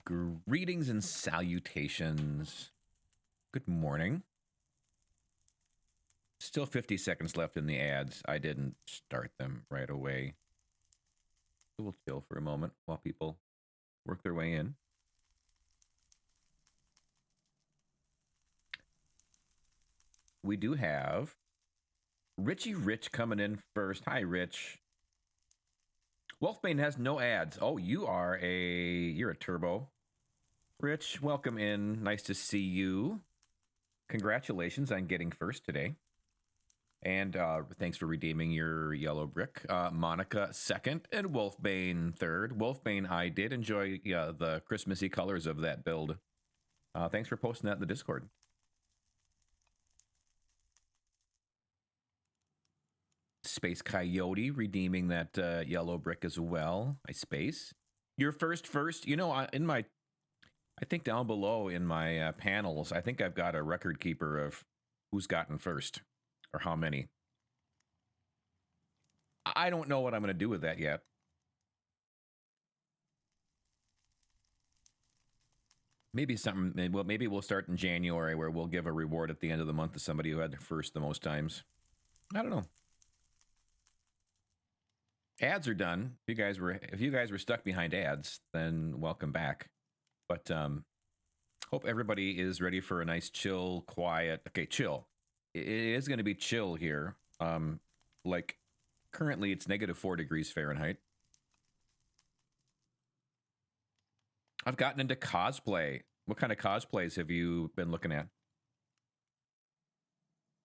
Greetings and salutations. Good morning. Still 50 seconds left in the ads. I didn't start them right away. So we'll chill for a moment while people work their way in. We do have Richie Rich coming in first. Hi, Rich. Wolfbane has no ads. Oh, you're a turbo. Rich, welcome in. Nice to see you. Congratulations on getting first today. And thanks for redeeming your yellow brick. Monica second and Wolfbane third. Wolfbane, I did enjoy the Christmassy colors of that build. Thanks for posting that in the Discord. Space Coyote redeeming that yellow brick as well. Hi, Space. Your first. You know, I think down below in my panels, I think I've got a record keeper of who's gotten first or how many. I don't know what I'm going to do with that yet. Maybe something. Well, maybe we'll start in January where we'll give a reward at the end of the month to somebody who had first the most times. I don't know. Ads are done. If you guys were stuck behind ads, then welcome back. But hope everybody is ready for a nice chill, quiet. Okay, chill. It is going to be chill here. Like currently it's -4 degrees Fahrenheit. I've gotten into cosplay. What kind of cosplays have you been looking at?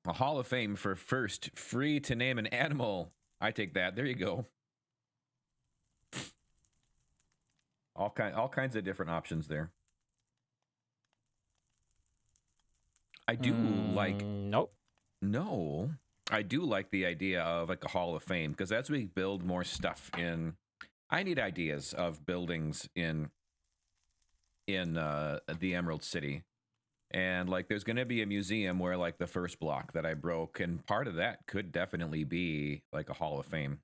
A Hall of Fame for first, free to name an animal. I take that. There you go. All kinds of different options there. I do like. Nope. No, I do like the idea of like a Hall of Fame because as we build more stuff in, I need ideas of buildings in the Emerald City. And like there's going to be a museum where like the first block that I broke, and part of that could definitely be like a Hall of Fame.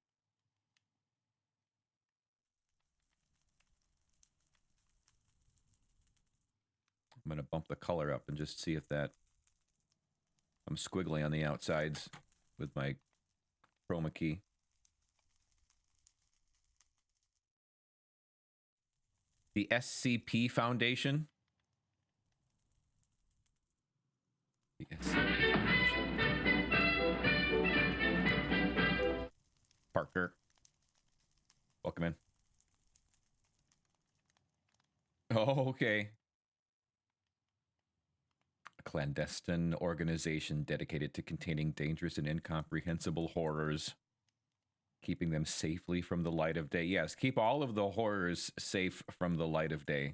I'm going to bump the color up and just see if that, I'm squiggly on the outsides with my chroma key. The SCP Foundation. The SCP Foundation. Parker. Welcome in. Oh, okay. A clandestine organization dedicated to containing dangerous and incomprehensible horrors, keeping them safely from the light of day. Yes, keep all of the horrors safe from the light of day.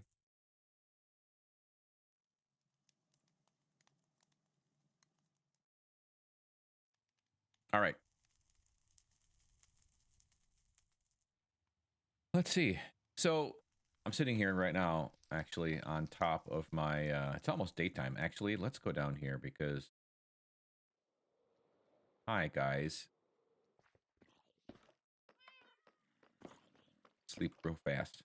All right. Let's see. So I'm sitting here right now, actually, on top of my, it's almost daytime. Actually, let's go down here because, hi, guys. Sleep real fast.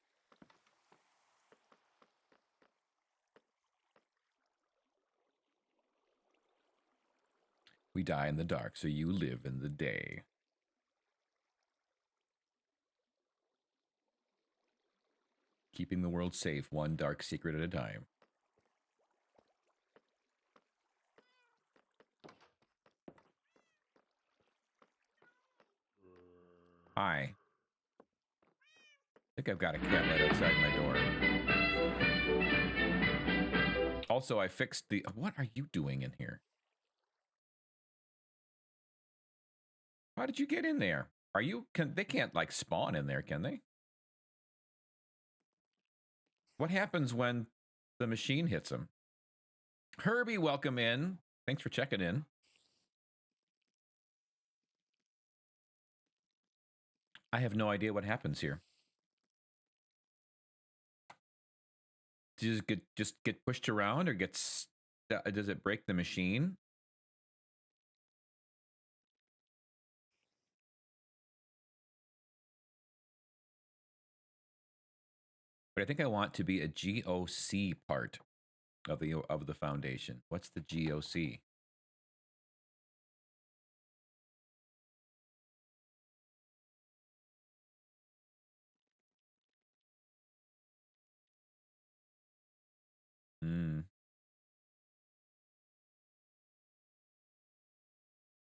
We die in the dark, so you live in the day. Keeping the world safe, one dark secret at a time. Hi. I think I've got a cat right outside my door. Also, I fixed the... What are you doing in here? How did you get in there? Are you... They can't, like, spawn in there, can they? What happens when the machine hits them? Herbie, welcome in. Thanks for checking in. I have no idea what happens here. Does it just get pushed around or does it break the machine? But I think I want to be a GOC part of the foundation. What's the GOC?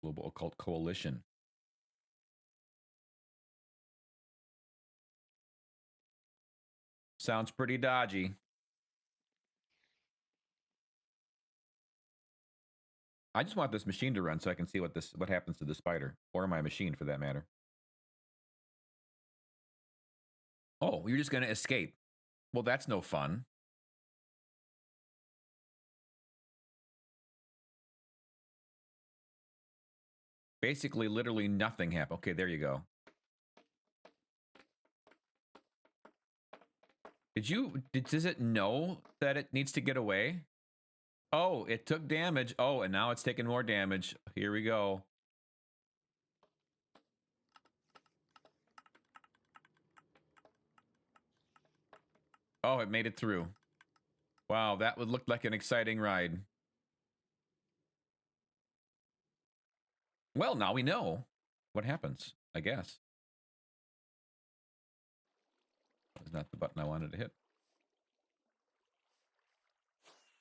Global Occult Coalition. Sounds pretty dodgy. I just want this machine to run so I can see what happens to the spider, or my machine for that matter. Oh, you're just gonna escape. Well, that's no fun. Basically, literally nothing happened. Okay, there you go. Does it know that it needs to get away? Oh, it took damage. Oh, and now it's taking more damage. Here we go. Oh, it made it through. Wow, that would look like an exciting ride. Well, now we know what happens, I guess. That was not the button I wanted to hit.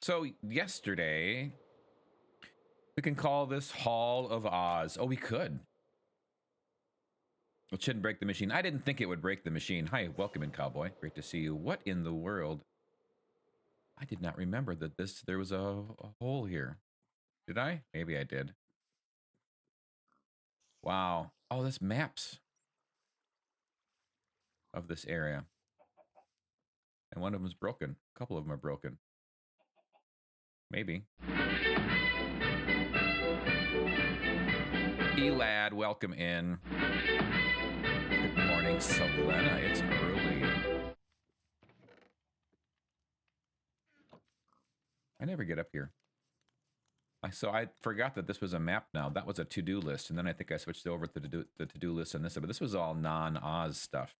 So yesterday, we can call this Hall of Oz. Oh, we could. It shouldn't break the machine. I didn't think it would break the machine. Hi, welcome in, Cowboy. Great to see you. What in the world? I did not remember that there was a hole here. Did I? Maybe I did. Wow. Oh, this maps of this area. And one of them is broken. A couple of them are broken. Maybe. Elad, welcome in. Good morning, Selena. It's early. I never get up here. So I forgot that this was a map now. That was a to-do list. And then I think I switched over to the to-do list and this. But this was all non-Oz stuff.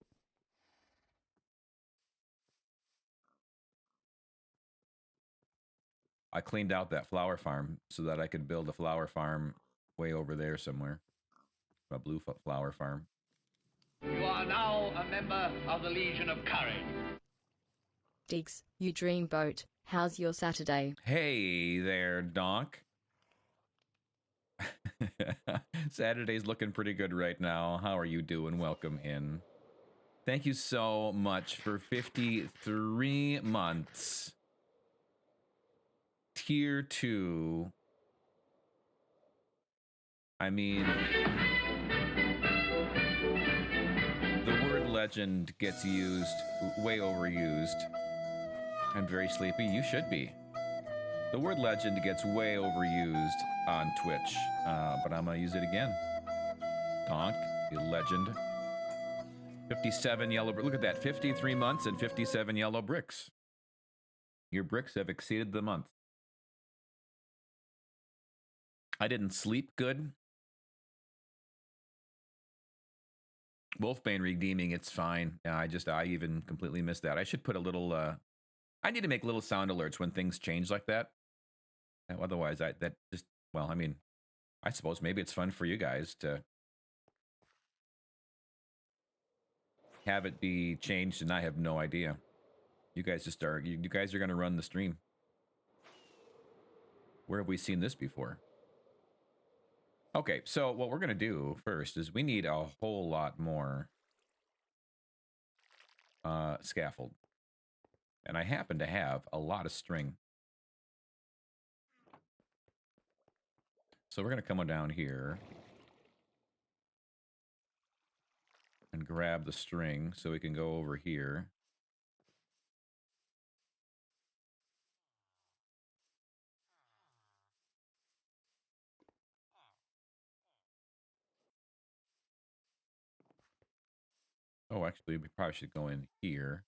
I cleaned out that flower farm so that I could build a flower farm way over there somewhere. A blue flower farm. You are now a member of the Legion of Courage. Diggs, you dreamboat. How's your Saturday? Hey there, Donk. Saturday's looking pretty good right now. How are you doing? Welcome in. Thank you so much for 53 months. Tier 2. I mean, the word legend gets used, way overused. I'm very sleepy. You should be. The word legend gets way overused on Twitch, but I'm going to use it again. Donk, the legend. 57 yellow bricks. Look at that. 53 months and 57 yellow bricks. Your bricks have exceeded the month. I didn't sleep good. Wolfbane redeeming, it's fine. I even completely missed that. I should put a little, I need to make little sound alerts when things change like that. Otherwise, I mean, I suppose maybe it's fun for you guys to have it be changed and I have no idea. You guys you guys are going to run the stream. Where have we seen this before? Okay, so what we're going to do first is we need a whole lot more scaffold. And I happen to have a lot of string. So we're going to come on down here and grab the string so we can go over here. Oh, actually, we probably should go in here.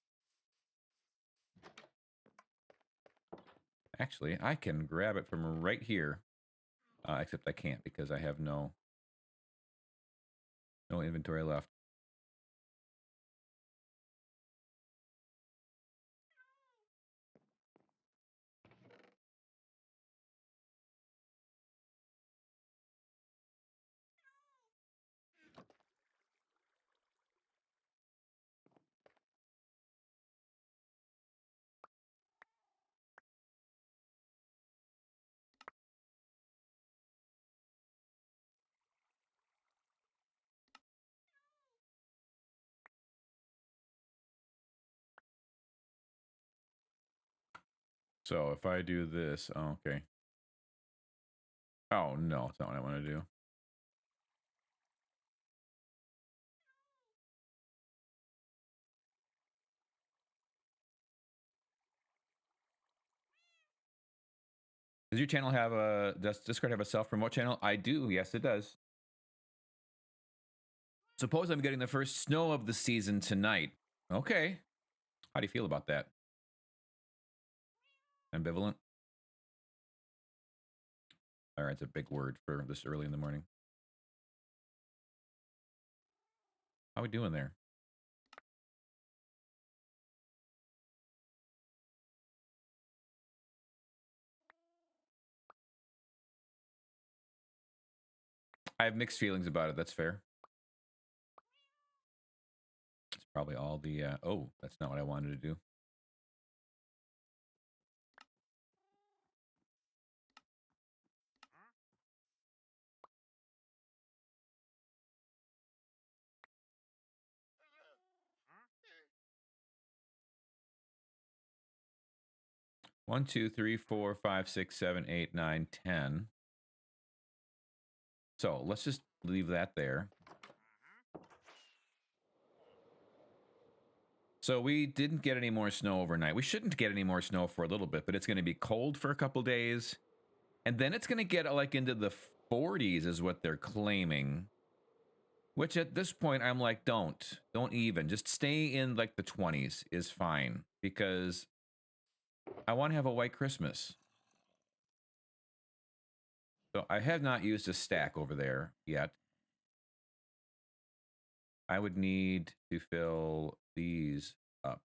Actually, I can grab it from right here. Except I can't because I have no inventory left. So if I do this, oh, okay. Oh no, it's not what I want to do. Does your channel have does Discord have a self-promote channel? I do, yes it does. Suppose I'm getting the first snow of the season tonight. Okay. How do you feel about that? Ambivalent? All right, it's a big word for this early in the morning. How we doing there? I have mixed feelings about it. That's fair. It's probably all the, oh, that's not what I wanted to do. One, two, three, four, five, six, seven, eight, nine, 10. So let's just leave that there. So we didn't get any more snow overnight. We shouldn't get any more snow for a little bit, but it's going to be cold for a couple days. And then it's going to get like into the 40s is what they're claiming. Which at this point, I'm like, don't even. Just stay in like the 20s is fine. Because I want to have a white Christmas. So I have not used a stack over there yet. I would need to fill these up.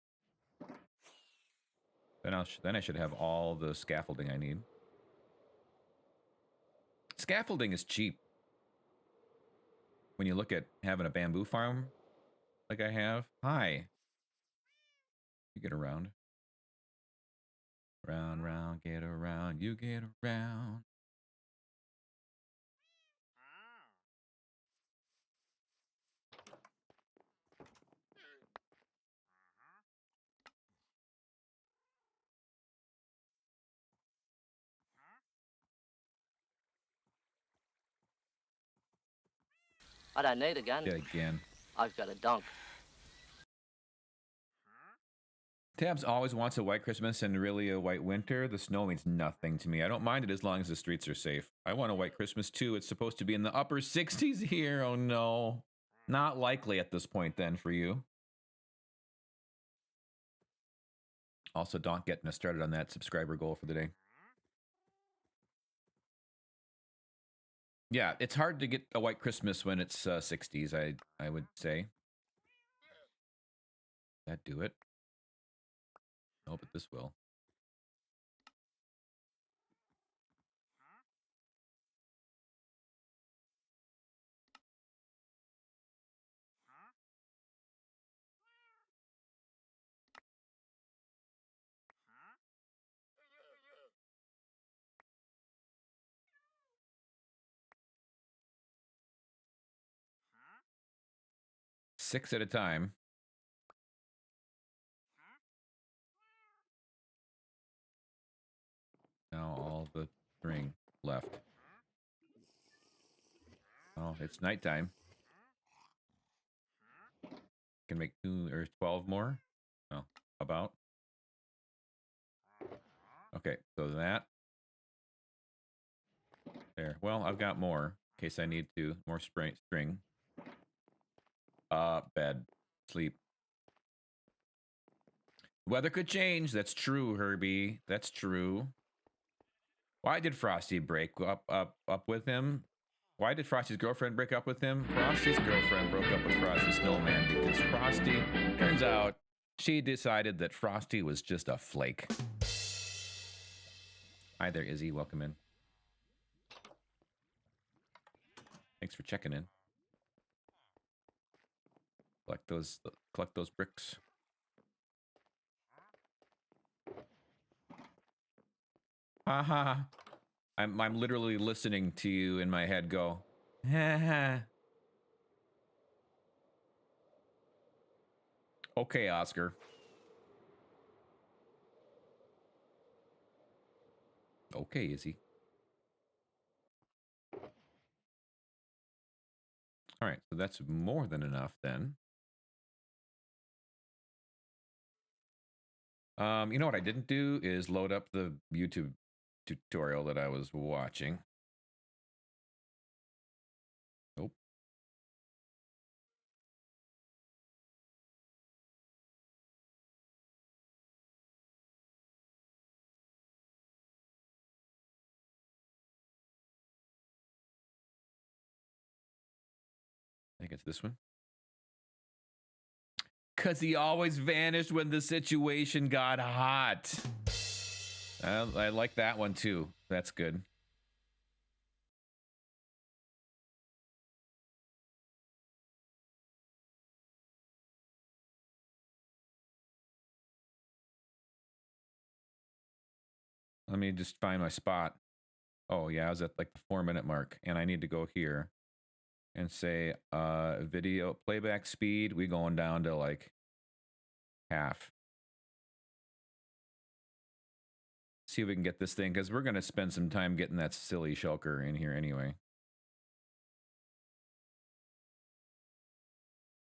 Then I should have all the scaffolding I need. Scaffolding is cheap. When you look at having a bamboo farm like I have. Hi. You get around. Round, round, get around. You get around. I don't need a gun. Yet again. I've got a donk. Tabs always wants a white Christmas and really a white winter. The snow means nothing to me. I don't mind it as long as the streets are safe. I want a white Christmas too. It's supposed to be in the upper 60s here. Oh no. Not likely at this point then for you. Also, Donk getting us started on that subscriber goal for the day. Yeah, it's hard to get a white Christmas when it's 60s, I would say. That do it? No, but this will. Six at a time. Now all the string left. Oh, it's nighttime. Can make 2 or 12 more. Oh, about. Okay, so that. There. Well, I've got more in case I need to. More string. Bed. Sleep. Weather could change. That's true, Herbie. That's true. Why did Frosty break up with him? Why did Frosty's girlfriend break up with him? Frosty's girlfriend broke up with Frosty Snowman because Frosty, turns out, she decided that Frosty was just a flake. Hi there, Izzy. Welcome in. Thanks for checking in. Collect those bricks. Haha. I'm literally listening to you in my head go. Okay, Oscar. Okay, Izzy. All right, so that's more than enough then. You know what I didn't do is load up the YouTube tutorial that I was watching. Nope. I think it's this one. Because he always vanished when the situation got hot. I like that one too. That's good. Let me just find my spot. Oh, yeah, I was at like the 4-minute mark, and I need to go here and say video playback speed. We going down to like half. See if we can get this thing, because we're going to spend some time getting that silly shulker in here anyway.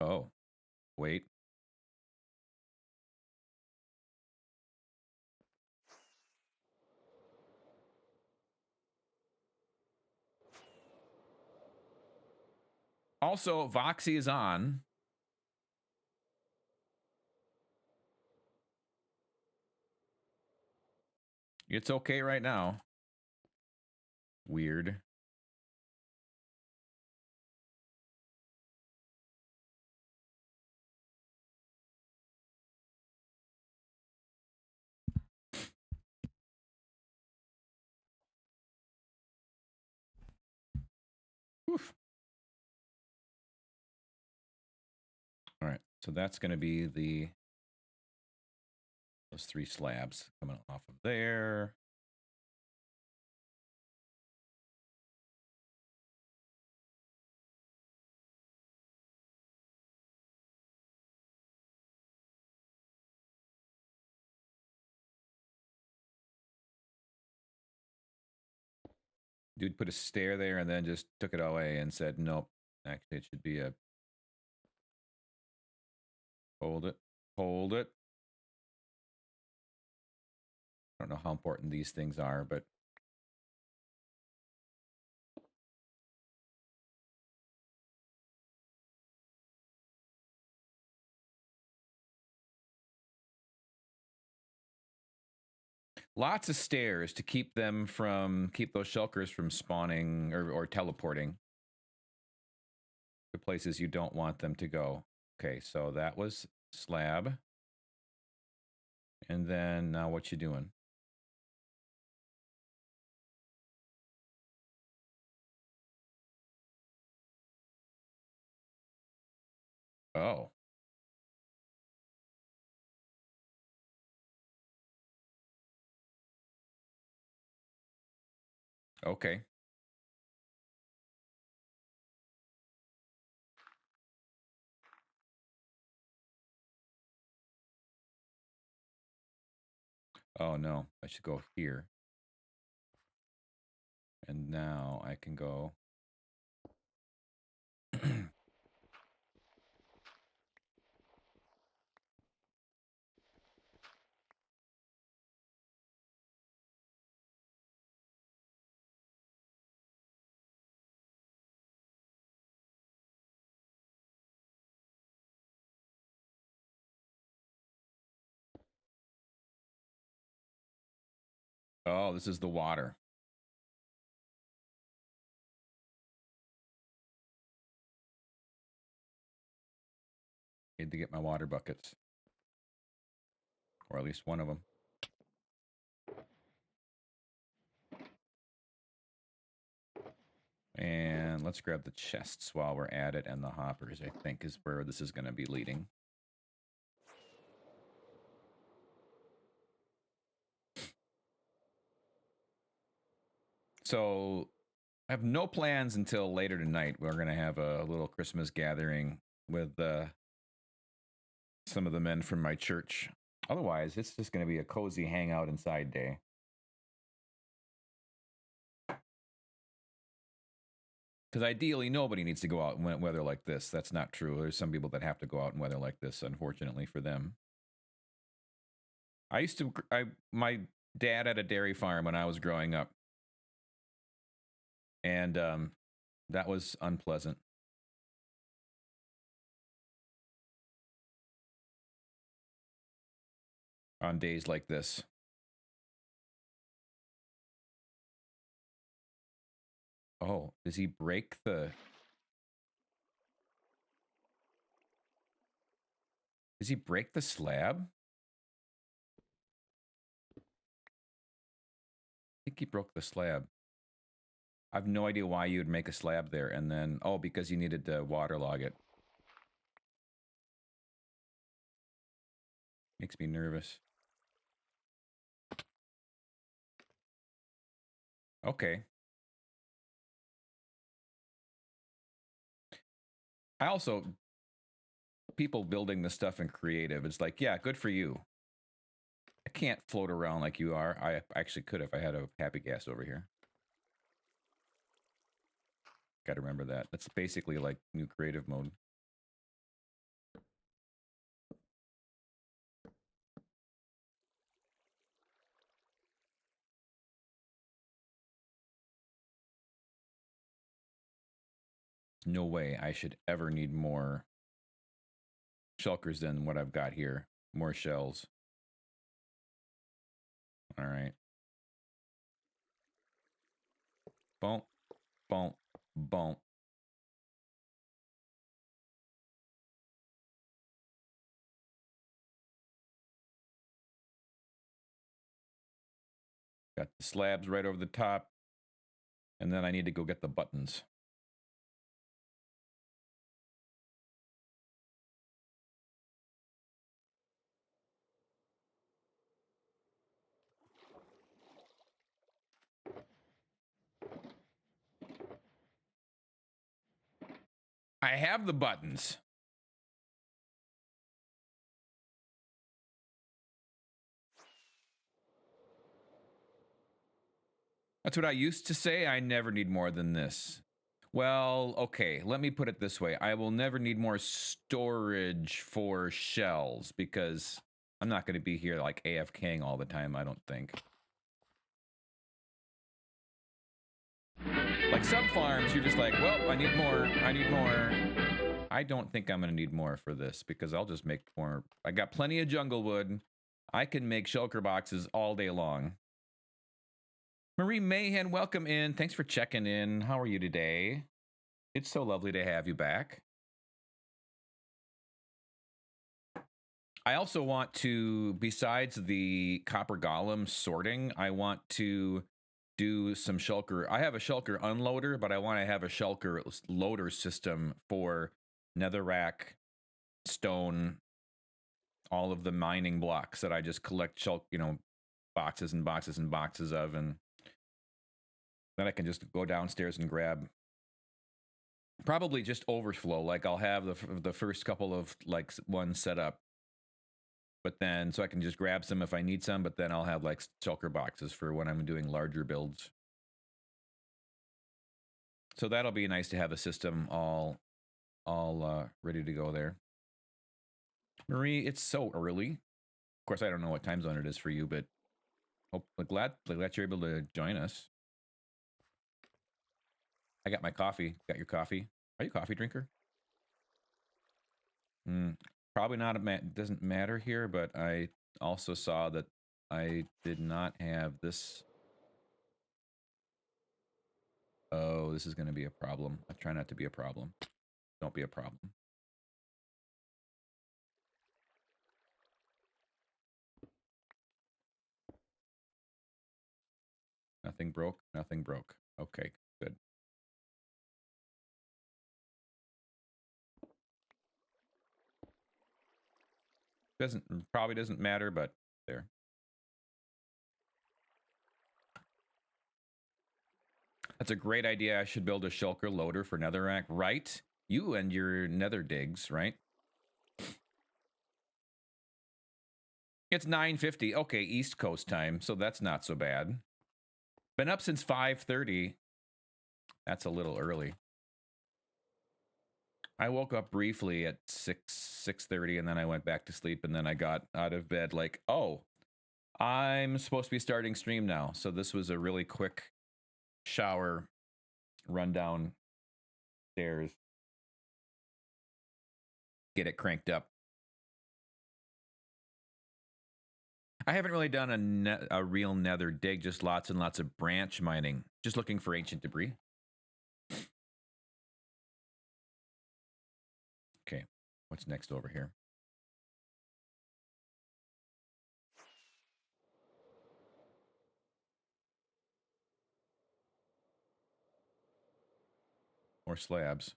Oh, wait. Also, Voxy is on. It's okay right now. Weird. Oof. All right, so that's going to be those 3 slabs coming off of there. Dude put a stair there and then just took it away and said, nope, actually it should be a... Hold it. Hold it. I don't know how important these things are, but... Lots of stairs to keep those shulkers from spawning or teleporting to places you don't want them to go. Okay, so that was slab. And then now what you doing? Oh. Okay. Oh no, I should go here. And now I can go. Oh, this is the water. Need to get my water buckets. Or at least one of them. And let's grab the chests while we're at it, and the hoppers, I think, is where this is going to be leading. So I have no plans until later tonight. We're going to have a little Christmas gathering with some of the men from my church. Otherwise, it's just going to be a cozy hangout inside day. Because ideally, nobody needs to go out in weather like this. That's not true. There's some people that have to go out in weather like this, unfortunately for them. My dad had a dairy farm when I was growing up. And that was unpleasant. On days like this. Oh, does he break the... Does he break the slab? I think he broke the slab. I have no idea why you would make a slab there and then... Oh, because you needed to waterlog it. Makes me nervous. Okay. I also... People building this stuff in creative, it's like, yeah, good for you. I can't float around like you are. I actually could if I had a happy gas over here. Gotta remember that. That's basically like new creative mode. No way I should ever need more shulkers than what I've got here. More shells. All right. Boom, boom, boom. Got the slabs right over the top. And then I need to go get the buttons. I have the buttons. That's what I used to say. I never need more than this. Well, okay, let me put it this way. I will never need more storage for shells because I'm not going to be here like AFKing all the time, I don't think. Like some farms, you're just like, well, I need more. I need more. I don't think I'm going to need more for this because I'll just make more. I got plenty of jungle wood. I can make shulker boxes all day long. Marie Mayhen, welcome in. Thanks for checking in. How are you today? It's so lovely to have you back. I also want to, besides the copper golem sorting, I want to do some shulker. I have a shulker unloader, but I want to have a shulker loader system for netherrack, stone, all of the mining blocks that I just collect boxes and boxes and boxes of, and then I can just go downstairs and grab. Probably just overflow. Like I'll have the first couple of like ones set up, but then so I can just grab some if I need some. But then I'll have like shulker boxes for when I'm doing larger builds. So that'll be nice to have a system all ready to go there. Marie, it's so early. Of course, I don't know what time zone it is for you, but glad you're able to join us. I got my coffee. Got your coffee? Are you a coffee drinker? Probably not. Doesn't matter here, but I also saw that I did not have this. Oh, this is going to be a problem. I try not to be a problem. Don't be a problem. Nothing broke. Nothing broke. Okay, good. Probably doesn't matter, but there. That's a great idea. I should build a shulker loader for netherrack, right? You and your nether digs, right? It's 9:50. Okay, East Coast time, so that's not so bad. Been up since 5:30. That's a little early. I woke up briefly at 6:30, and then I went back to sleep, and then I got out of bed like, oh, I'm supposed to be starting stream now. So this was a really quick shower, run downstairs, get it cranked up. I haven't really done a real nether dig, just lots and lots of branch mining, just looking for ancient debris. Okay, what's next over here? More slabs.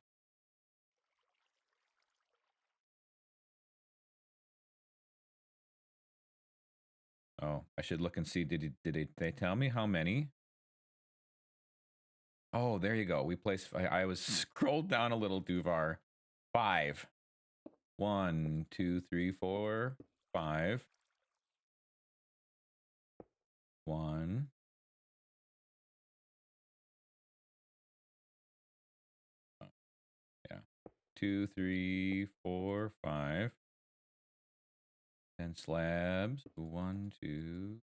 Oh, I should look and see. Did they tell me how many? Oh, there you go. We placed. I was scrolled down a little, Duvar. 5. 1, 2, 3, 4, 5. 1. Oh, yeah. 2, 3, 4, 5. 10 slabs. 1, 2,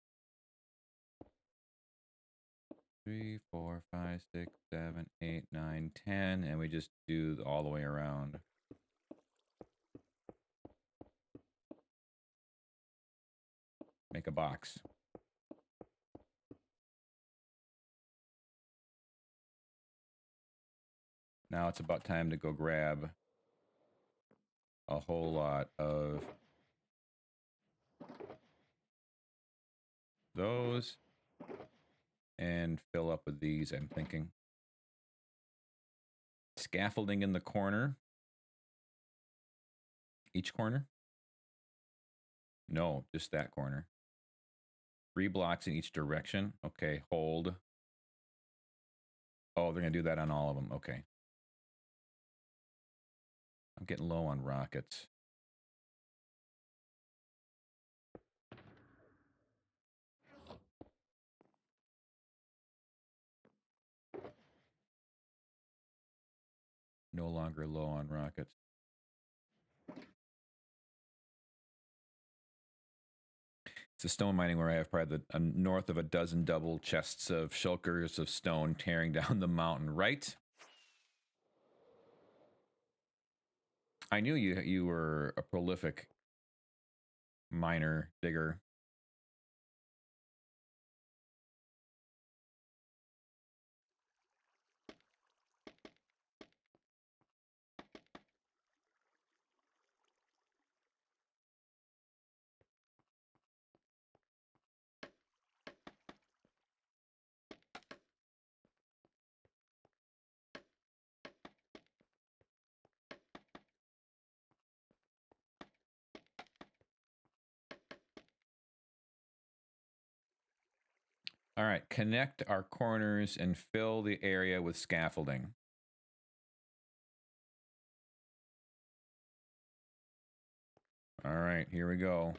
3, 4, 5, 6, 7, 8, 9, 10, and we just do all the way around. Make a box. Now it's about time to go grab a whole lot of those and fill up with these, I'm thinking. Scaffolding in the corner. Each corner? No, just that corner. 3 blocks in each direction. Okay, hold. Oh, they're going to do that on all of them. Okay. I'm getting low on rockets. No longer low on rockets. It's a stone mining where I have probably north of a dozen double chests of shulkers of stone tearing down the mountain, right? I knew you were a prolific miner, digger. All right, connect our corners and fill the area with scaffolding. All right, here we go.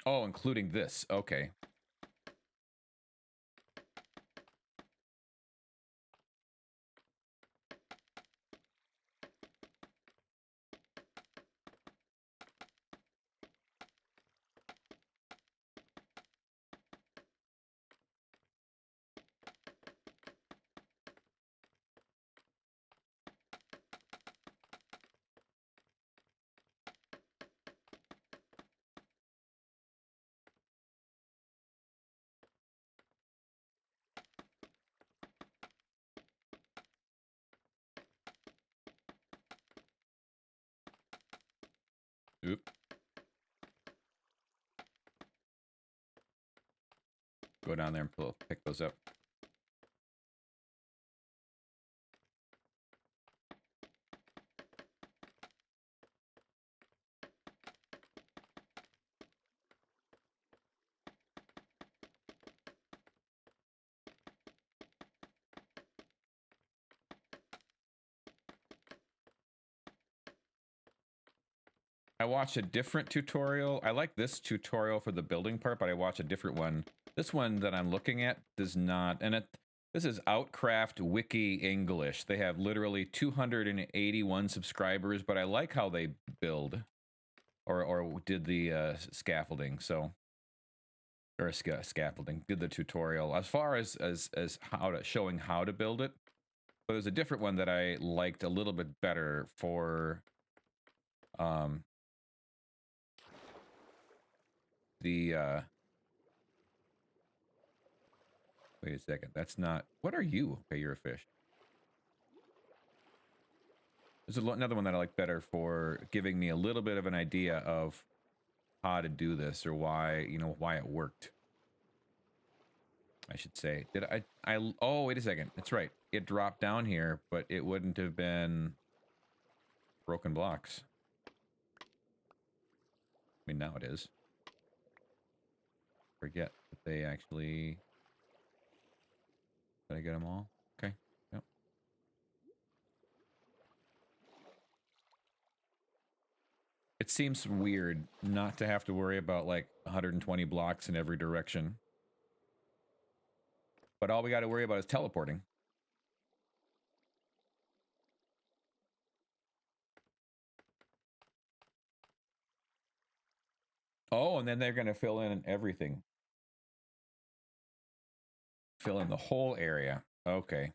Oh, including this. Okay. Oop. Go down there and pick those up. I watched a different tutorial. I like this tutorial for the building part, but I watched a different one. This one that I'm looking at does not, and this is Outcraft Wiki English. They have literally 281 subscribers, but I like how they build or did the scaffolding. So, or scaffolding, did the tutorial as far as how to showing how to build it. But there's a different one that I liked a little bit better for the wait a second, that's not, what are you? Okay, you're a fish. There's another one that I like better for giving me a little bit of an idea of how to do this, or why, you know, why it worked, I should say. Did I oh, wait a second, that's right, it dropped down here, but it wouldn't have been broken blocks. I mean, now it is. Forget that they actually, did I get them all? Okay, yep. It seems weird not to have to worry about like 120 blocks in every direction. But all we got to worry about is teleporting. Oh, and then they're going to fill in everything. Fill in the whole area. Okay.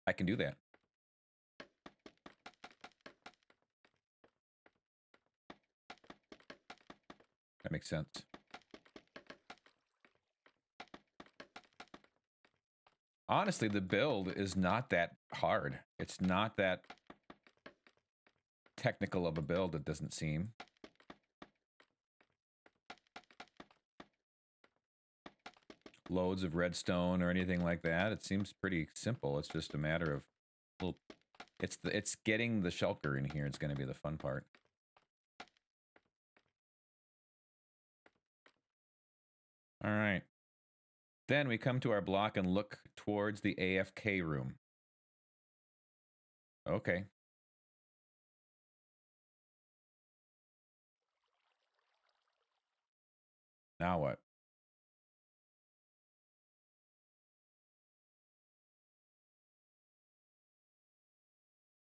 I can do that. That makes sense. Honestly, the build is not that hard. It's not that technical of a build, it doesn't seem. Loads of redstone or anything like that. It seems pretty simple. It's just a matter of, well, it's getting the shulker in here. It's going to be the fun part. All right. Then we come to our block and look towards the AFK room. Okay. Now what?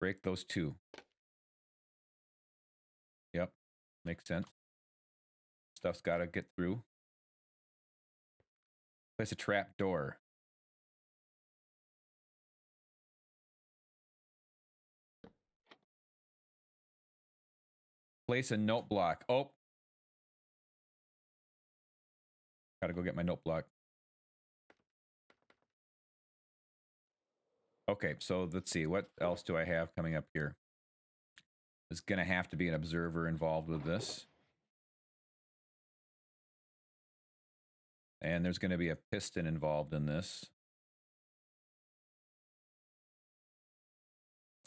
Break those two. Yep. Makes sense. Stuff's got to get through. Place a trap door. Place a note block. Oh. Gotta go get my note block. Okay, so let's see. What else do I have coming up here? There's gonna have to be an observer involved with this. And there's gonna be a piston involved in this.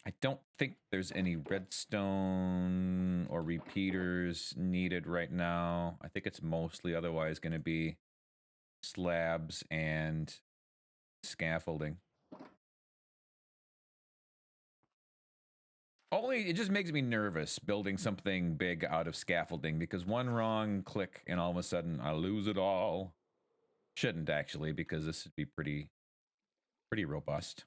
I don't think there's any redstone or repeaters needed right now. I think it's mostly otherwise going to be slabs and scaffolding. Only, it just makes me nervous building something big out of scaffolding, because one wrong click and all of a sudden I lose it all. Shouldn't actually, because this would be pretty robust.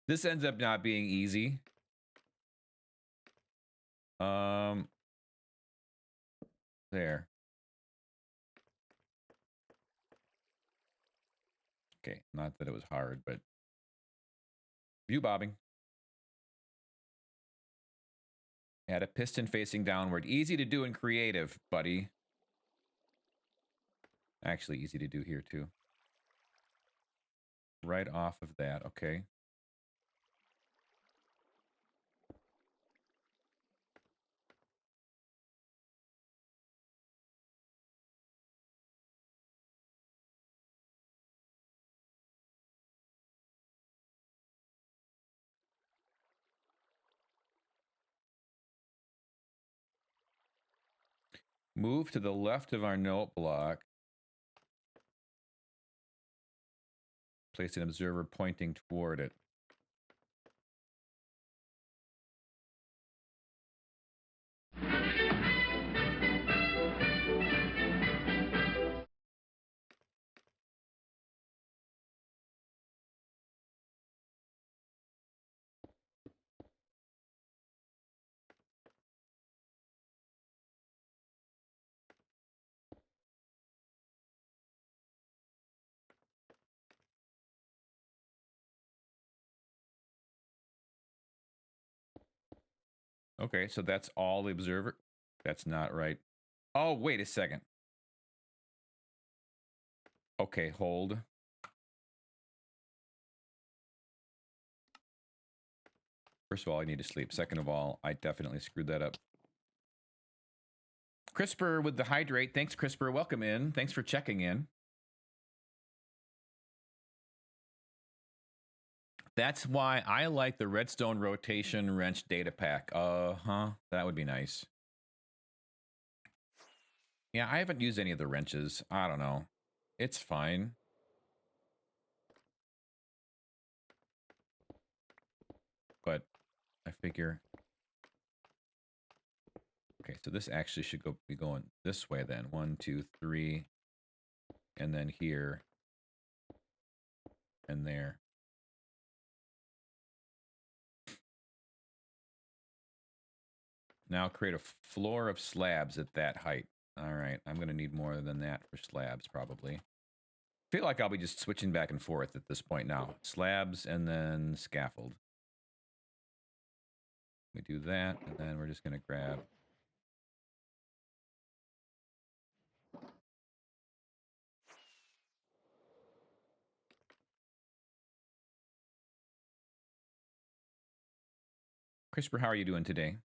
This ends up not being easy. There. Okay, not that it was hard, but view bobbing. Add a piston facing downward. Easy to do in creative, buddy. Actually, easy to do here, too. Right off of that, okay. Move to the left of our note block. Place an observer pointing toward it. Okay, so that's all the observer. That's not right. Oh, wait a second. Okay, hold. First of all, I need to sleep. Second of all, I definitely screwed that up. CRISPR with the hydrate. Thanks, CRISPR. Welcome in. Thanks for checking in. That's why I like the Redstone Rotation Wrench data pack. That would be nice. Yeah, I haven't used any of the wrenches. I don't know. It's fine. But I figure... Okay, so this actually should be going this way then. 1, 2, 3. And then here. And there. Now create a floor of slabs at that height. All right, I'm going to need more than that for slabs, probably. I feel like I'll be just switching back and forth at this point now. Slabs and then scaffold. We do that, and then we're just going to grab... CRISPR, how are you doing today?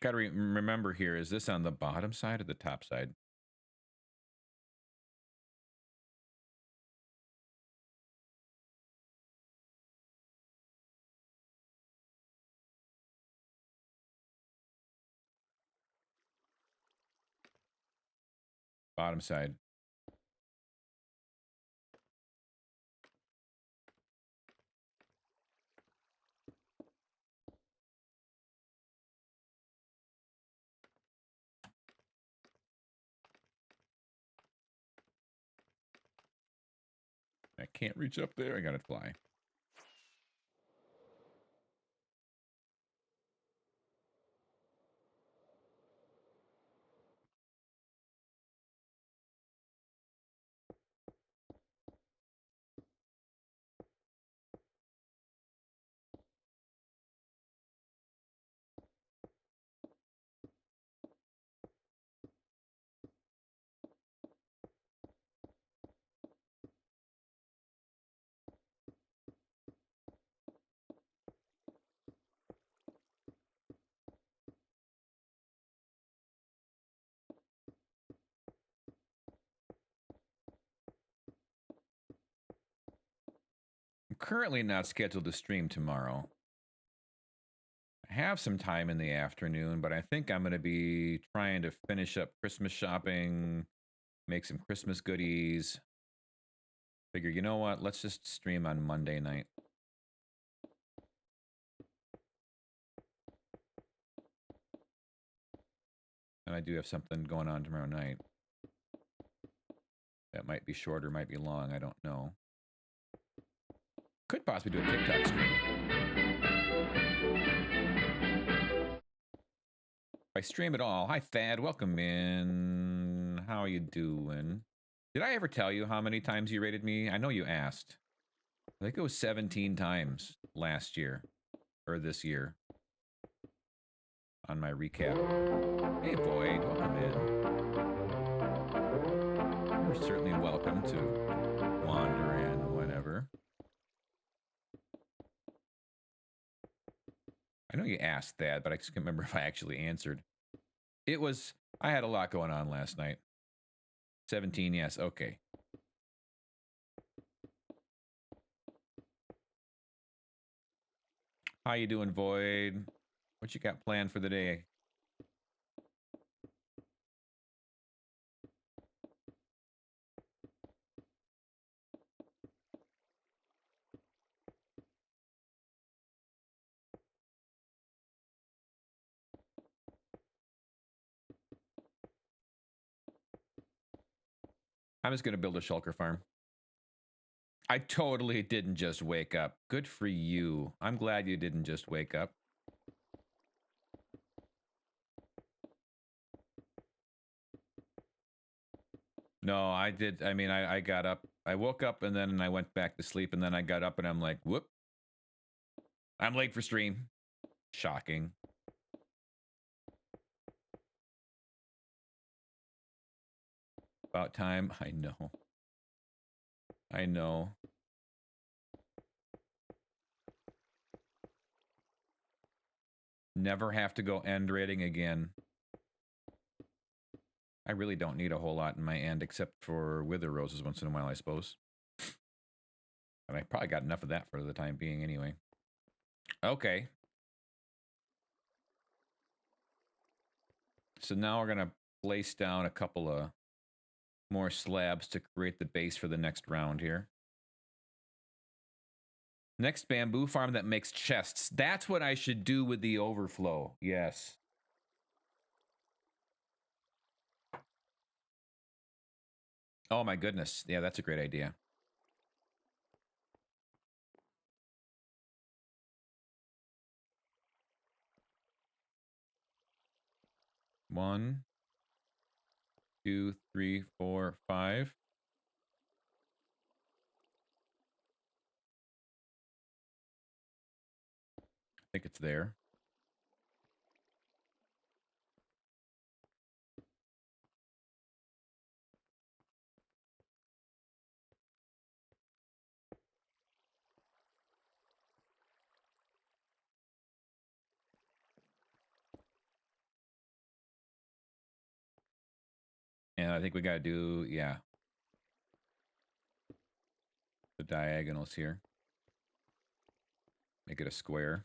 Got to remember here, is this on the bottom side or the top side? Bottom side. I can't reach up there. I got to fly. I'm currently not scheduled to stream tomorrow. I have some time in the afternoon, but I think I'm going to be trying to finish up Christmas shopping, make some Christmas goodies. Figure, you know what? Let's just stream on Monday night. And I do have something going on tomorrow night. That might be short or might be long. I don't know. Could possibly do a TikTok stream. If I stream at all. Hi, Thad. Welcome in. How are you doing? Did I ever tell you how many times you rated me? I know you asked. I think it was 17 times last year. Or this year. On my recap. Hey, Void. Welcome in. You're certainly welcome to wander in whenever. I know you asked that, but I just can't remember if I actually answered. I had a lot going on last night. 17, yes. Okay. How you doing, Void? What you got planned for the day? I'm just going to build a shulker farm. I totally didn't just wake up. Good for you. I'm glad you didn't just wake up. No, I did. I mean, I got up. I woke up and then I went back to sleep and then I got up and I'm like, whoop. I'm late for stream. Shocking. About time. I know. I know. Never have to go end rating again. I really don't need a whole lot in my end except for wither roses once in a while, I suppose. And I probably got enough of that for the time being anyway. Okay. So now we're going to place down a couple of more slabs to create the base for the next round here. Next bamboo farm that makes chests. That's what I should do with the overflow. Yes. Oh my goodness. Yeah, that's a great idea. One, 2, 3, 4, 5. I think it's there. And I think we got to do, yeah, the diagonals here. Make it a square.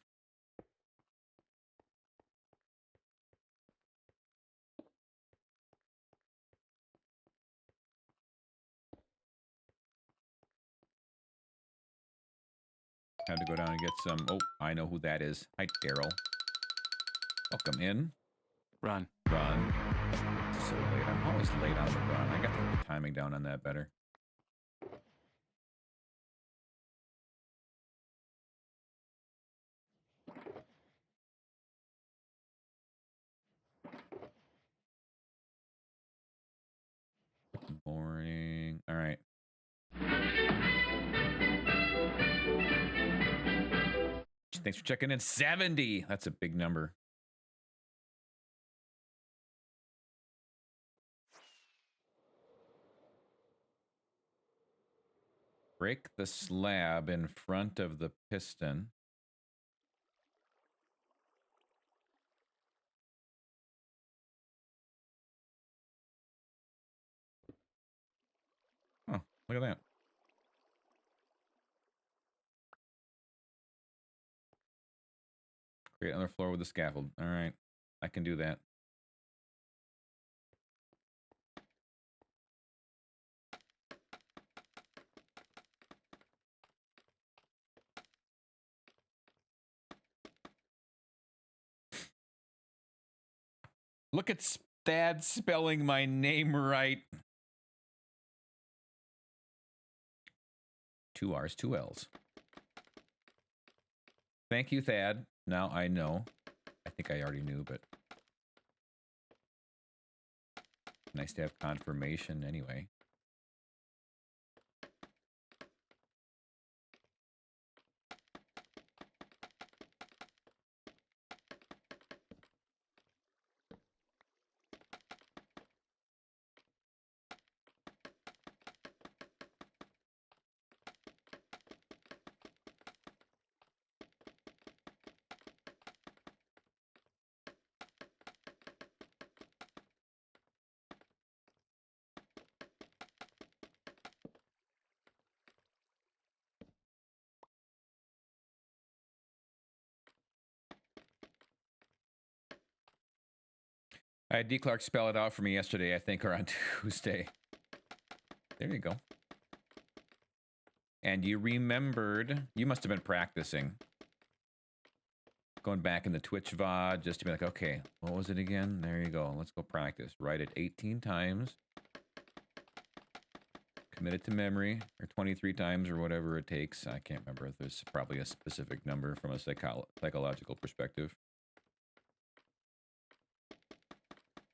Had to go down and get some. Oh, I know who that is. Hi, Daryl. Welcome in. Run. Run. So late. I'm always late on the run. I got to put the timing down on that better. Morning. All right. Thanks for checking in. 70. That's a big number. Break the slab in front of the piston. Oh, look at that. Create another floor with a scaffold. All right. I can do that. Look at Thad spelling my name right. 2 R's, 2 L's. Thank you, Thad. Now I know. I think I already knew, but nice to have confirmation anyway. I had D. Clark spell it out for me yesterday, I think, or on Tuesday. There you go. And you remembered, you must have been practicing. Going back in the Twitch VOD just to be like, okay, what was it again? There you go. Let's go practice. Write it 18 times. Commit it to memory, or 23 times, or whatever it takes. I can't remember. There's probably a specific number from a psychological perspective.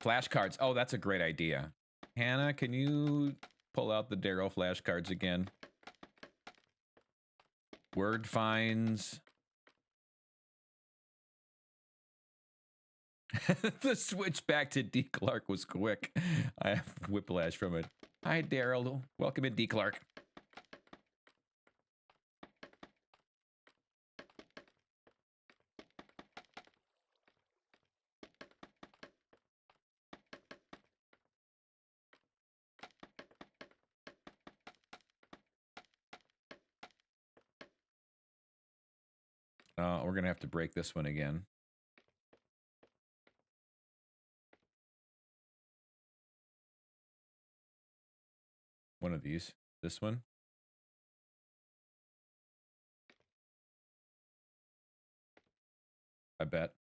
Flashcards. Oh, that's a great idea. Hannah, can you pull out the Daryl flashcards again? Word finds. The switch back to D. Clark was quick. I have whiplash from it. Hi, Daryl. Welcome in, D. Clark. We're going to have to break this one again. One of these. This one. I bet.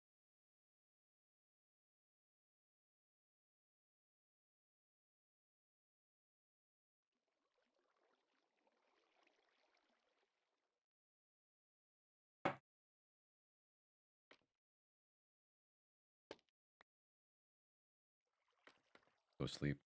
Go sleep.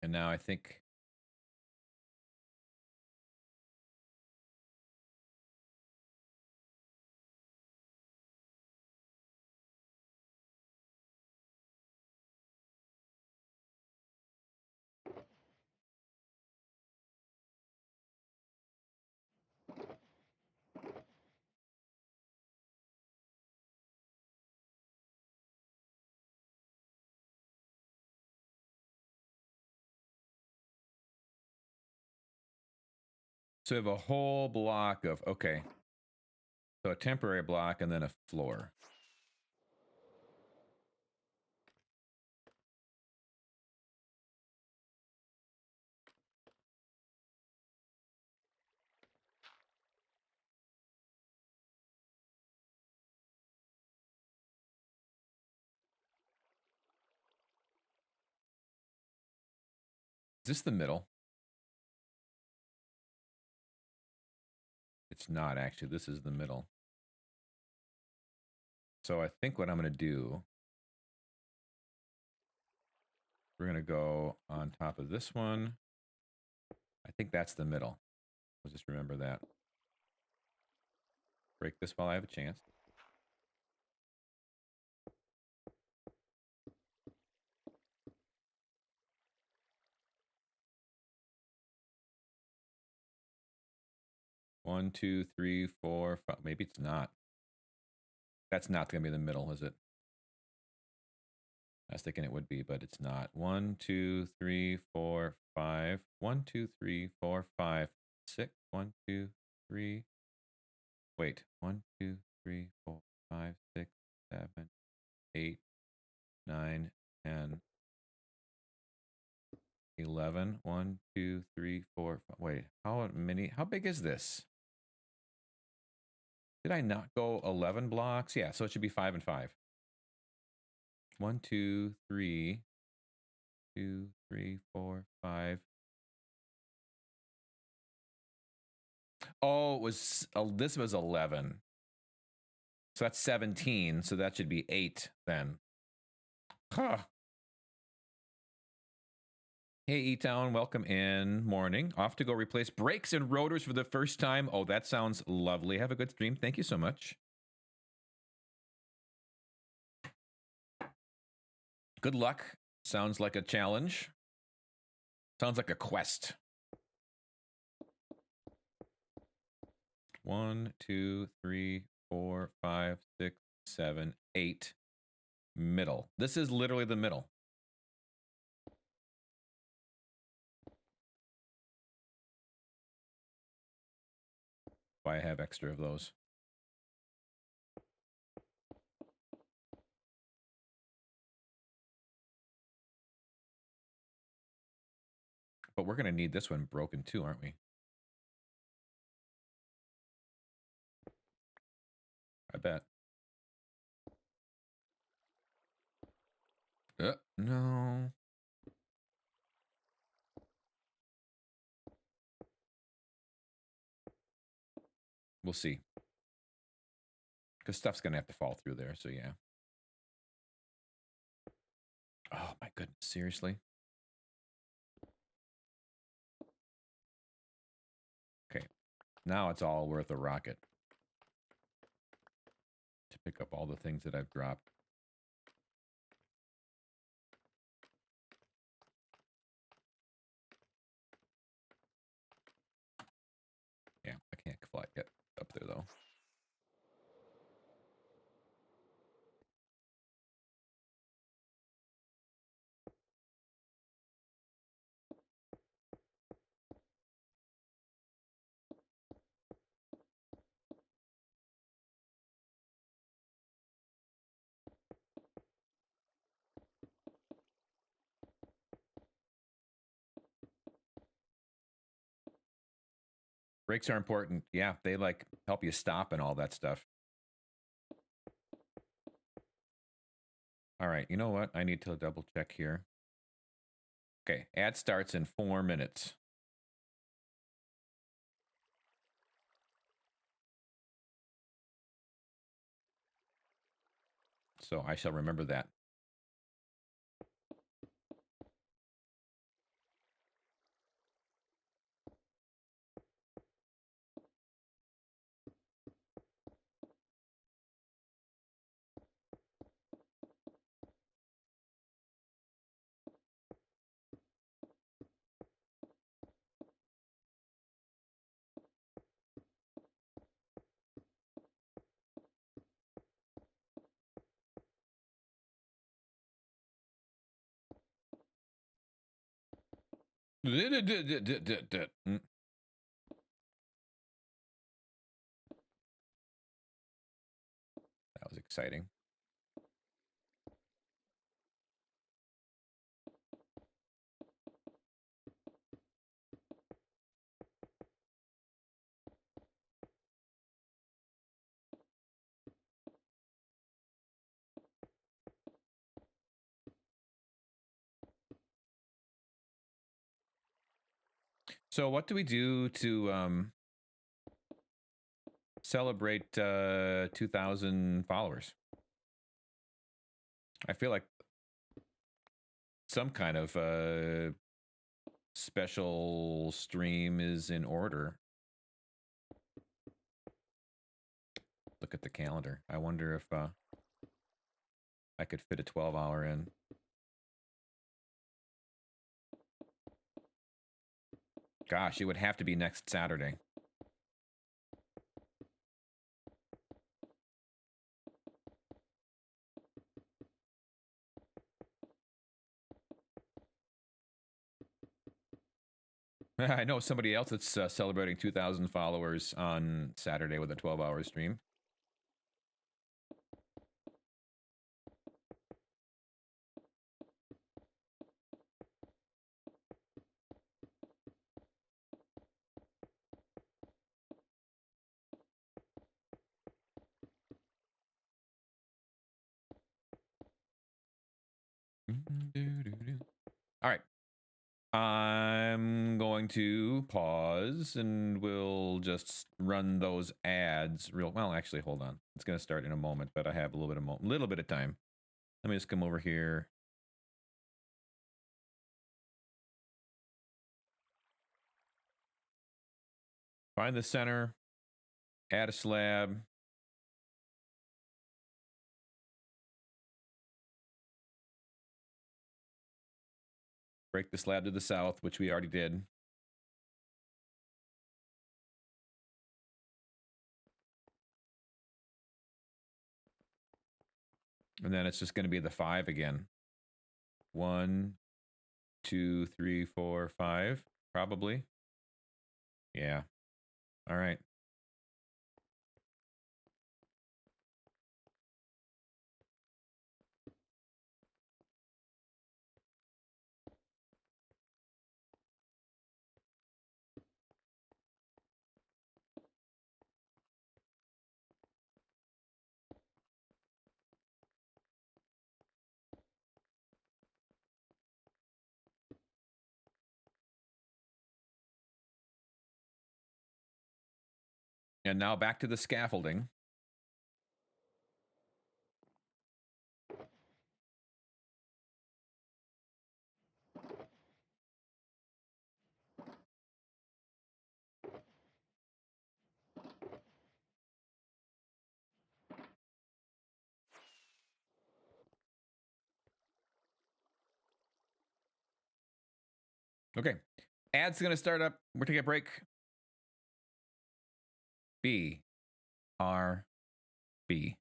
And now I think so we have a whole block of, okay. So a temporary block and then a floor. Is this the middle? It's not actually. This is the middle. So I think what I'm going to do, we're going to go on top of this one. I think that's the middle. I'll just remember that. Break this while I have a chance. One, two, three, four, five. Maybe it's not. That's not going to be the middle, is it? I was thinking it would be, but it's not. 1, 2, 3, 4, 5. 1, 2, 3, 4, 5, 6. 1, 2, 3. Wait. 1, 2, 3, 4, 5, 6, 7, 8, 9, 10, 11. 1, 2, 3, 4, 5. Wait. How many? How big is this? Did I not go 11 blocks? Yeah, so it should be 5 and 5. 1, 2, 3, 2, 3, 4, 5. Oh, it was this was 11. So that's 17. So that should be 8 then. Huh. Hey, E-Town, welcome in. Morning. Off to go replace brakes and rotors for the first time. Oh, that sounds lovely. Have a good stream. Thank you so much. Good luck. Sounds like a challenge. Sounds like a quest. 1, 2, 3, 4, 5, 6, 7, 8. Middle. This is literally the middle. Why I have extra of those. But we're going to need this one broken too, aren't we? I bet. No. We'll see. Because stuff's going to have to fall through there, so yeah. Oh, my goodness. Seriously? Okay. Now it's all worth a rocket. To pick up all the things that I've dropped. Yeah, I can't fly get up there, though. Brakes are important. Yeah, they like help you stop and all that stuff. All right, you know what? I need to double check here. Okay, ad starts in 4 minutes. So I shall remember that. Mm. That was exciting. So what do we do to celebrate 2,000 followers? I feel like some kind of special stream is in order. Look at the calendar. I wonder if I could fit a 12-hour in. Gosh, it would have to be next Saturday. I know somebody else that's celebrating 2,000 followers on Saturday with a 12-hour stream. All right. I'm going to pause and we'll just run those ads real well. Actually, hold on. It's going to start in a moment, but I have a little bit of time. Let me just come over here. Find the center, add a slab. Break the slab to the south, which we already did. And then it's just going to be the 5 again. 1, 2, 3, 4, 5, probably. Yeah. All right. And now back to the scaffolding. Okay. Ad's going to start up. We're taking a break. B. R. B.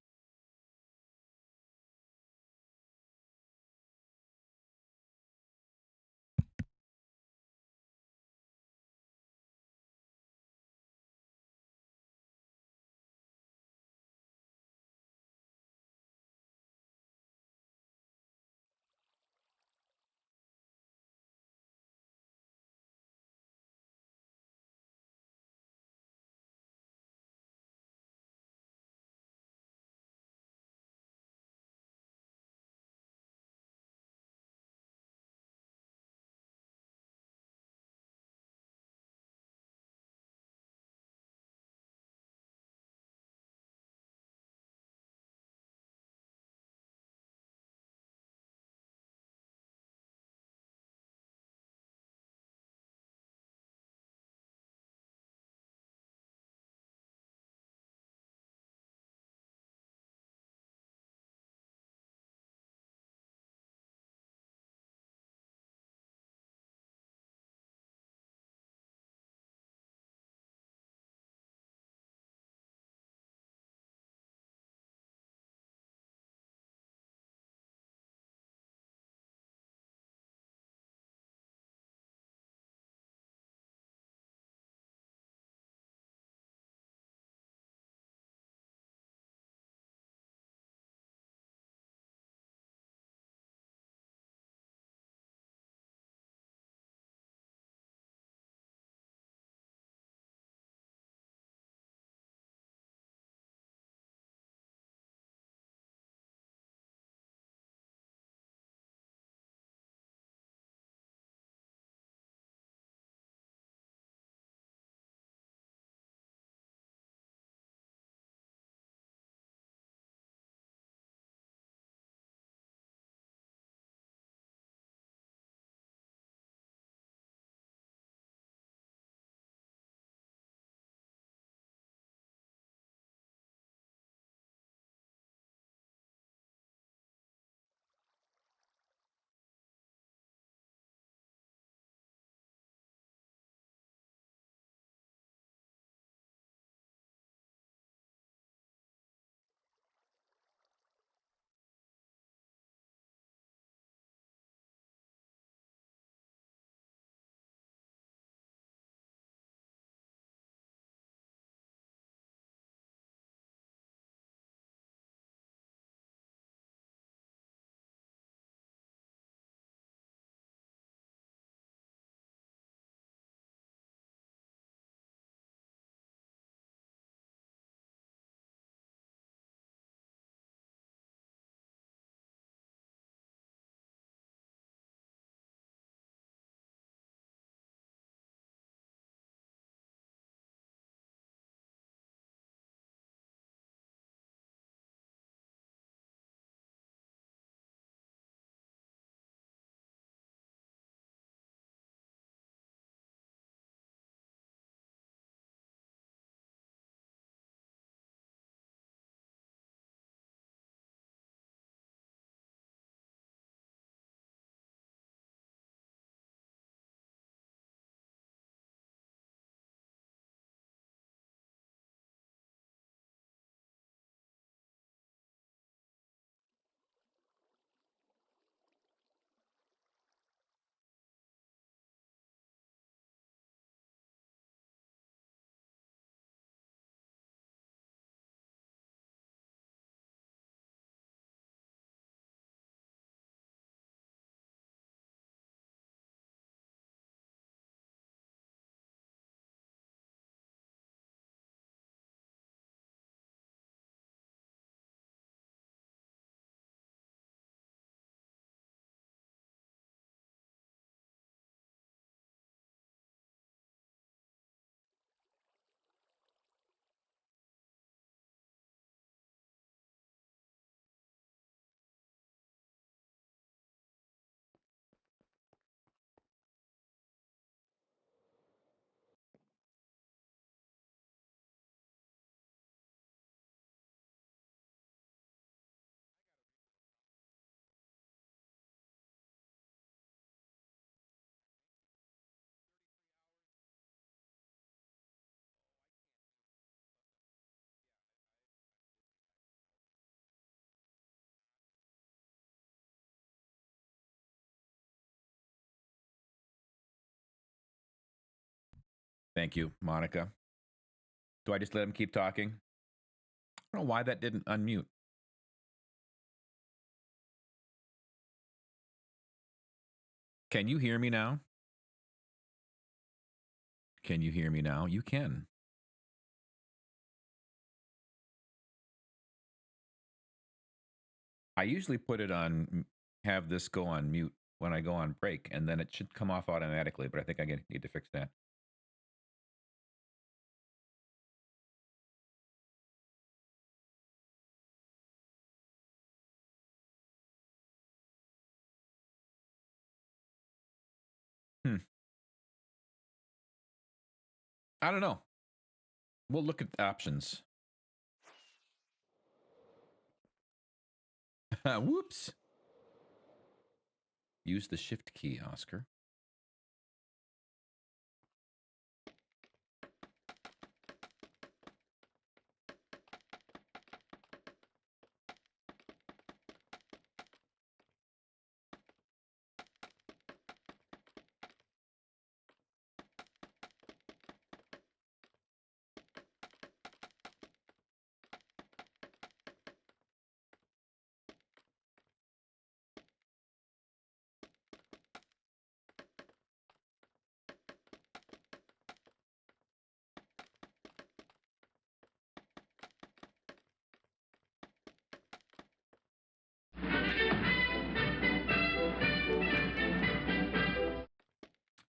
Thank you, Monica. Do I just let him keep talking? I don't know why that didn't unmute. Can you hear me now? Can you hear me now? You can. I usually put it on, have this go on mute when I go on break, and then it should come off automatically, but I think I need to fix that. I don't know. We'll look at the options. Whoops. Use the shift key, Oscar.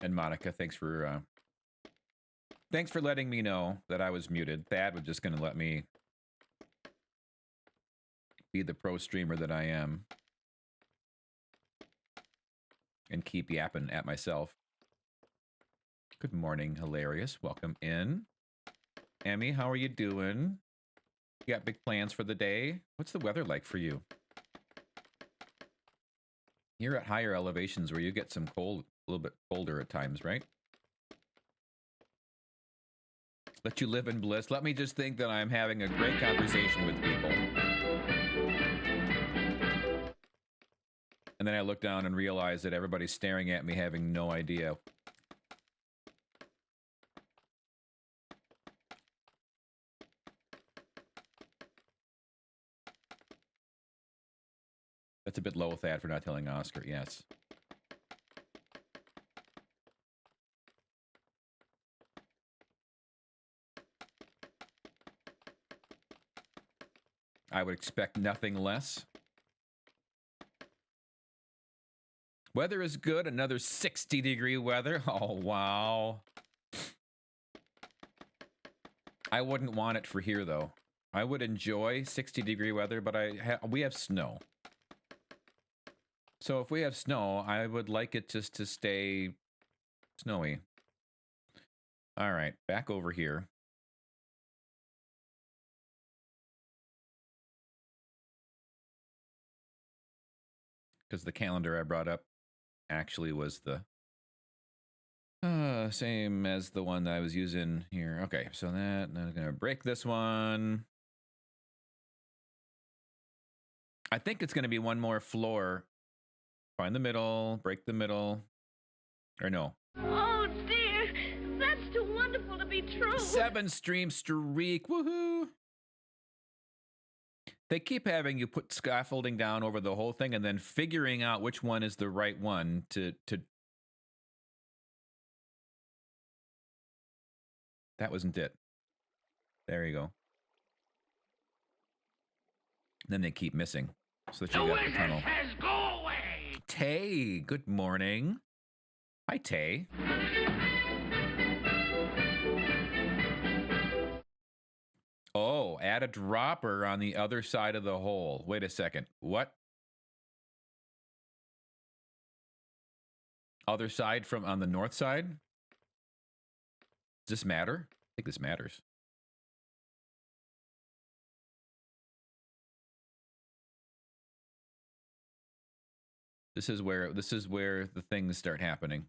And Monica, thanks for letting me know that I was muted. Thad was just going to let me be the pro streamer that I am and keep yapping at myself. Good morning, Hilarious. Welcome in. Emmy, how are you doing? You got big plans for the day? What's the weather like for you? You're at higher elevations where you get some cold, a little bit colder at times, right? Let you live in bliss. Let me just think that I'm having a great conversation with people. And then I look down and realize that everybody's staring at me having no idea. That's a bit low, Thad, for not telling Oscar, yes. I would expect nothing less. Weather is good. Another 60-degree weather. Oh, wow. I wouldn't want it for here, though. I would enjoy 60-degree weather, but we have snow. So if we have snow, I would like it just to stay snowy. All right, back over here. Because the calendar I brought up actually was the same as the one that I was using here. Okay, so that, I'm going to break this one. I think it's going to be one more floor. Find the middle, break the middle. Or no. Oh, dear. That's too wonderful to be true. 7-stream streak. Woohoo. They keep having you put scaffolding down over the whole thing and then figuring out which one is the right one to... That wasn't it. There you go. Then they keep missing. So that you got the tunnel. Says go away. Tay, good morning. Hi, Tay. Oh, add a dropper on the other side of the hole. Wait a second. What? Other side from on the north side? Does this matter? I think this matters. This is where the things start happening.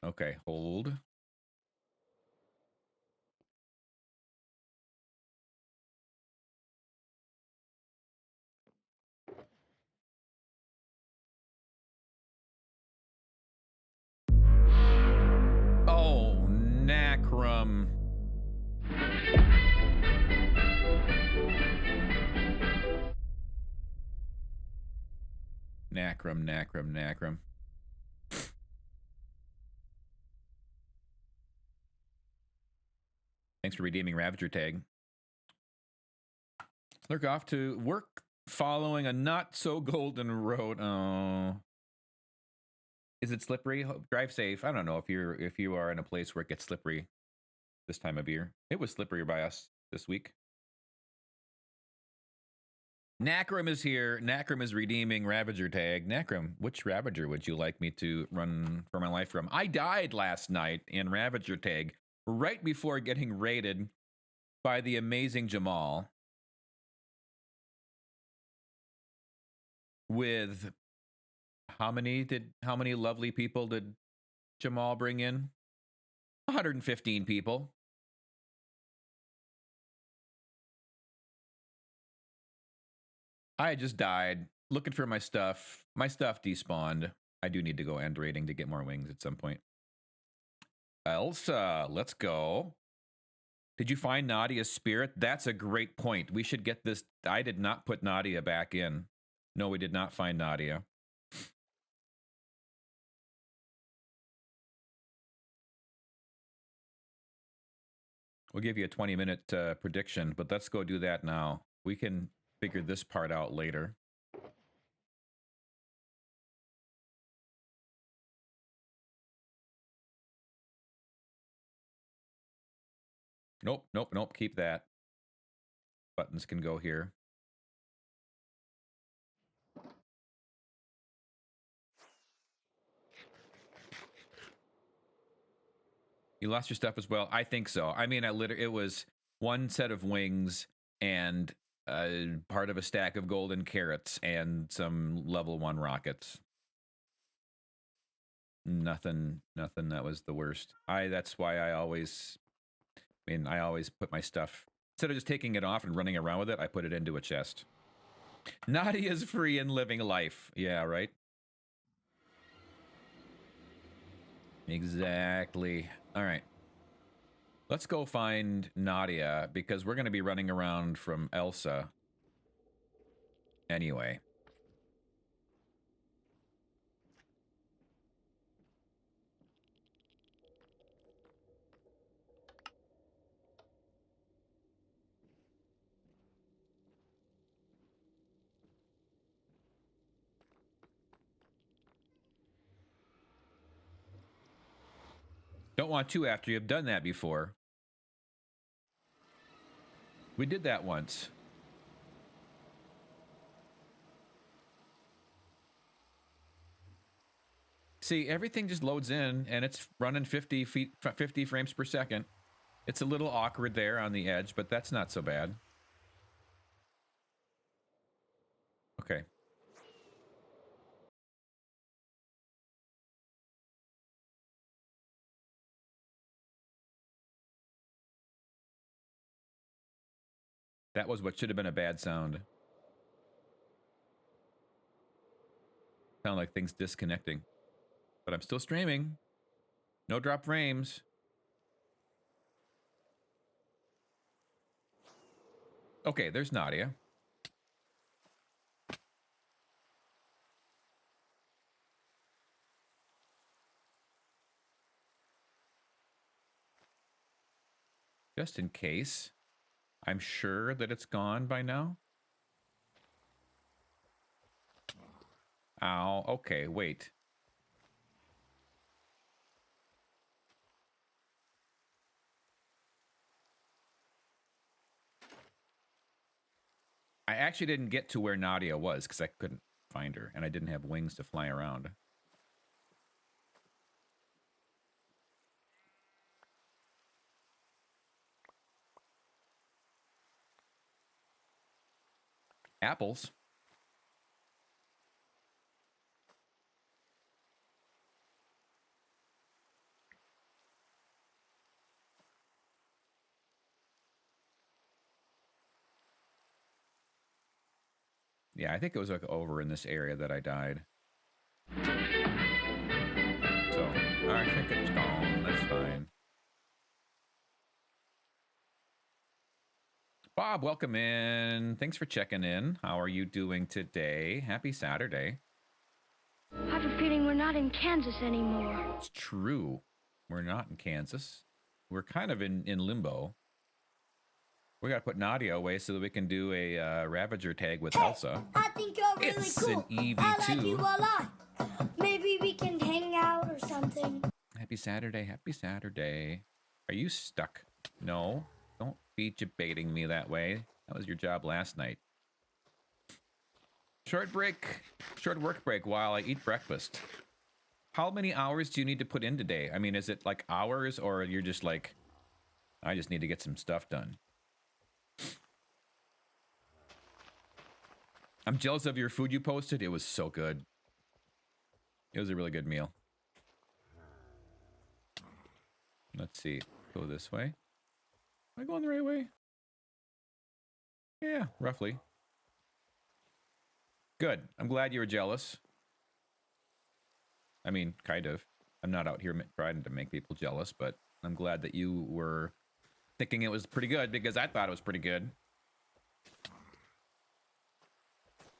Okay, hold. Oh Nacrum. Nacrum. Thanks for redeeming Ravager tag. Lurk off to work following a not so golden road. Oh. Is it slippery? Drive safe. I don't know if you are in a place where it gets slippery this time of year. It was slippery by us this week. Nacrum is here. Nacrum is redeeming Ravager tag. Nacrum, which Ravager would you like me to run for my life from? I died last night in Ravager tag right before getting raided by the amazing Jamal. With how many lovely people did Jamal bring in? 115 people. I just died looking for my stuff. My stuff despawned. I do need to go end raiding to get more wings at some point. Elsa, let's go. Did you find Nadia's spirit? That's a great point. We should get this. I did not put Nadia back in. No, we did not find Nadia. We'll give you a 20-minute prediction, but let's go do that now. We can figure this part out later. Nope. Keep that. Buttons can go here. You lost your stuff as well? I think so. I mean, it was one set of wings and part of a stack of golden carrots and some level 1 rockets. Nothing that was the worst. That's why I always put my stuff, instead of just taking it off and running around with it, I put it into a chest. Nadia's free and living life. Yeah, right? Exactly. All right. Let's go find Nadia, because we're going to be running around from Elsa anyway. Don't want to after you've done that before. We did that once. See, everything just loads in and it's running 50 frames per second. It's a little awkward there on the edge, but that's not so bad. Okay. That was what should have been a bad sound. Sound like things disconnecting. But I'm still streaming. No drop frames. Okay, there's Nadia. Just in case. I'm sure that it's gone by now. Ow, okay, wait. I actually didn't get to where Nadia was because I couldn't find her, and I didn't have wings to fly around. Apples. Yeah, I think it was like over in this area that I died. So, I think it's gone. That's fine. Bob, welcome in. Thanks for checking in. How are you doing today? Happy Saturday. I have a feeling we're not in Kansas anymore. It's true. We're not in Kansas. We're kind of in limbo. We got to put Nadia away so that we can do a Ravager tag with Elsa. I think you're really It's cool. an EV2. I like you a lot. Maybe we can hang out or something. Happy Saturday. Happy Saturday. Are you stuck? No. Don't be debating me that way. That was your job last night. Short break. Short work break while I eat breakfast. How many hours do you need to put in today? I mean, is it like hours or you're just like, I just need to get some stuff done? I'm jealous of your food you posted. It was so good. It was a really good meal. Let's see. Go this way. Am I going the right way? Yeah, roughly. Good. I'm glad you were jealous. I mean, kind of. I'm not out here trying to make people jealous, but I'm glad that you were thinking it was pretty good because I thought it was pretty good.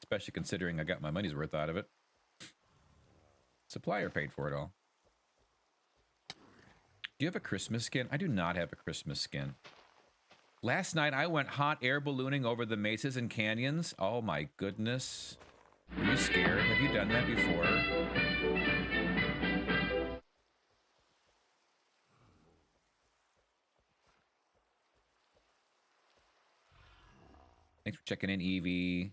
Especially considering I got my money's worth out of it. Supplier paid for it all. Do you have a Christmas skin? I do not have a Christmas skin. Last night I went hot air ballooning over the mesas and canyons. Oh my goodness. Are you scared? Have you done that before? Thanks for checking in, Evie.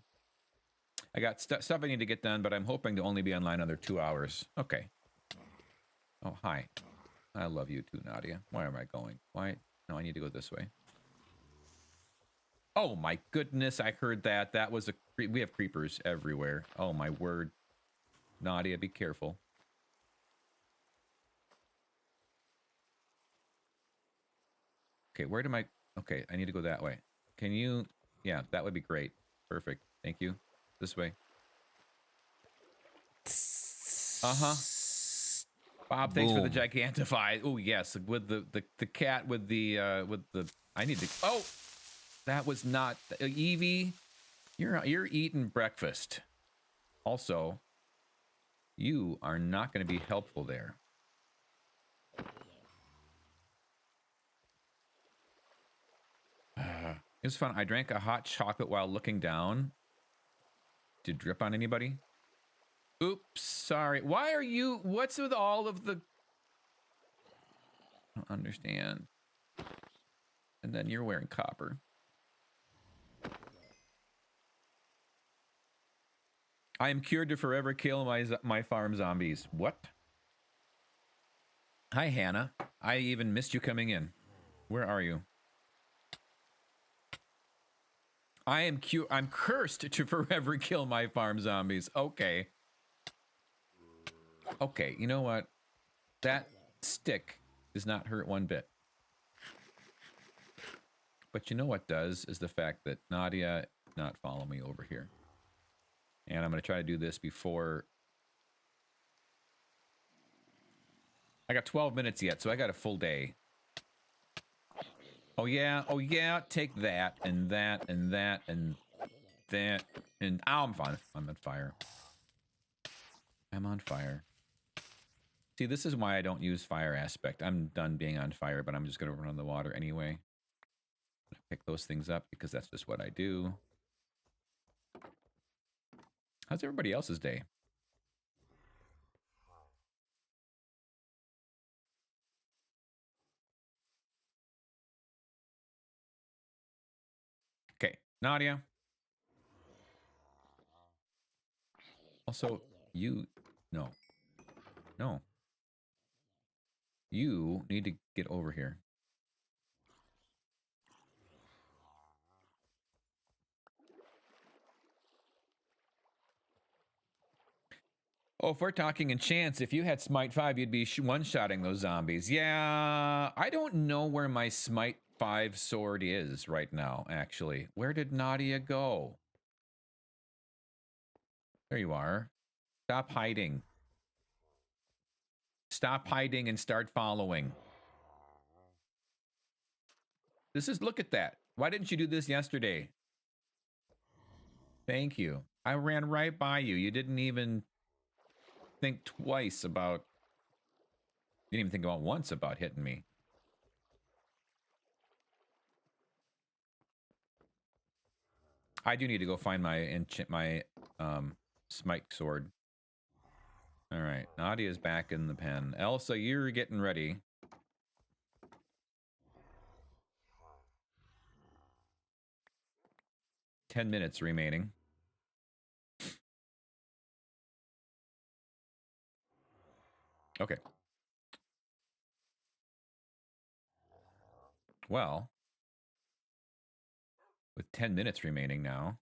I got stuff I need to get done, but I'm hoping to only be online another 2 hours. Okay. Oh, hi. I love you too, Nadia. Why am I going? Why? No, I need to go this way. Oh my goodness, I heard that. That was a... We have creepers everywhere. Oh my word. Nadia, be careful. Okay, where do my... Okay, I need to go that way. Can you... Yeah, that would be great. Perfect. Thank you. This way. Uh-huh. Bob, thanks for the Gigantify. Oh, yes, with the cat with the I need to... Oh! That was not... Evie, you're eating breakfast. Also, you are not going to be helpful there. It was fun. I drank a hot chocolate while looking down. Did it drip on anybody? Oops, sorry. Why are you... What's with all of the... I don't understand. And then you're wearing copper. I am cured to forever kill my farm zombies. What? Hi, Hannah. I even missed you coming in. Where are you? I'm cursed to forever kill my farm zombies. Okay. Okay, you know what? That stick does not hurt one bit. But you know what does is the fact that Nadia did not follow me over here. And I'm going to try to do this before... I got 12 minutes yet, so I got a full day. Oh yeah, take that, and that, and that, and that, and... Oh, I'm fine. I'm on fire. I'm on fire. See, this is why I don't use fire aspect. I'm done being on fire, but I'm just going to run on the water anyway. Pick those things up because that's just what I do. How's everybody else's day? Okay, Nadia. Also, you... No. No. You need to get over here. Oh, if we're talking enchants, if you had Smite 5, you'd be one-shotting those zombies. Yeah, I don't know where my Smite 5 sword is right now, actually. Where did Nadia go? There you are. Stop hiding. Stop hiding and start following. This is, look at that. Why didn't you do this yesterday? Thank you. I ran right by you. You didn't even think twice about... You didn't even think about once about hitting me. I do need to go find my smite sword. All right, Nadia's back in the pen. Elsa, you're getting ready. Ten minutes remaining. Okay. Well, with 10 minutes remaining now,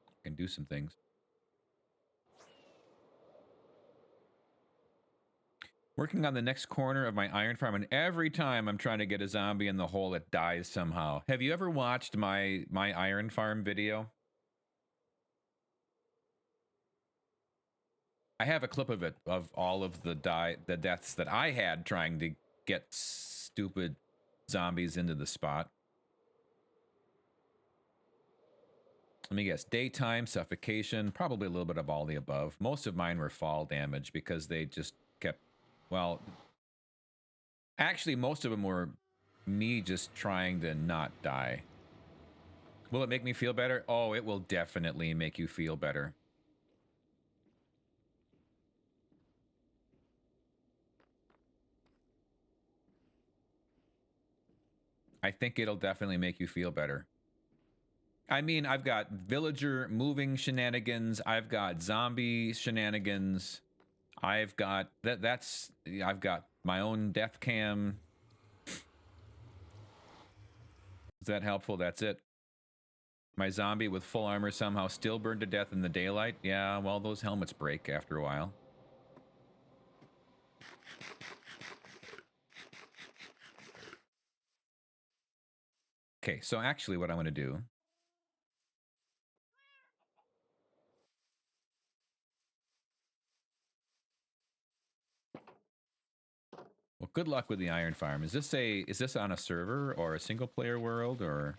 I can do some things. Working on the next corner of my iron farm, and every time I'm trying to get a zombie in the hole, it dies somehow. Have you ever watched my iron farm video? I have a clip of it, of all of the deaths that I had trying to get stupid zombies into the spot. Let me guess, daytime, suffocation, probably a little bit of all the above. Most of mine were fall damage because they just kept, well, actually most of them were me just trying to not die. Will it make me feel better? Oh, it will definitely make you feel better. I think it'll definitely make you feel better. I mean, I've got villager moving shenanigans. I've got zombie shenanigans. I've got I've got my own death cam. Is that helpful? That's it. My zombie with full armor somehow still burned to death in the daylight. Yeah, well, those helmets break after a while. Okay, so actually what I'm going to do... Well, good luck with the iron farm. Is this on a server or a single player world or...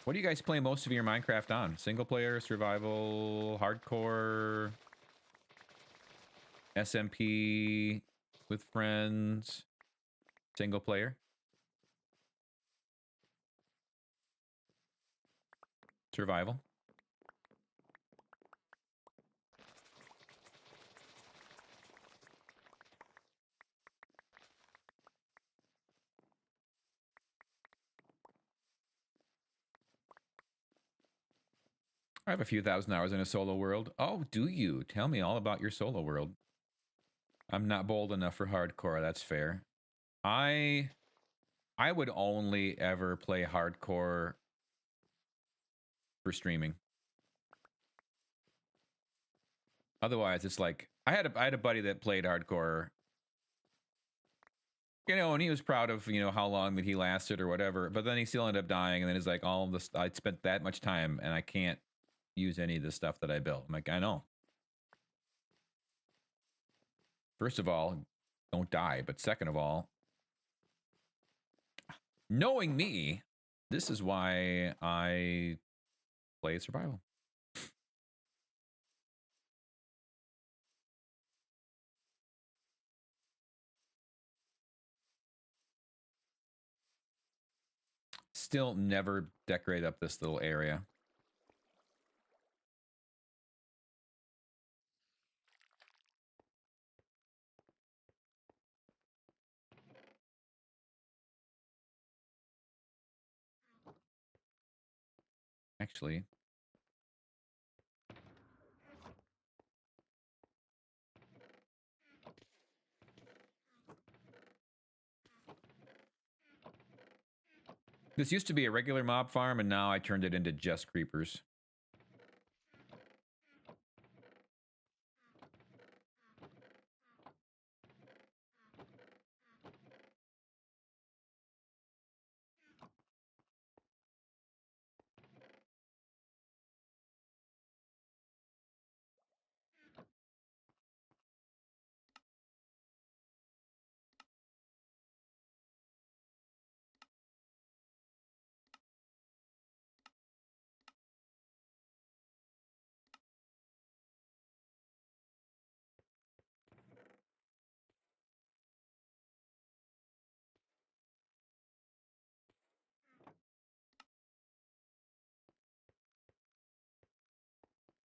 What do you guys play most of your Minecraft on? Single player, survival, hardcore, SMP, with friends, single player, survival. I have a few thousand hours in a solo world. Oh, do you? Tell me all about your solo world. I'm not bold enough for hardcore, that's fair. I would only ever play hardcore for streaming. Otherwise, it's like I had a buddy that played hardcore, you know, and he was proud of, you know, how long that he lasted or whatever, but then he still ended up dying, and then he's like, all this, I spent that much time and I can't use any of the stuff that I built. I'm like, I know. First of all, don't die, but second of all, knowing me, this is why I play survival. Still never decorate up this little area. Actually, this used to be a regular mob farm, and now I turned it into just creepers.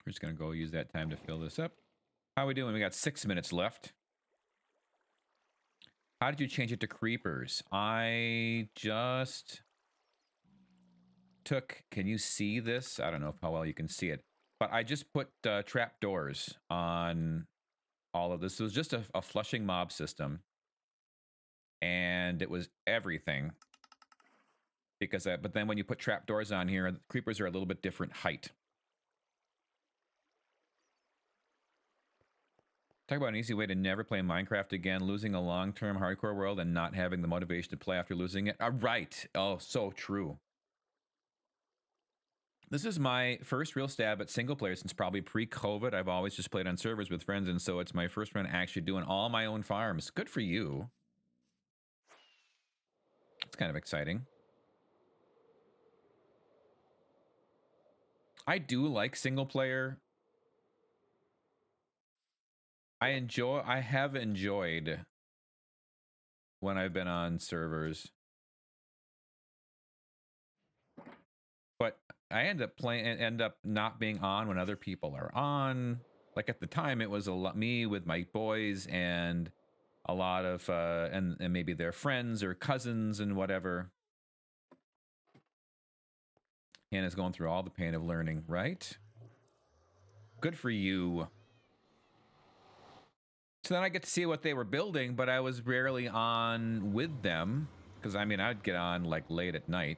We're just going to go use that time to fill this up. How are we doing? We got 6 minutes left. How did you change it to creepers? I just took... Can you see this? I don't know how well you can see it. But I just put trap doors on all of this. It was just a flushing mob system. And it was everything. Because, but then when you put trap doors on here, creepers are a little bit different height. Talk about an easy way to never play Minecraft again, losing a long-term hardcore world and not having the motivation to play after losing it. Right. Oh, so true. This is my first real stab at single player since probably pre-COVID. I've always just played on servers with friends, and so it's my first run actually doing all my own farms. Good for you. It's kind of exciting. I do like single player. I have enjoyed when I've been on servers. But I end up not being on when other people are on. Like at the time it was a lot me with my boys and a lot of and maybe their friends or cousins and whatever. Hannah's going through all the pain of learning, right? Good for you. So then I get to see what they were building, but I was rarely on with them. Because, I mean, I'd get on, like, late at night.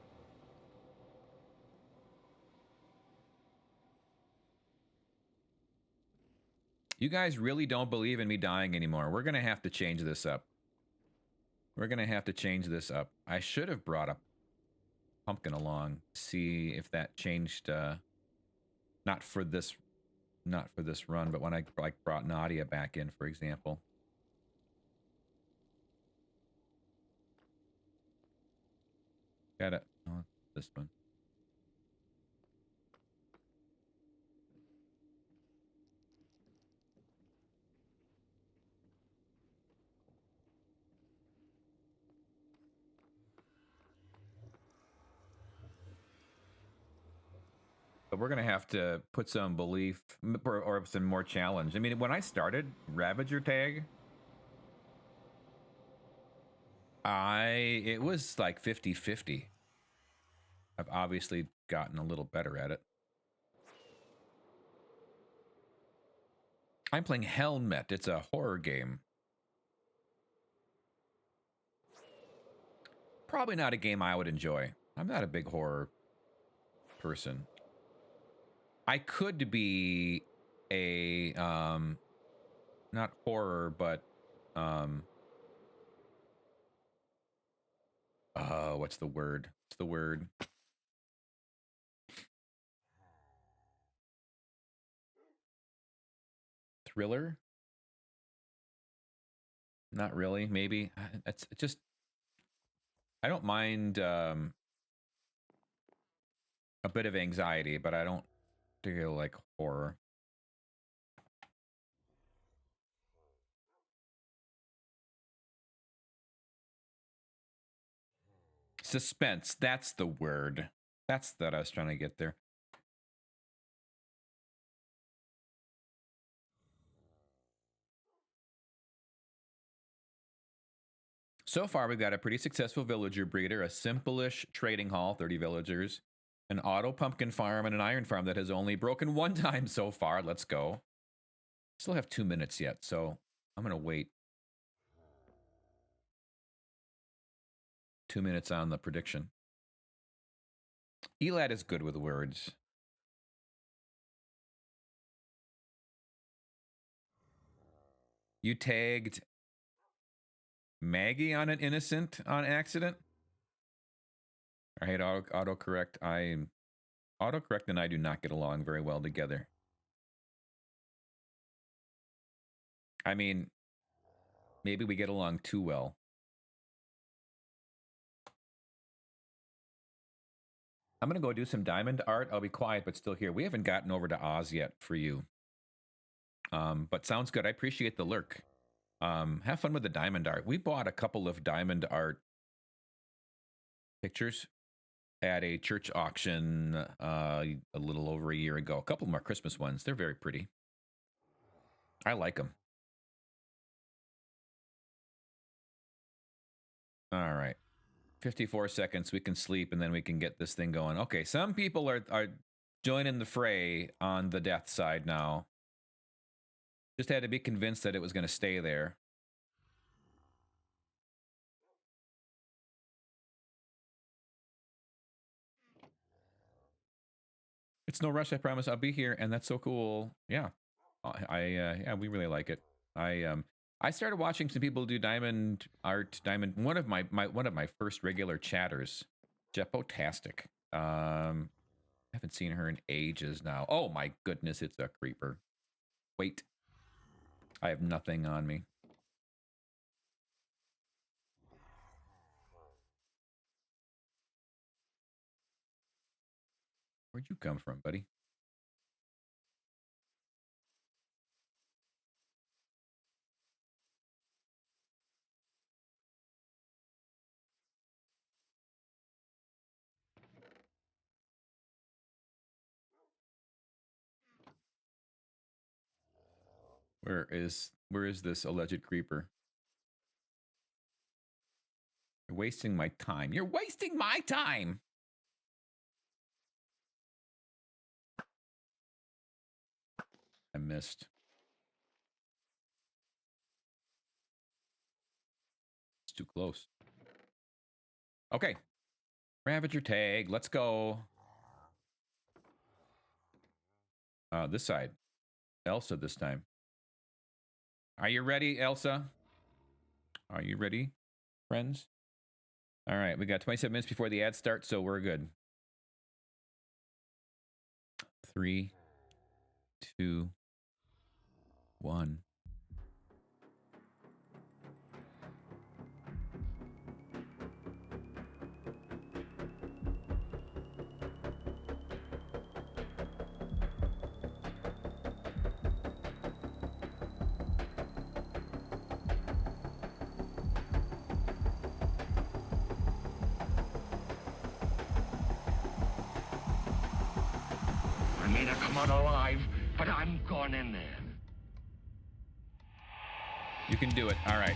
You guys really don't believe in me dying anymore. We're going to have to change this up. We're going to have to change this up. I should have brought up Pumpkin along. See if that changed, not for this run, but when I like brought Nadia back in, for example. Got it. Oh, this one. But we're going to have to put some belief or some more challenge. I mean, when I started Ravager Tag, it was like 50-50. I've obviously gotten a little better at it. I'm playing Helmet. It's a horror game. Probably not a game I would enjoy. I'm not a big horror person. I could be a, not horror, but, what's the word? What's the word? Thriller? Not really, maybe. It's just, I don't mind, a bit of anxiety, but I don't particularly like horror. Suspense, that's the word. That's that I was trying to get there. So far, we've got a pretty successful villager breeder, a simple-ish trading hall, 30 villagers, an auto pumpkin farm, and an iron farm that has only broken one time so far. Let's go. Still have 2 minutes yet, so I'm going to wait. 2 minutes on the prediction. Elad is good with words. You tagged Maggie on an innocent on accident? I hate autocorrect. Autocorrect and I do not get along very well together. I mean, maybe we get along too well. I'm going to go do some diamond art. I'll be quiet, but still here. We haven't gotten over to Oz yet for you. But sounds good. I appreciate the lurk. Have fun with the diamond art. We bought a couple of diamond art pictures at a church auction a little over a year ago. A couple of them are Christmas ones. They're very pretty. I like them. All right. 54 seconds. We can sleep and then we can get this thing going. Okay, some people are joining the fray on the death side now. Just had to be convinced that it was going to stay there. It's no rush, I promise. I'll be here, and that's so cool. Yeah, yeah, we really like it. I started watching some people do diamond art. One of my first regular chatters, Jeppo-tastic. Haven't seen her in ages now. Oh my goodness, it's a creeper. Wait, I have nothing on me. Where'd you come from, buddy? Where is this alleged creeper? You're wasting my time. You're wasting my time. I missed. It's too close. Okay. Ravager tag. Let's go. This side. Elsa this time. Are you ready, Elsa? Are you ready, friends? All right. We got 27 minutes before the ad starts, so we're good. 3, 2, 1. I may not come out alive, but I'm going in there. You can do it. All right.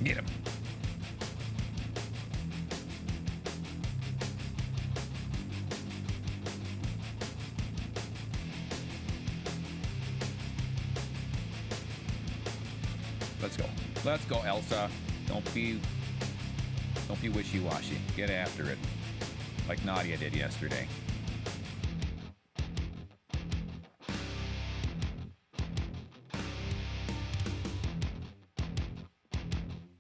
Get him. Let's go. Let's go, Elsa. Don't be wishy-washy. Get after it. Like Nadia did yesterday.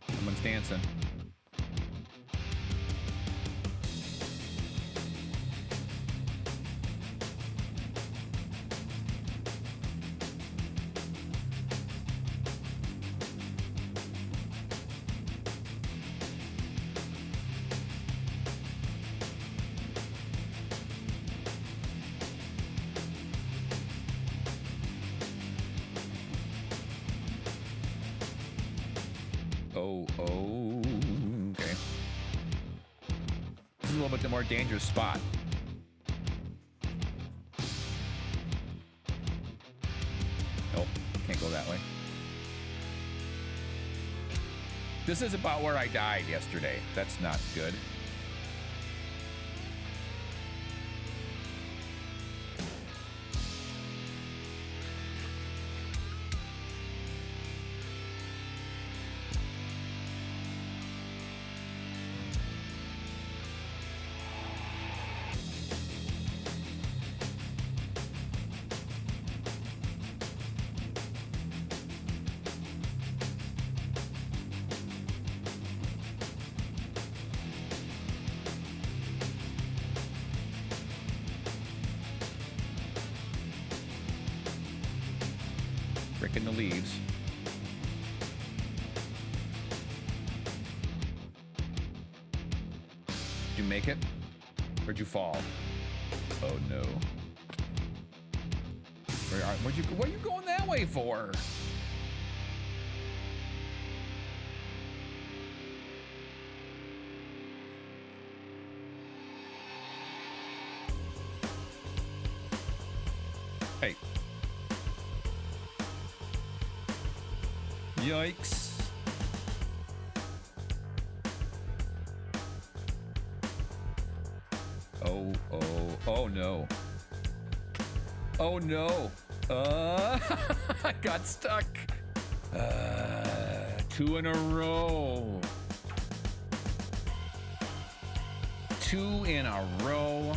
Someone's dancing. Okay. This is a little bit the more dangerous spot. Nope, can't go that way. This is about where I died yesterday. That's not good. Breaking the leaves. Did you make it? Where'd you fall? Oh no. What are you going that way for? Hey. Yikes. Oh no. Oh no. I got stuck. 2 in a row. 2 in a row.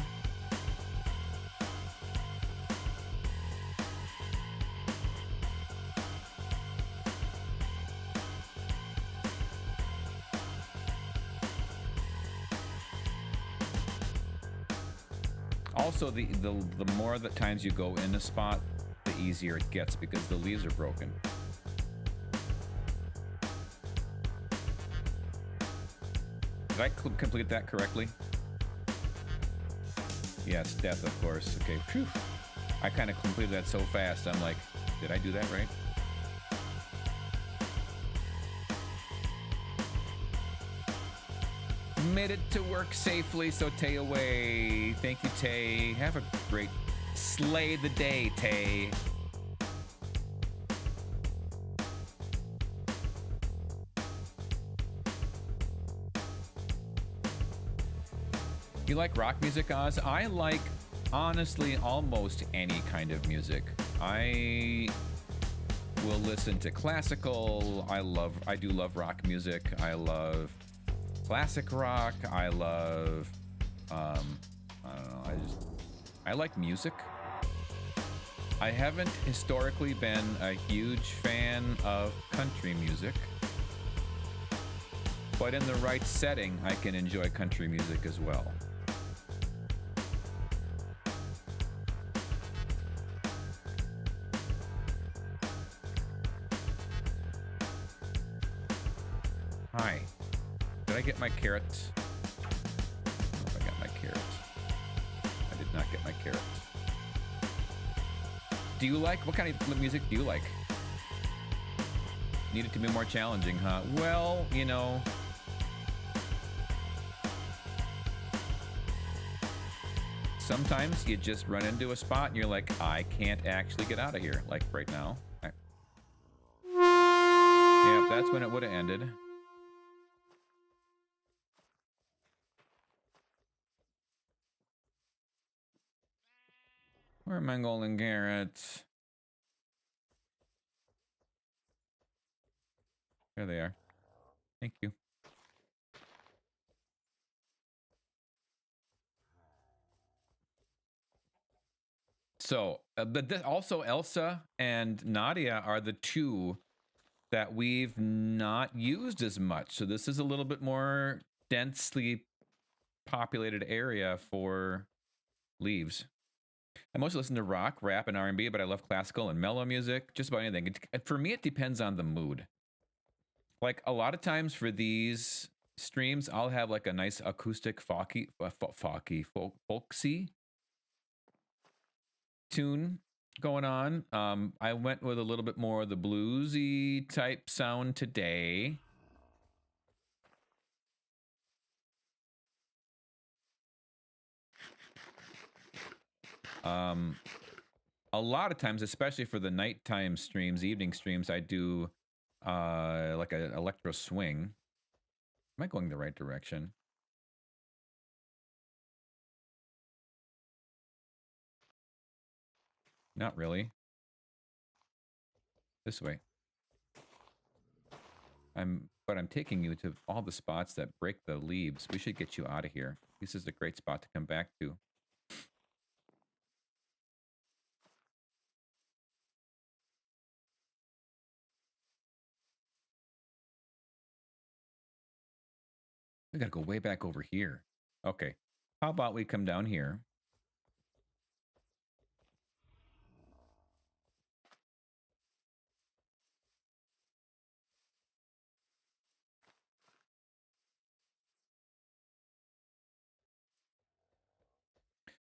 Also, the more that times you go in a spot, the easier it gets because the leaves are broken. Did I complete that correctly? Yes, death, of course. Okay, phew. I kind of completed that so fast, I'm like, did I do that right? Made it to work safely, so Tay away. Thank you, Tay. Have a great slay the day, Tay. You like rock music, Oz? I like, honestly, almost any kind of music. I will listen to classical. I do love rock music. I love classic rock. I love, I don't know, I like music. I haven't historically been a huge fan of country music, but in the right setting, I can enjoy country music as well. Hi. Did I get my carrots? I don't know if I got my carrots. I did not get my carrots. Do you like, what kind of music do you like? Need it to be more challenging, huh? Well, you know, sometimes you just run into a spot and you're like, I can't actually get out of here. Like right now. Yeah, that's when it would have ended. Where are my golden carrots? There they are. Thank you. So, but also Elsa and Nadia are the two that we've not used as much. So this is a little bit more densely populated area for leaves. I mostly listen to rock, rap, and R&B, but I love classical and mellow music, just about anything. For me, it depends on the mood. Like a lot of times for these streams, I'll have like a nice acoustic folksy tune going on. I went with a little bit more of the bluesy type sound today. A lot of times, especially for the nighttime streams, evening streams, I do like an electro swing. Am I going the right direction? Not really. This way. But I'm taking you to all the spots that break the leaves. We should get you out of here. This is a great spot to come back to. We gotta go way back over here. Okay. How about we come down here?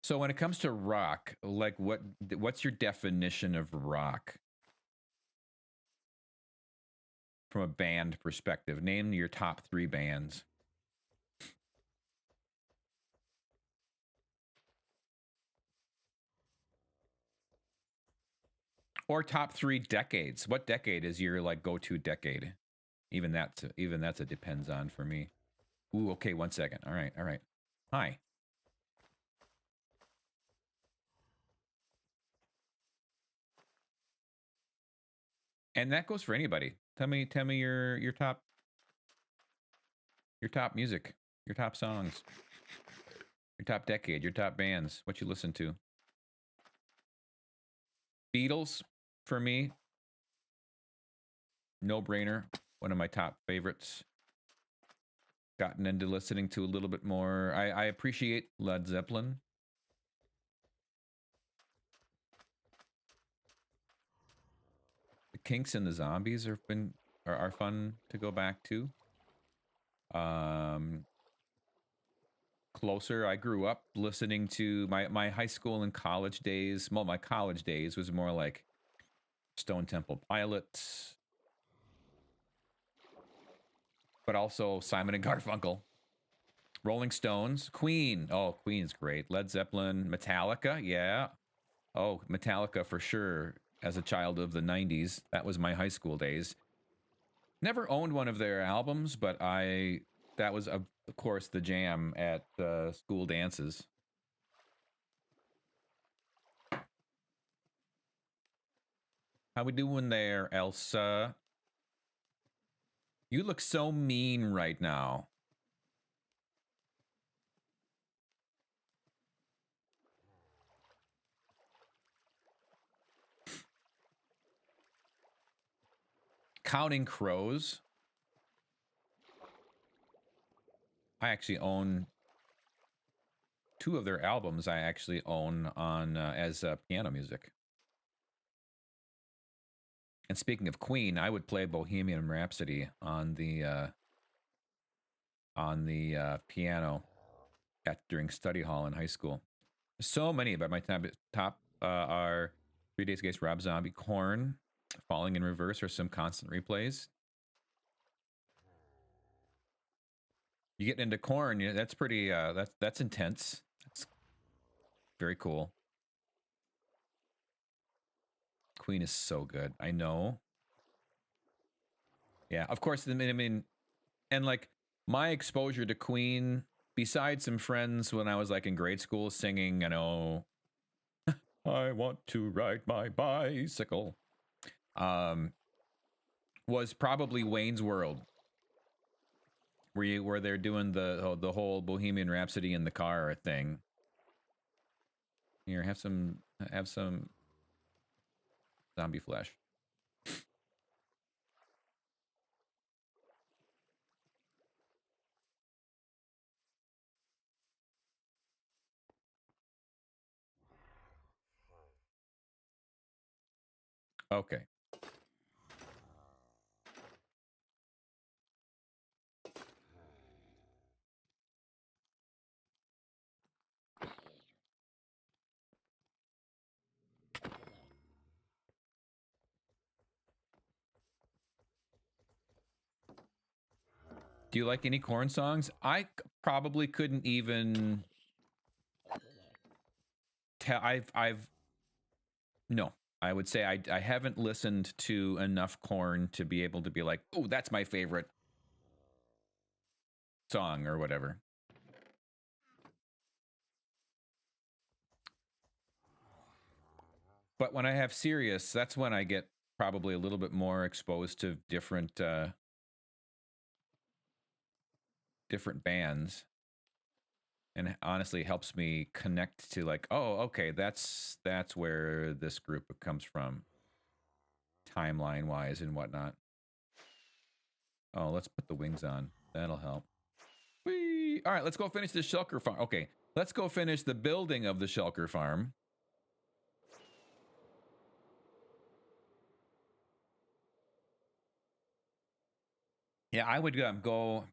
So when it comes to rock, like what's your definition of rock? From a band perspective, name your top 3 bands. Or top 3 decades. What decade is your like go-to decade? Even that's a depends on for me. Ooh, okay, 1 second. All right. Hi. And that goes for anybody. Tell me your top music, your top songs, your top decade, your top bands, what you listen to. Beatles for me. No brainer. One of my top favorites. Gotten into listening to a little bit more. I appreciate Led Zeppelin. The Kinks and the Zombies are fun to go back to. Closer. I grew up listening to my high school and college days. Well, my college days was more like Stone Temple Pilots, but also Simon and Garfunkel, Rolling Stones, Queen. Oh, Queen's great. Led Zeppelin, Metallica. Yeah. Oh, Metallica for sure. As a child of the 90s, that was my high school days. Never owned one of their albums, but that was of course the jam at school dances. How we doing there, Elsa? You look so mean right now. Counting Crows. I actually own 2 of their albums. I actually own on as piano music. And speaking of Queen, I would play Bohemian Rhapsody on the piano during study hall in high school. So many, but my top are 3 Days Against Rob Zombie, Korn, Falling in Reverse, or some constant replays. You get into Korn, that's pretty. That's intense. That's very cool. Queen is so good. I know. Yeah, of course. I mean, and like my exposure to Queen, besides some friends when I was like in grade school singing, you know, I want to ride my bicycle, was probably Wayne's World, where they're doing the whole Bohemian Rhapsody in the car thing. Here, have some zombie flesh. Okay. Do you like any Korn songs? I probably couldn't even tell. No. I would say I haven't listened to enough Korn to be able to be like, oh, that's my favorite song or whatever. But when I have Sirius, that's when I get probably a little bit more exposed to different bands, and honestly helps me connect to like, oh, okay, that's where this group comes from, timeline wise and whatnot. Oh, let's put the wings on. That'll help. Whee! All right, let's go finish the Shulker farm. Okay, let's go finish the building of the Shulker farm. Yeah, I would go.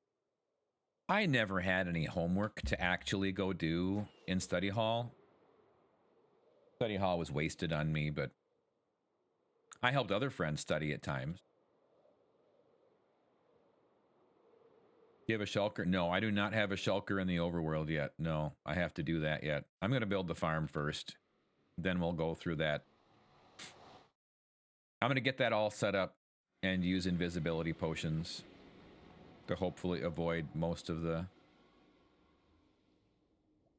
I never had any homework to actually go do in study hall. Study hall was wasted on me, but I helped other friends study at times. Do you have a shulker? No, I do not have a shulker in the overworld yet. No, I have to do that yet. I'm going to build the farm first. Then we'll go through that I'm going to get that all set up and use invisibility potions to hopefully avoid most of the...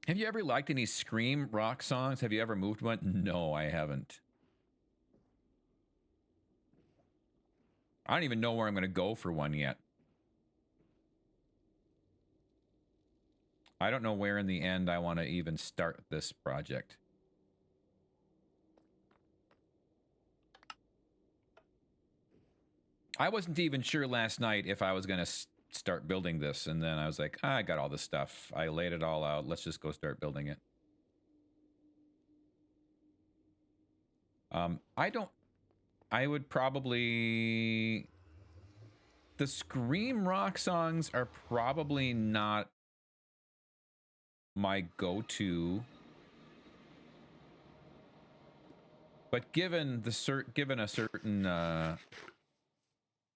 Have you ever liked any Scream rock songs? Have you ever moved one? No, I haven't. I don't even know where I'm going to go for one yet. I don't know where in the end I want to even start this project. I wasn't even sure last night if I was going to start building this, and then I was like, I got all this stuff. I laid it all out. Let's just go start building it. I would probably... The Scream rock songs are probably not my go-to. But given a certain... if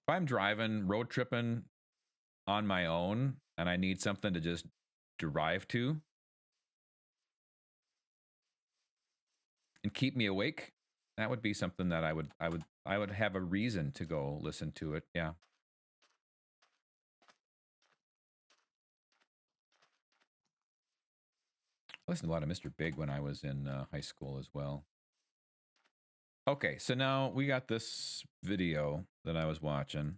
I'm driving, road tripping on my own, and I need something to just drive to and keep me awake, that would be something that I would have a reason to go listen to it. Yeah. I listened to a lot of Mr. Big when I was in high school as well. Okay, so now we got this video that I was watching.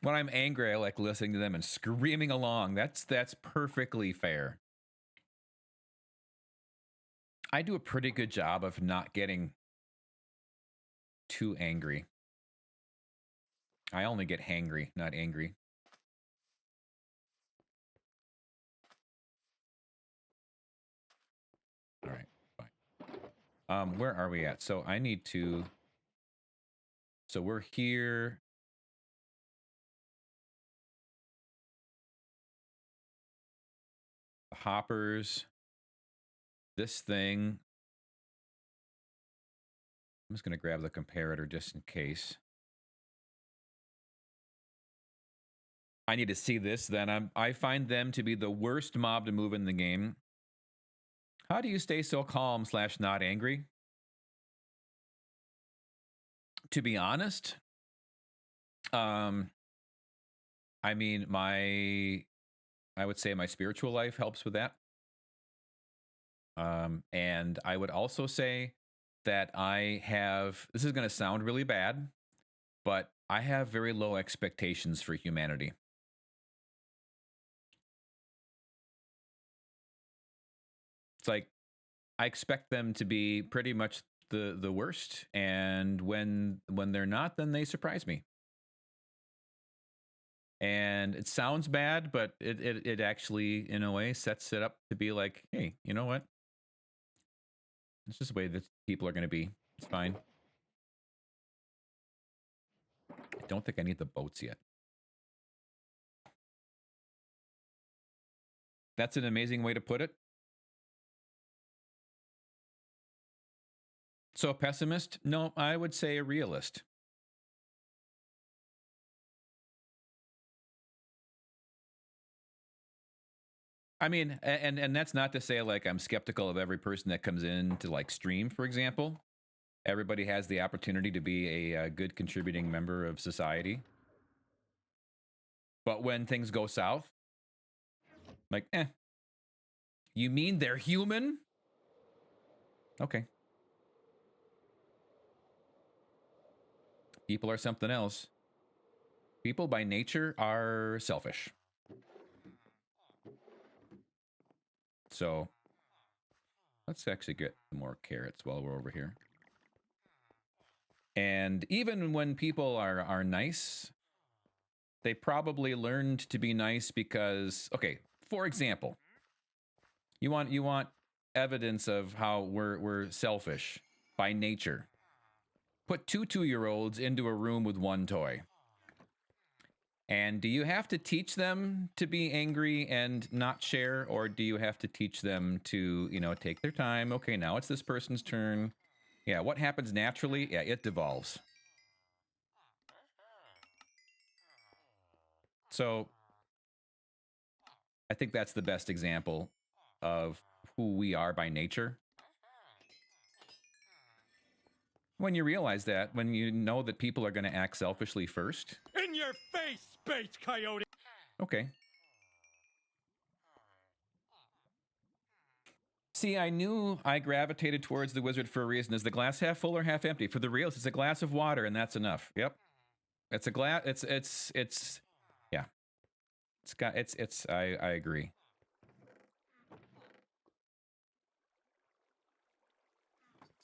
When I'm angry, I like listening to them and screaming along. That's perfectly fair. I do a pretty good job of not getting too angry. I only get hangry, not angry. All right, fine. Where are we at? So I need to... So we're here. The hoppers. This thing. I'm just going to grab the comparator just in case. I need to see this, then. I find them to be the worst mob to move in the game. How do you stay so calm / not angry? To be honest, I mean, I would say my spiritual life helps with that. And I would also say that I have, this is going to sound really bad, but I have very low expectations for humanity. It's like, I expect them to be pretty much the worst, and when they're not, then they surprise me. And it sounds bad, but it actually, in a way, sets it up to be like, hey, you know what? It's just the way that people are going to be. It's fine. I don't think I need the boats yet. That's an amazing way to put it. So a pessimist? No, I would say a realist. I mean, and that's not to say like I'm skeptical of every person that comes in to like stream, for example. Everybody has the opportunity to be a good contributing member of society. But when things go south, like, you mean they're human? Okay. People are something else. People by nature are selfish. So let's actually get more carrots while we're over here. And even when people are nice, they probably learned to be nice because, okay, for example, you want evidence of how we're selfish by nature. Put 2 2-year-olds into a room with 1 toy. And do you have to teach them to be angry and not share? Or do you have to teach them to, you know, take their time? Okay, now it's this person's turn. Yeah, what happens naturally? Yeah, it devolves. So I think that's the best example of who we are by nature. When you realize that, when you know that people are going to act selfishly first. In your face, Space Coyote! Okay. See, I knew I gravitated towards the wizard for a reason. Is the glass half full or half empty? For the reals, it's a glass of water, and that's enough. Yep. It's a glass. It's. Yeah. I agree.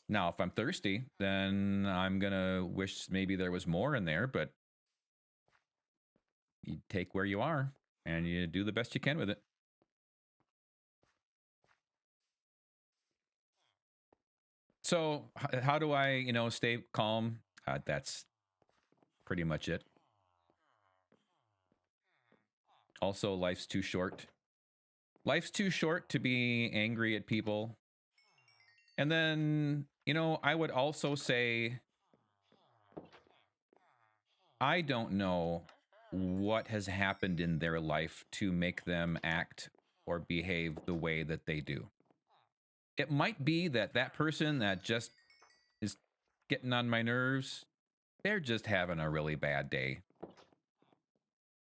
Now, if I'm thirsty, then I'm gonna wish maybe there was more in there, but you take where you are and you do the best you can with it. So how do I, stay calm? That's pretty much it. Also, life's too short. Life's too short to be angry at people. And then, I would also say, I don't know what has happened in their life to make them act or behave the way that they do. It might be that that person that just is getting on my nerves, they're just having a really bad day.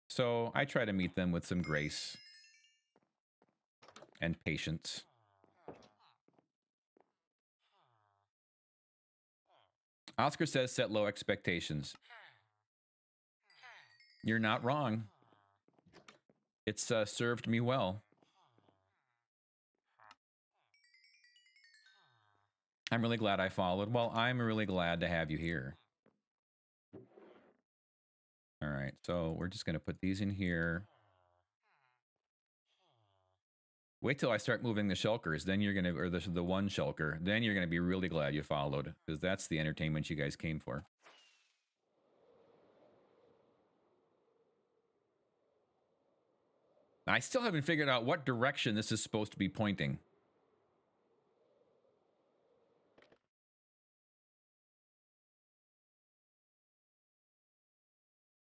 So I try to meet them with some grace and patience. Oscar says set low expectations. You're not wrong. It's served me well. I'm really glad I followed. Well, I'm really glad to have you here. All right, so we're just going to put these in here. Wait till I start moving the shulkers, then you're going to, or the one shulker, then you're going to be really glad you followed, because that's the entertainment you guys came for. I still haven't figured out what direction this is supposed to be pointing.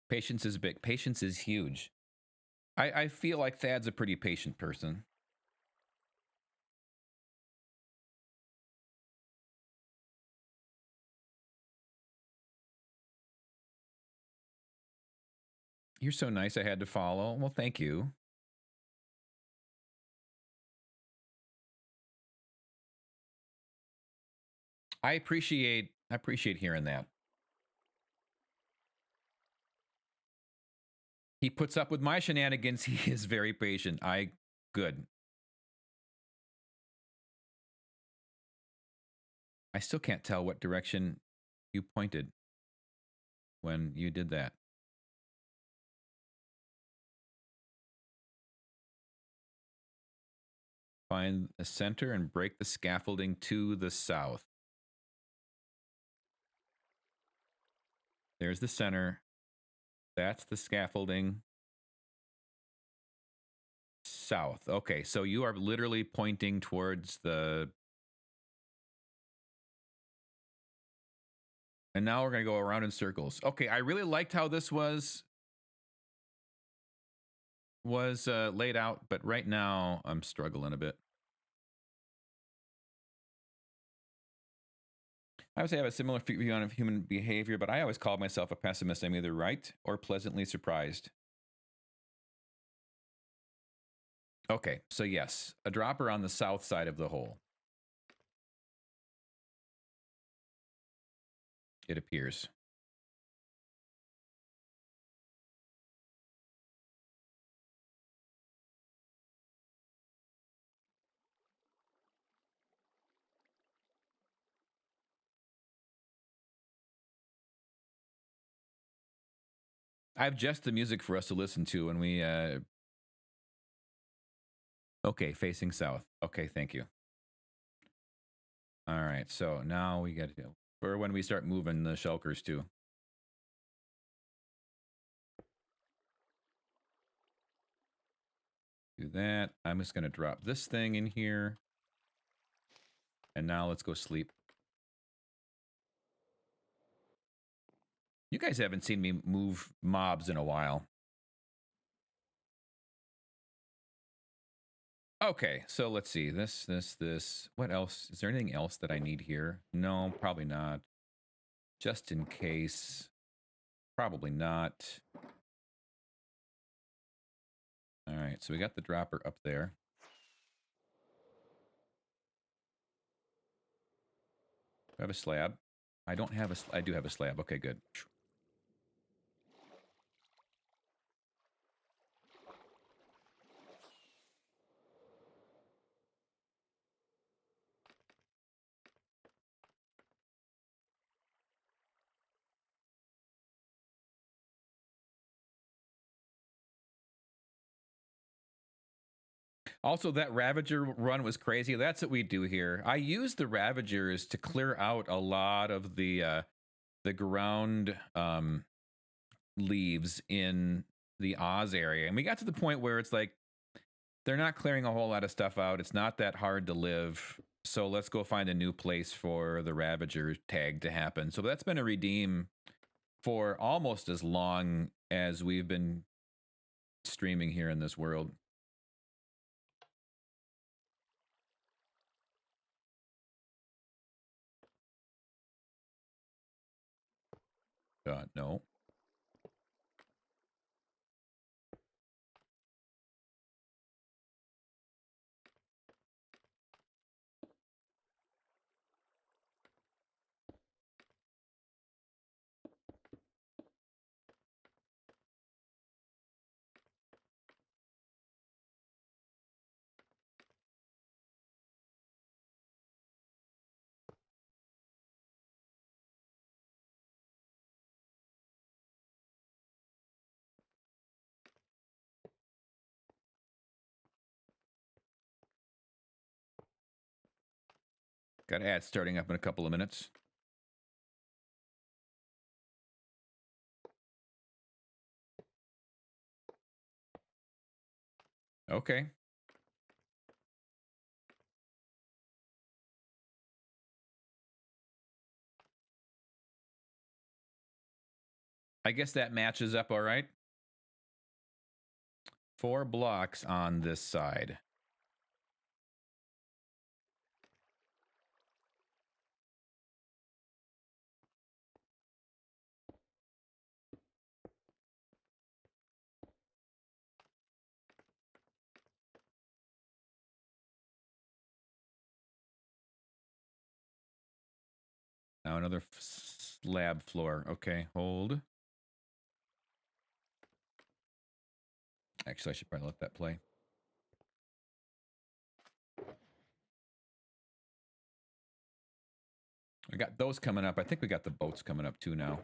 Patience is big. Patience is huge. I feel like Thad's a pretty patient person. You're so nice I had to follow. Well, thank you. I appreciate hearing that. He puts up with my shenanigans. He is very patient. Good. I still can't tell what direction you pointed when you did that. Find the center and break the scaffolding to the south. There's the center. That's the scaffolding. South. Okay, so you are literally pointing towards the... And now we're going to go around in circles. Okay, I really liked how this was laid out, but right now I'm struggling a bit. I would say I have a similar view on human behavior, but I always call myself a pessimist. I'm either right or pleasantly surprised. Okay, so yes, a dropper on the south side of the hole. It appears. I have just the music for us to listen to when we... Okay, facing south. Okay, thank you. All right, so now we got to do... For when we start moving the shulkers too. Do that. I'm just going to drop this thing in here. And now let's go sleep. You guys haven't seen me move mobs in a while. Okay, so let's see. This. What else? Is there anything else that I need here? No, probably not. just in case. Probably not. All right, so we got the dropper up there. I have a slab. I don't have a. I do have a slab. Okay, good. Also, that Ravager run was crazy. That's what we do here. I use the Ravagers to clear out a lot of the ground leaves in the Oz area. And we got to the point where it's like, they're not clearing a whole lot of stuff out. It's not that hard to live. So let's go find a new place for the Ravager tag to happen. So that's been a redeem for almost as long as we've been streaming here in this world. No. Got ads starting up in a couple of minutes. Okay. I guess that matches up all right. 4 blocks on this side. Now another slab floor. Okay, hold. Actually, I should probably let that play. We got those coming up. I think we got the boats coming up too now.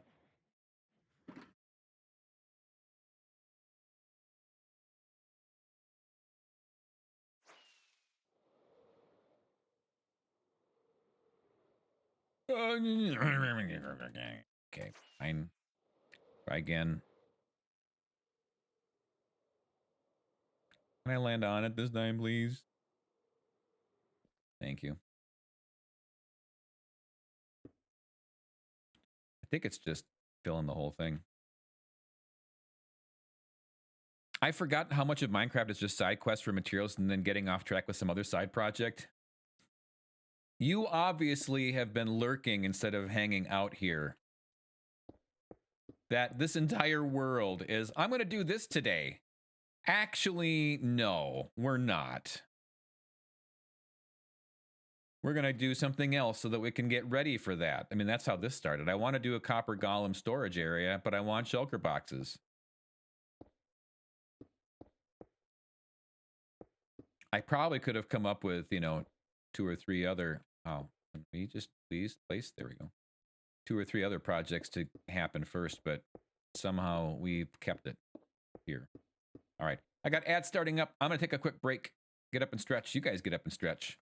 Okay, fine. Try again. Can I land on it this time, please? Thank you. I think it's just filling the whole thing. I forgot how much of Minecraft is just side quests for materials and then getting off track with some other side project. You obviously have been lurking instead of hanging out here. That this entire world is, I'm going to do this today. Actually, no, we're not. We're going to do something else so that we can get ready for that. I mean, that's how this started. I want to do a copper golem storage area, but I want shulker boxes. I probably could have come up with, you know, 2 or 3 other... Oh, let me just please place... There we go. 2 or 3 other projects to happen first, but somehow we've kept it here. All right. I got ads starting up. I'm going to take a quick break. Get up and stretch. You guys get up and stretch.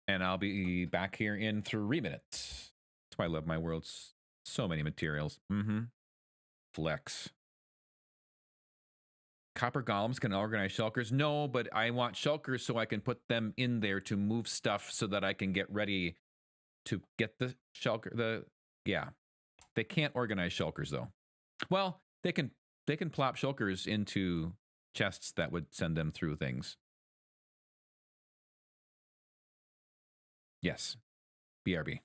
And I'll be back here in 3 minutes. That's why I love my worlds. So many materials. Flex. Copper golems can organize shulkers. No, but I want shulkers so I can put them in there to move stuff so that I can get ready to get the shulker. Yeah. They can't organize shulkers though. Well, they can plop shulkers into chests that would send them through things. Yes. BRB.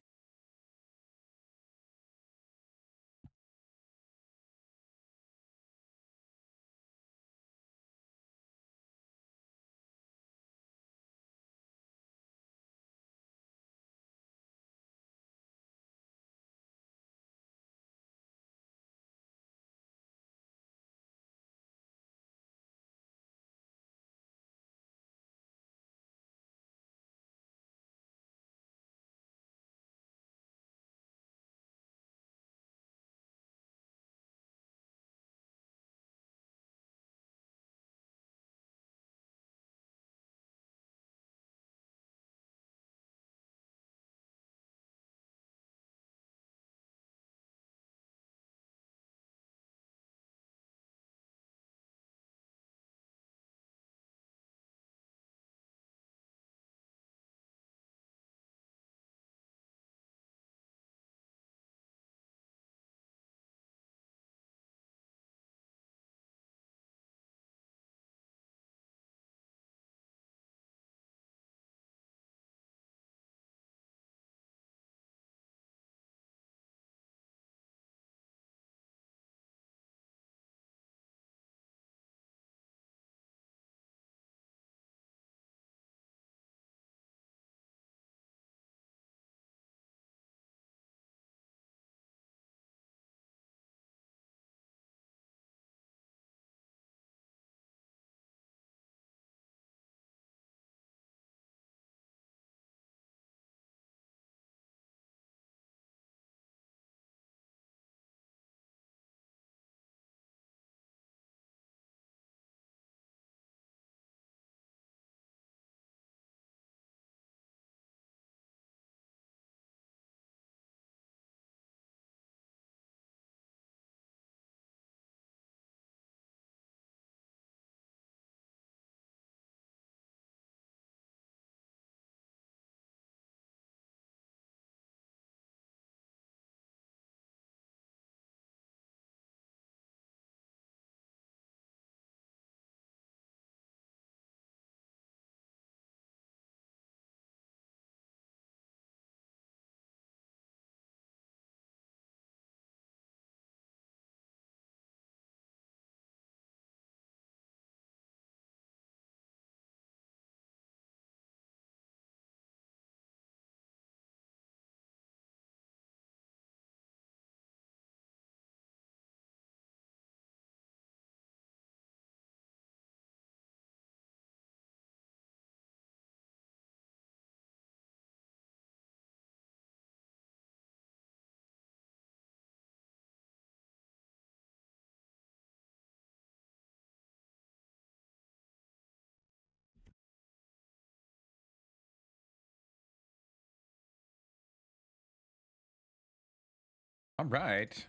All right.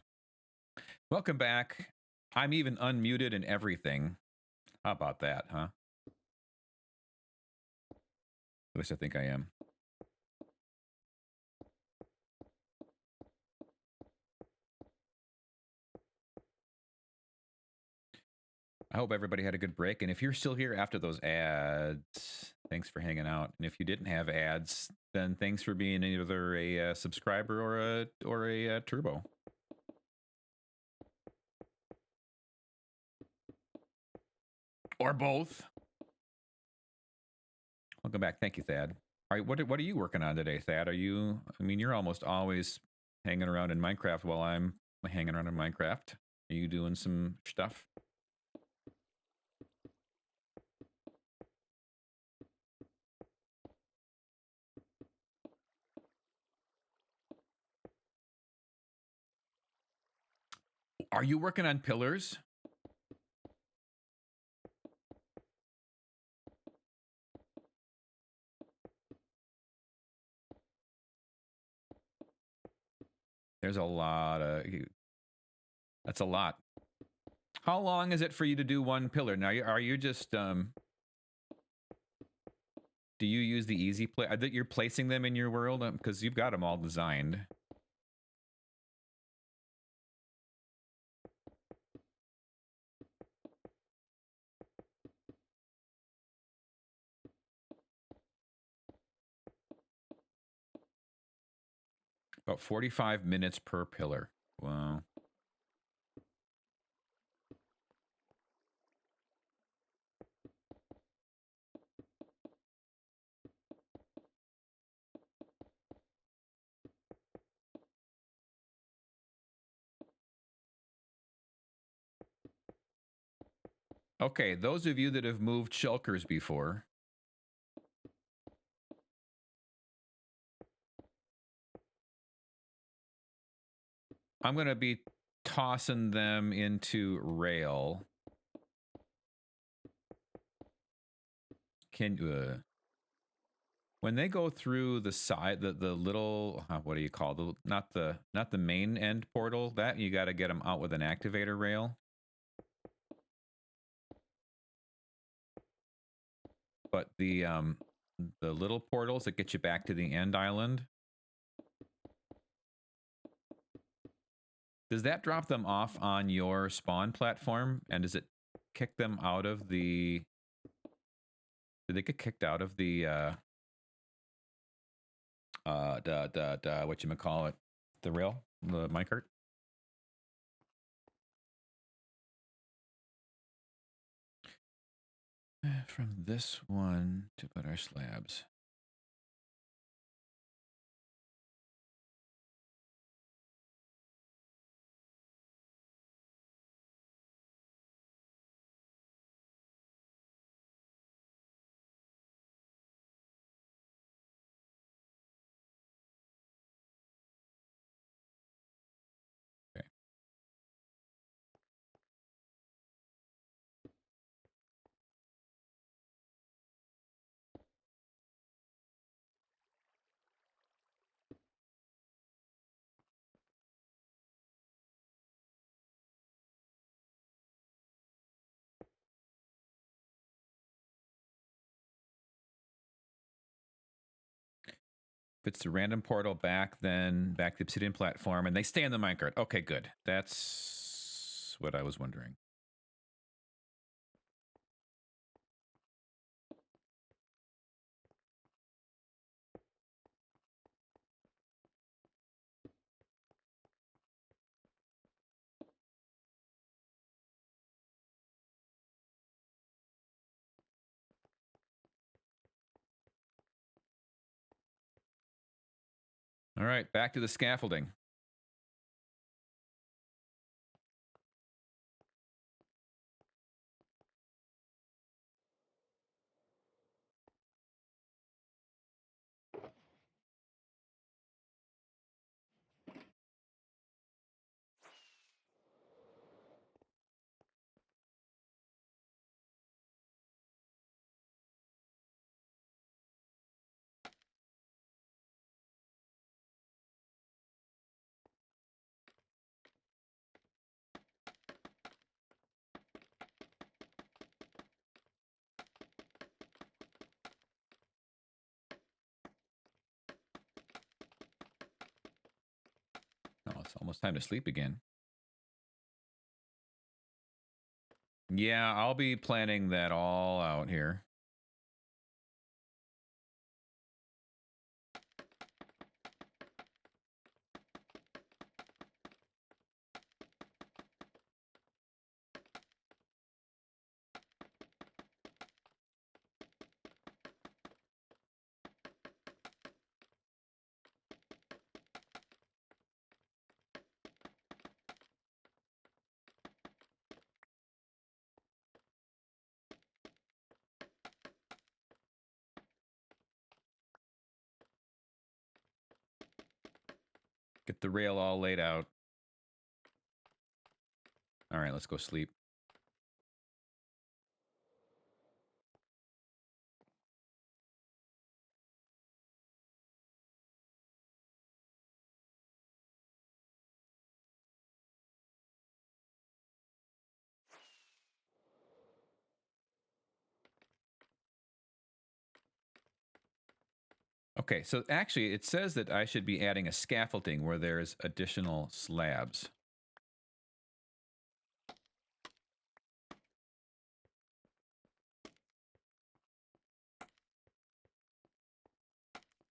Welcome back. I'm even unmuted and everything. How about that, huh? At least I think I am. I hope everybody had a good break. And if you're still here after those ads, thanks for hanging out. And if you didn't have ads, then thanks for being either a subscriber or a turbo. Or both. Welcome back. Thank you, Thad. All right, what are you working on today, Thad? I mean, you're almost always hanging around in Minecraft while I'm hanging around in Minecraft. Are you doing some stuff? Are you working on pillars? There's a lot of... That's a lot. How long is it for you to do one pillar? Now, are you just... do you use the easy play? That you're placing them in your world? Because you've got them all designed. About 45 minutes per pillar. Wow. Okay, those of you that have moved shulkers before, I'm going to be tossing them into rail. When they go through the side, the little, what do you call not the main end portal, that you got to get them out with an activator rail. But the little portals that get you back to the end island, does that drop them off on your spawn platform? And does it kick them out of the... Did they get kicked out of the whatchamacallit? The rail? The minecart? From this one to put our slabs. Okay. If it's the random portal back, then back to the obsidian platform, and they stay in the minecart. Okay, good. That's what I was wondering. All right, back to the scaffolding. almost time to sleep again. Yeah, I'll be planning that all out here. Get the rail all laid out. All right, let's go sleep. Okay, so actually it says that I should be adding a scaffolding where there's additional slabs.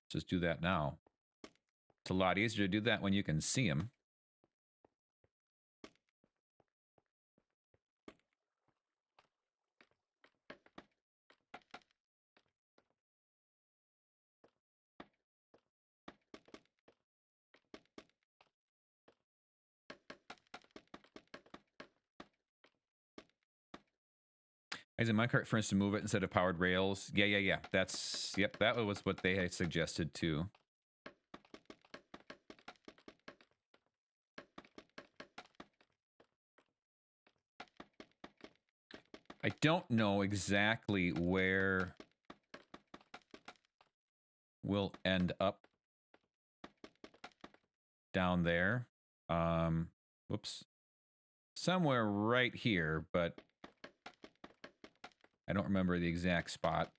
Just do that now. It's a lot easier to do that when you can see them. As in minecart, for instance, to move it instead of powered rails. Yeah. That's, yep, that was what they had suggested too. I don't know exactly where we'll end up down there. Whoops. Somewhere right here, but I don't remember the exact spot.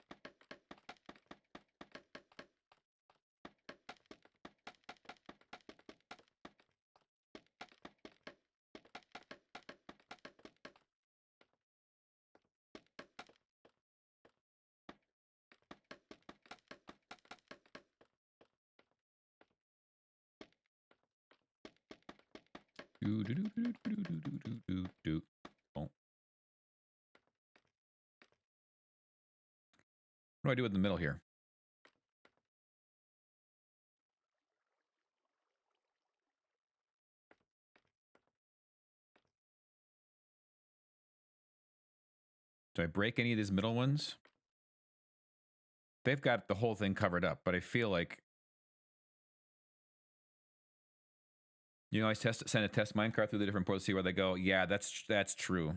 Oh. What do I do in the middle here? Do I break any of these middle ones? They've got the whole thing covered up, but I feel like, you know, I send a test minecart through the different portals, see where they go. Yeah, that's true.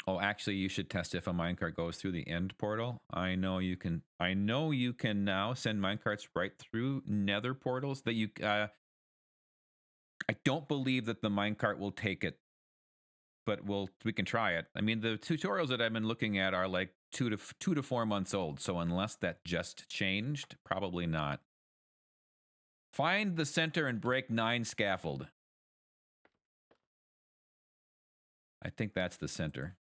Oh, actually, you should test if a minecart goes through the end portal. I know you can now send minecarts right through nether portals that you I don't believe that the minecart will take it, but we can try it. I mean, the tutorials that I've been looking at are like 2 to 4 months old, so unless that just changed, probably not. Find the center and break 9 scaffold. I think that's the center.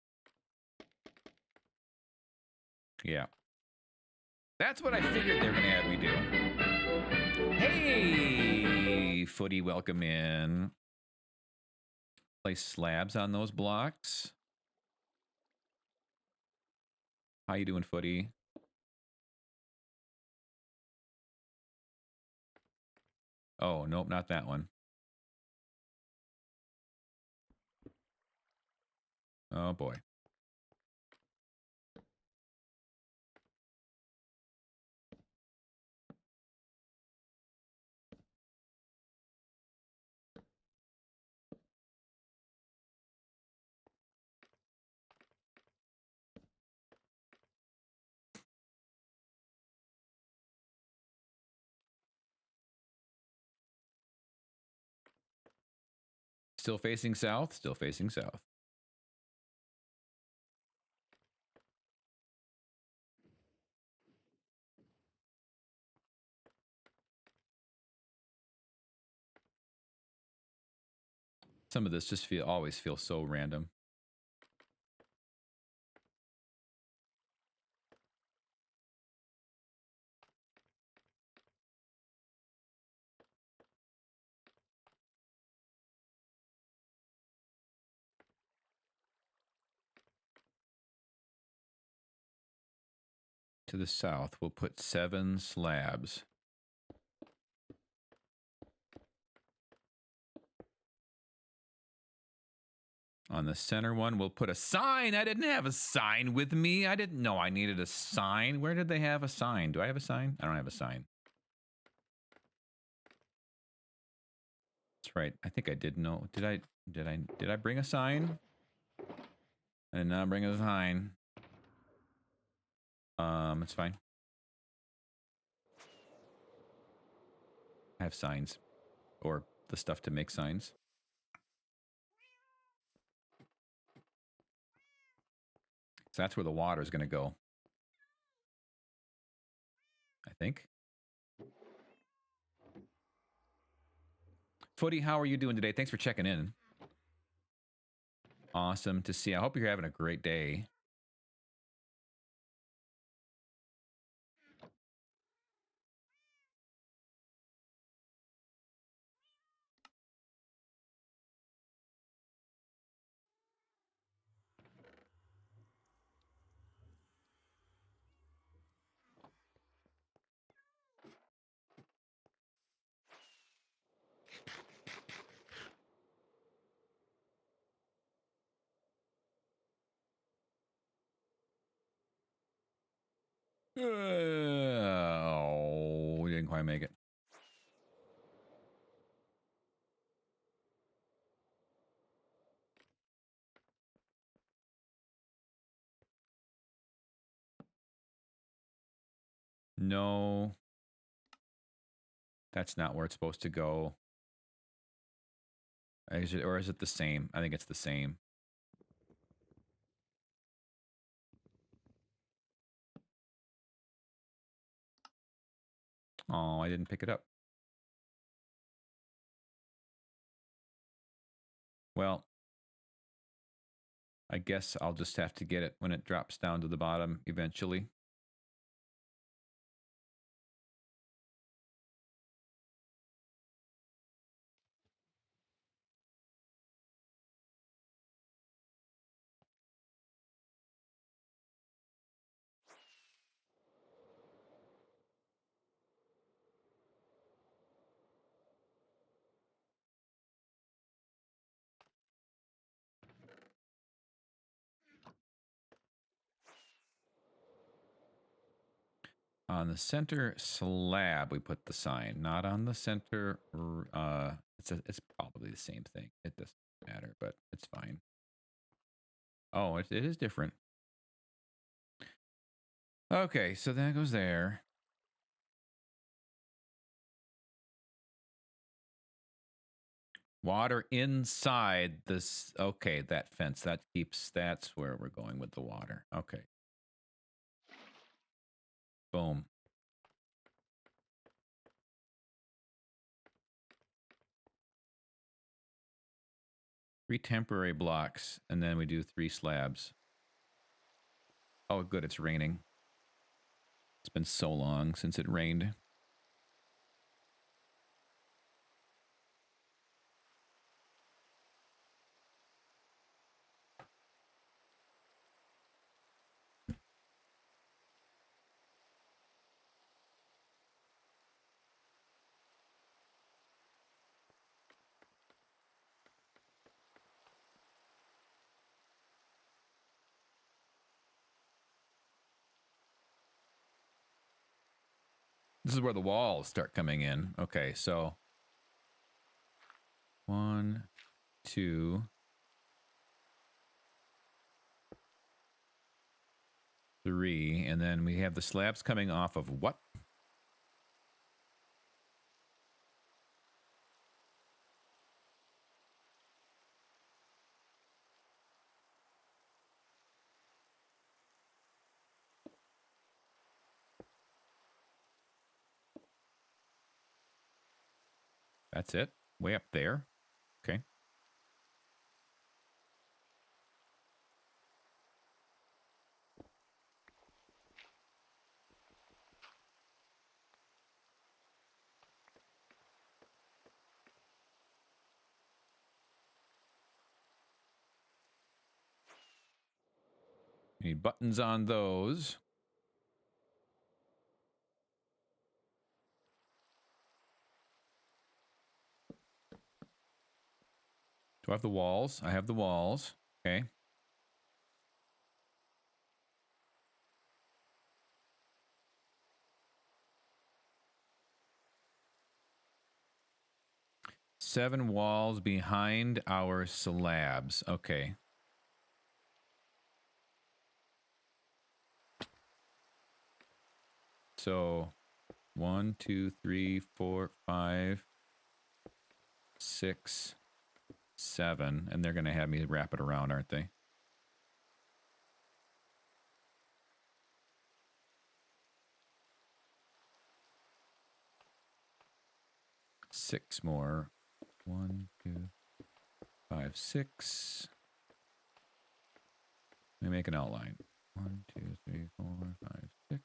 Yeah. That's what I figured they were going to have me do. Hey, Footy, welcome in. Place slabs on those blocks. How you doing, Footy? Oh, nope, not that one. Oh, boy. Still facing south, still facing south. Some of this just always feels so random. To the south, we'll put 7 slabs. On the center one, we'll put a sign. I didn't have a sign with me. I didn't know I needed a sign. Where did they have a sign? Do I have a sign? I don't have a sign. That's right. I think I did know. Did I bring a sign? I did not bring a sign. It's fine. I have signs. Or the stuff to make signs. So that's where the water is going to go. I think. Footy, how are you doing today? Thanks for checking in. Awesome to see. I hope you're having a great day. Oh, we didn't quite make it. No. That's not where it's supposed to go. Or is it the same? I think it's the same. Oh, I didn't pick it up. Well, I guess I'll just have to get it when it drops down to the bottom eventually. On the center slab, we put the sign, not on the center. It's probably the same thing. It doesn't matter, but it's fine. Oh, it is different. Okay, so that goes there. Water inside this. Okay, that fence that keeps. That's where we're going with the water. Okay. Boom. Three temporary blocks, and then we do 3 slabs. Oh, good, it's raining. It's been so long since it rained. This is where the walls start coming in. Okay, so 1, 2, 3, and then we have the slabs coming off of what? That's it? Way up there? Okay. Need buttons on those. Do I have the walls? I have the walls. Okay. Seven walls behind our slabs. Okay. So 1, 2, 3, 4, 5, 6, 7. And they're going to have me wrap it around, aren't they? Six more. 1, 2, 5, 6. Let me make an outline. 1, 2, 3, 4, 5, 6.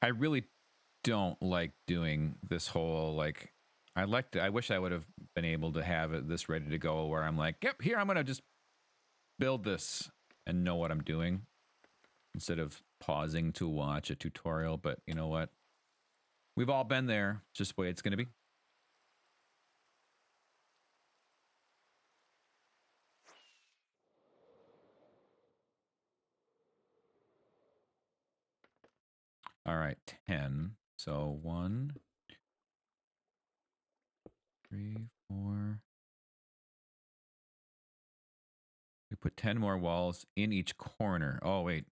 I really don't like doing this whole like I wish I would have been able to have it this ready to go where I'm like, yep, here I'm gonna just build this and know what I'm doing instead of pausing to watch a tutorial. But you know what? We've all been there. It's just the way it's gonna be. All right, 10. So 1, 3, 4. We put 10 more walls in each corner. Oh, wait.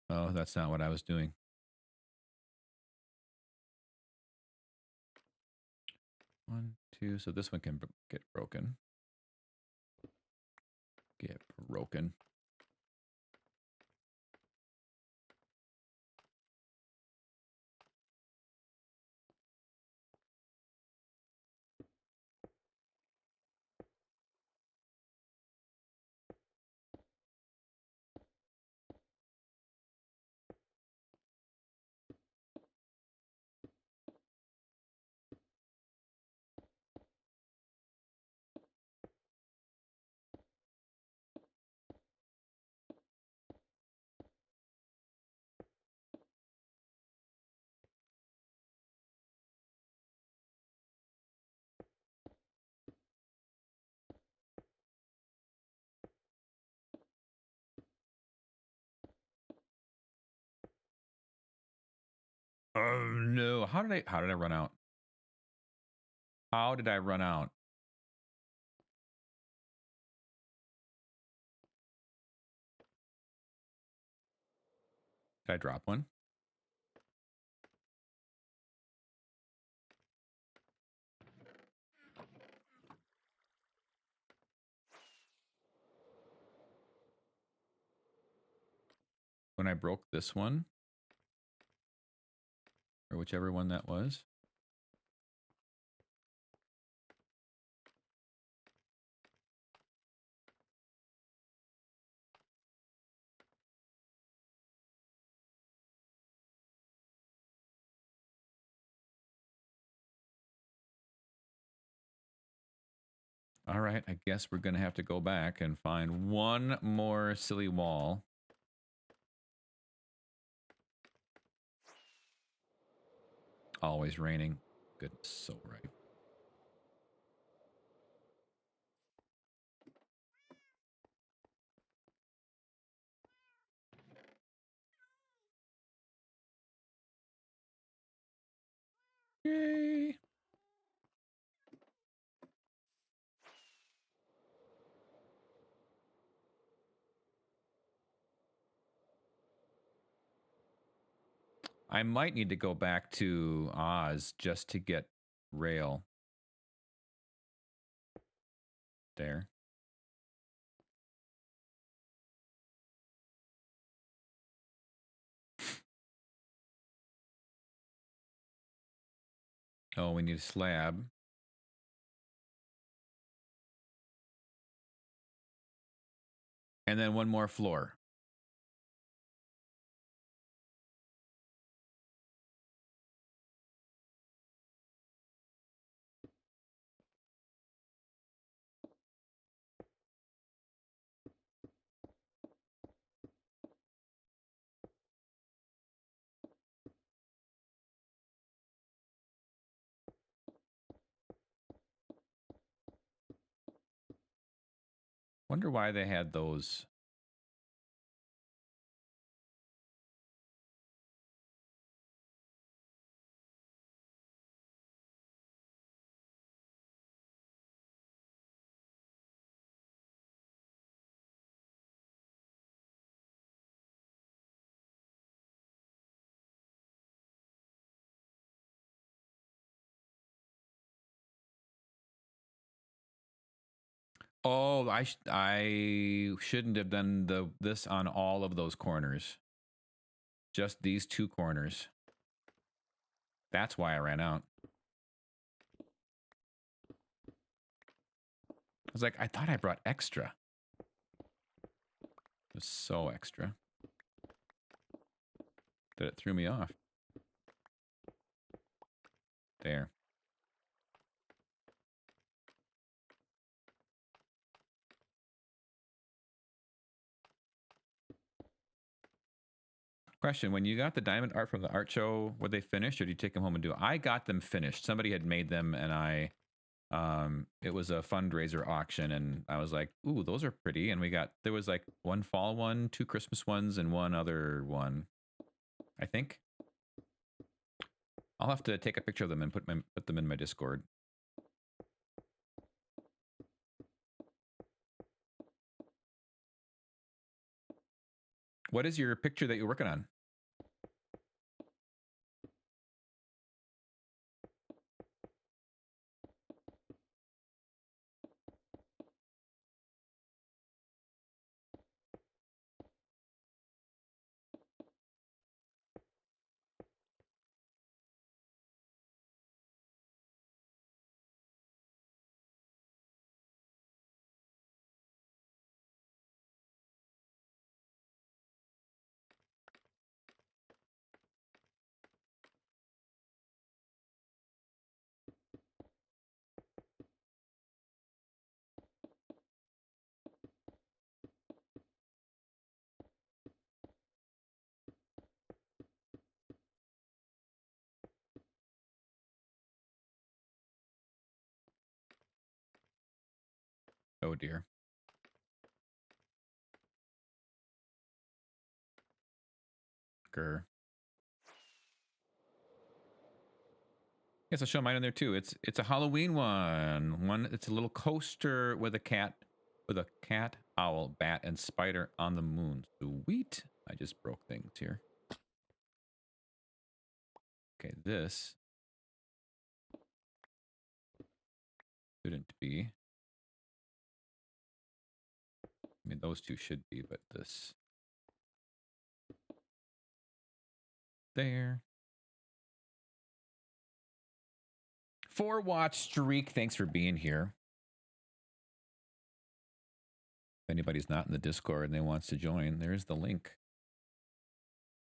Oh, that's not what I was doing. One, two. So this one can get broken. Get broken. Oh no! How did I run out? How did I run out? Did I drop one? When I broke this one, or whichever one that was. All right, I guess we're gonna have to go back and find one more silly wall. Always raining. Goodness, so right. Yay! I might need to go back to Oz just to get rail. There. Oh, we need a slab. And then one more floor. Wonder why they had those. Oh, I shouldn't have done this on all of those corners. Just these two corners. That's why I ran out. I was like, I thought I brought extra. It was so extra that it threw me off. There. Question, when you got the diamond art from the art show, were they finished or did you take them home and do it? I got them finished. Somebody had made them and it was a fundraiser auction and I was like, ooh, those are pretty. And there was like one fall one, 2 Christmas ones, and one other one, I think. I'll have to take a picture of them and put them in my Discord. What is your picture that you're working on? Oh dear. Grr. Yes, I'll show mine in there too. It's a Halloween one. It's a little coaster with a cat, owl, bat, and spider on the moon. Sweet. I just broke things here. Okay, this shouldn't be. I mean, those two should be, but this there. 4-watch streak. Thanks for being here. If anybody's not in the Discord and they wants to join, there's the link.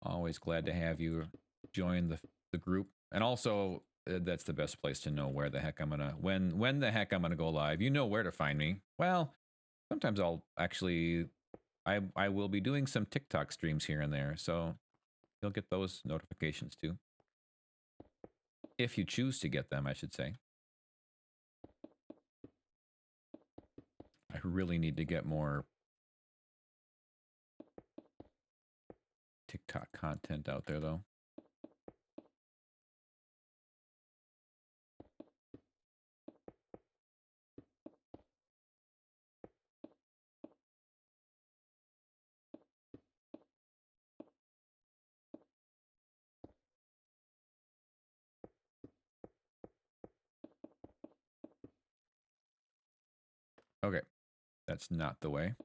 Always glad to have you join the group. And also, that's the best place to know where the heck I'm gonna when the heck I'm gonna go live. You know where to find me. Well, sometimes I'll actually I will be doing some TikTok streams here and there, so you'll get those notifications too. If you choose to get them, I should say. I really need to get more TikTok content out there though. Okay, that's not the way.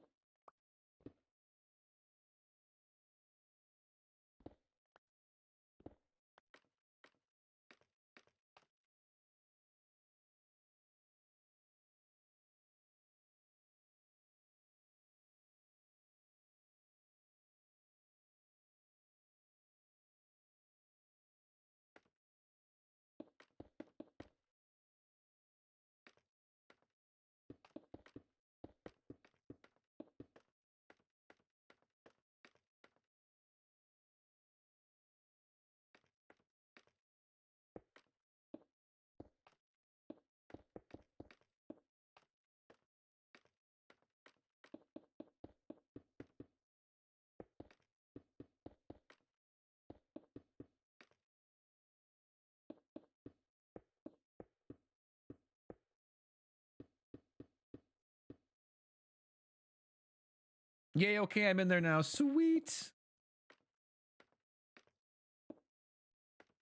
Yay, okay, I'm in there now. Sweet.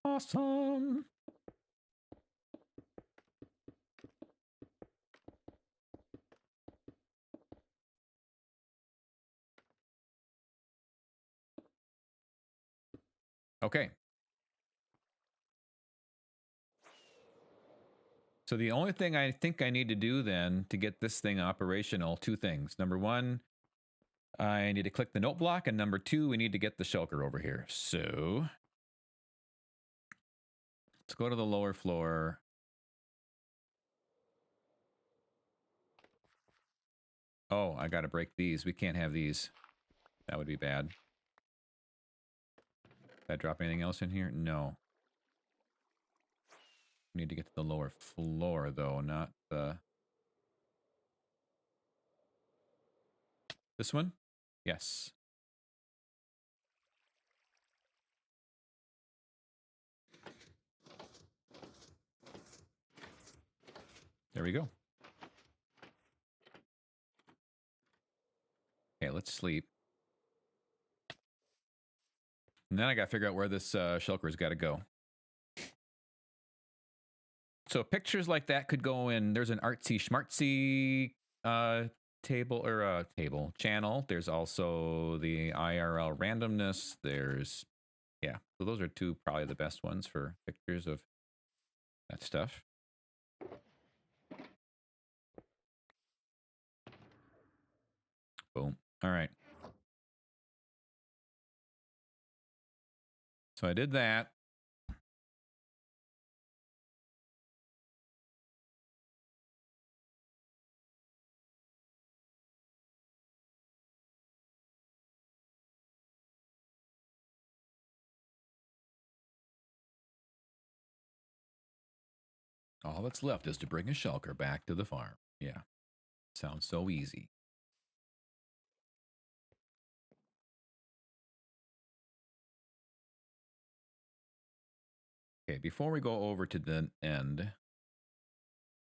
Awesome. Okay. So the only thing I think I need to do then to get this thing operational, two things. Number one, I need to click the note block, and number two, we need to get the shulker over here. So let's go to the lower floor. Oh, I got to break these. We can't have these. That would be bad. Did I drop anything else in here? No. We need to get to the lower floor, though, not the... This one? Yes. There we go. Okay, let's sleep. And then I got to figure out where this shulker's got to go. So pictures like that could go in. There's an artsy schmartsy channel. There's also the IRL randomness. There's, yeah. So those are two probably the best ones for pictures of that stuff. Boom. All right. So I did that. All that's left is to bring a shulker back to the farm. Yeah. Sounds so easy. Okay, before we go over to the end,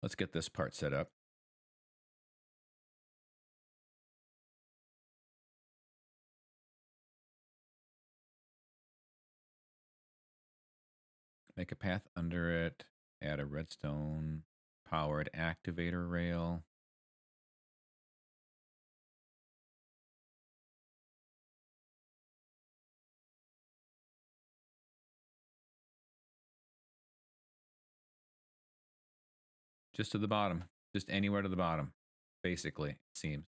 let's get this part set up. Make a path under it. Add a redstone powered activator rail. Just to the bottom. Just anywhere to the bottom, basically, it seems.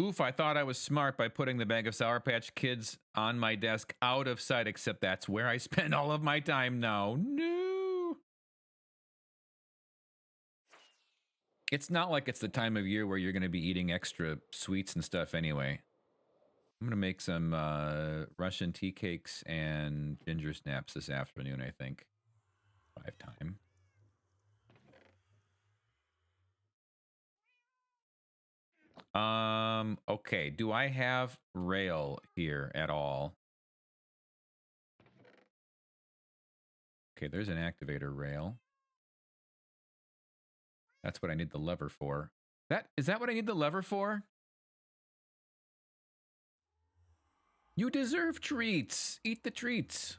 Oof, I thought I was smart by putting the bag of Sour Patch Kids on my desk out of sight, except that's where I spend all of my time now. No! It's not like it's the time of year where you're going to be eating extra sweets and stuff anyway. I'm going to make some Russian tea cakes and ginger snaps this afternoon, I think. 5 time. Okay, do I have rail here at all? Okay, there's an activator rail. That's what I need the lever for. Is that what I need the lever for? You deserve treats. Eat the treats.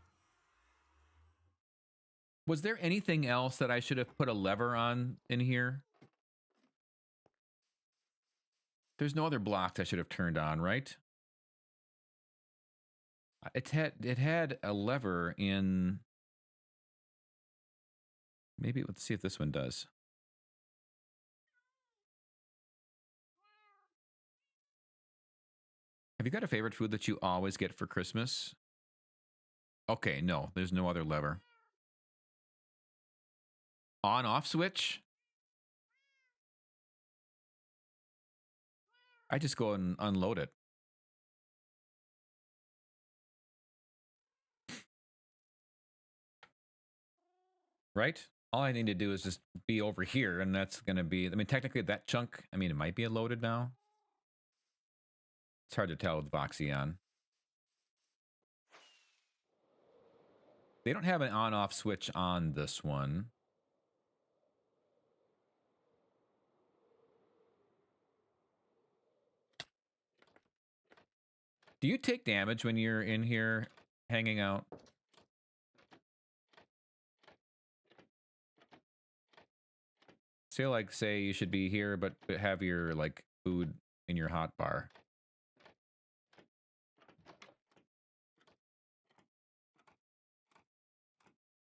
Was there anything else that I should have put a lever on in here? There's no other blocks I should have turned on, right? It had a lever in. Maybe let's see if this one does. Have you got a favorite food that you always get for Christmas? Okay, no, there's no other lever. On off switch? I just go and unload it. Right? All I need to do is just be over here, and that's going to be, I mean, technically that chunk, I mean, it might be loaded now. It's hard to tell with Voxy on. They don't have an on-off switch on this one. Do you take damage when you're in here hanging out? So like, say you should be here, but have your like food in your hot bar.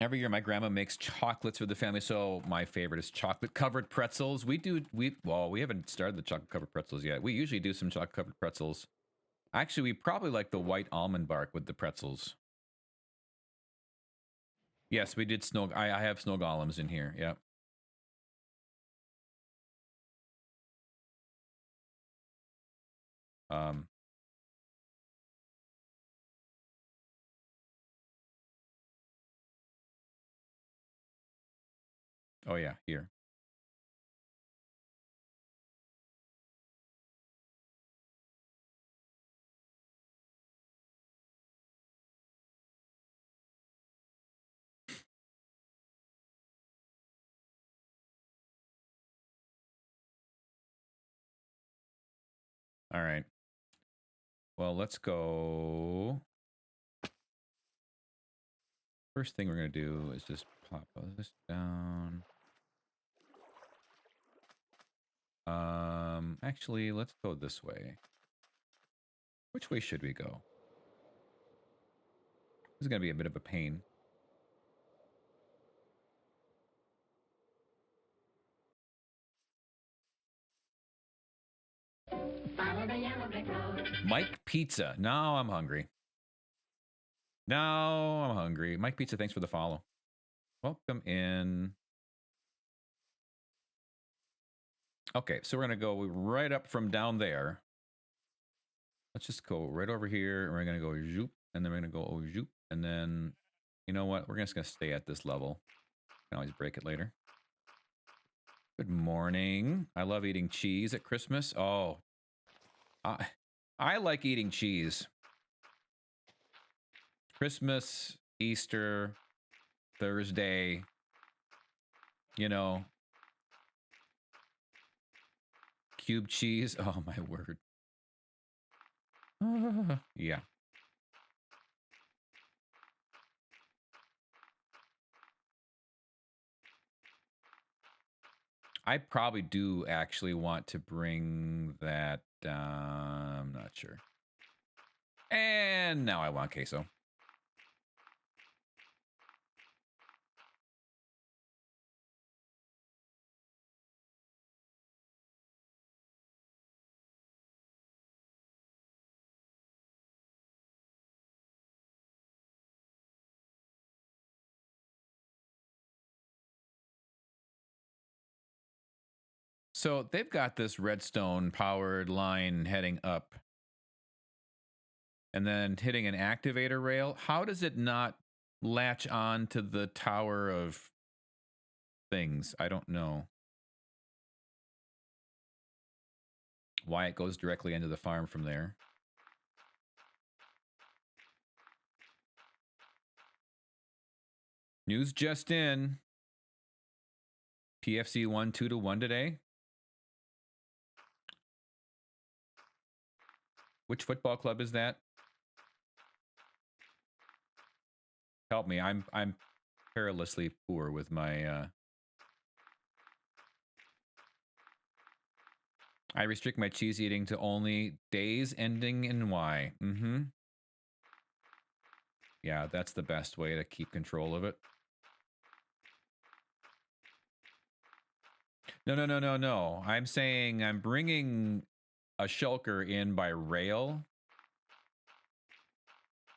Every year, my grandma makes chocolates for the family. So my favorite is chocolate-covered pretzels. We haven't started the chocolate-covered pretzels yet. We usually do some chocolate-covered pretzels. Actually, we probably like the white almond bark with the pretzels. Yes, we did snow. I have snow golems in here. Yep. Oh yeah, here. All right. Well, let's go. First thing we're going to do is just pop this down. Actually, let's go this way. Which way should we go? This is going to be a bit of a pain. Mike Pizza. Now I'm hungry. Now I'm hungry. Mike Pizza, thanks for the follow. Welcome in. Okay, so we're going to go right up from down there. Let's just go right over here, and we're going to go zoop, and then we're going to go zoop, and then, you know what? We're just going to stay at this level. Can always break it later. Good morning. I love eating cheese at Christmas. Oh, I like eating cheese. Christmas, Easter, Thursday, you know. Cube cheese. Oh, my word. Yeah. I probably do actually want to bring that. I'm not sure. And now I want queso. So they've got this redstone powered line heading up and then hitting an activator rail. How does it not latch on to the tower of things? I don't know. Why it goes directly into the farm from there. News just in. PFC won 2-1 today. Which football club is that? Help me. I'm perilously poor with my... I restrict my cheese eating to only days ending in Y. Mm-hmm. Yeah, that's the best way to keep control of it. No. I'm saying I'm bringing a shulker in by rail.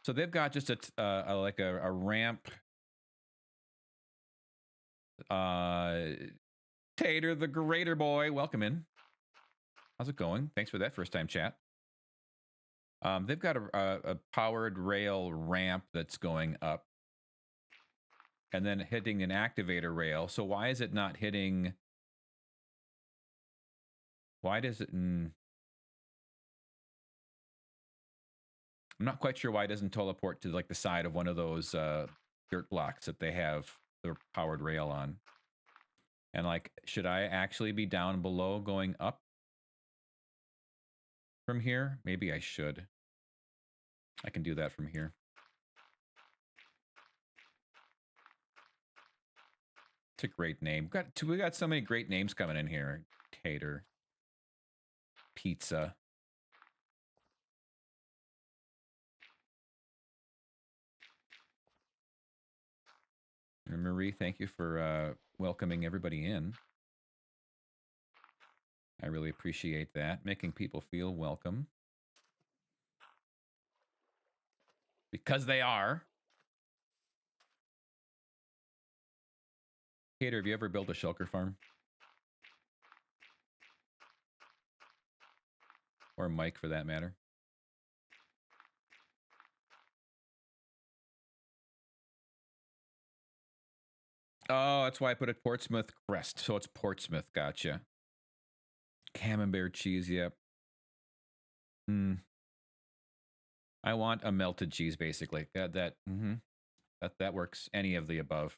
So they've got just a ramp. Tater the Greater Boy, welcome in. How's it going? Thanks for that first time chat. They've got a powered rail ramp that's going up and then hitting an activator rail. So why is it not hitting? Why does it? I'm not quite sure why it doesn't teleport to like the side of one of those dirt blocks that they have the powered rail on. And like, should I actually be down below going up from here? Maybe I should. I can do that from here. It's a great name. We got so many great names coming in here. Tater. Pizza. And Marie, thank you for welcoming everybody in. I really appreciate that. Making people feel welcome. Because they are. Tater, have you ever built a shulker farm? Or Mike, for that matter. Oh, that's why I put it Portsmouth Crest. So it's Portsmouth. Gotcha. Camembert cheese. Yep. I want a melted cheese, basically. That works. Any of the above.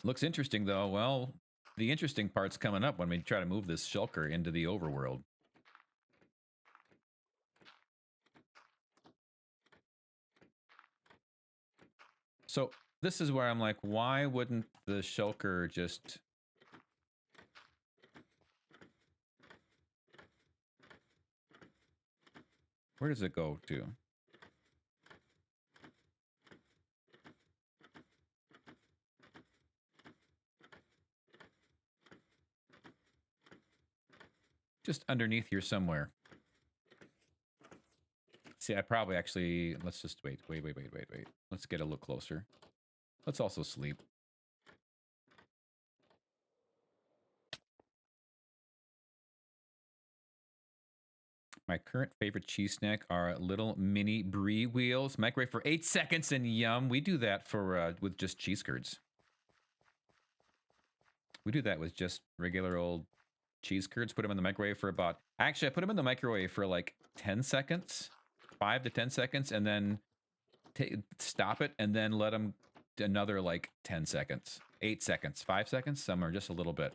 Looks interesting, though. Well, the interesting part's coming up when we try to move this shulker into the overworld. So this is where I'm like, why wouldn't the shulker just... Where does it go to? Just underneath here somewhere. See, I probably actually... Let's just wait. Let's get a look closer. Let's also sleep. My current favorite cheese snack are little mini brie wheels. Microwave for 8 seconds and yum. We do that for with just cheese curds. We do that with just regular old cheese curds. Put them in the microwave for about... Actually, I put them in the microwave for like 10 seconds. 5 to 10 seconds. And then stop it. And then let them another like 10 seconds. 8 seconds. 5 seconds. Some are just a little bit.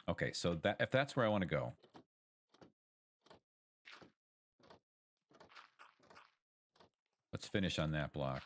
Okay, so that if that's where I want to go. Let's finish on that block.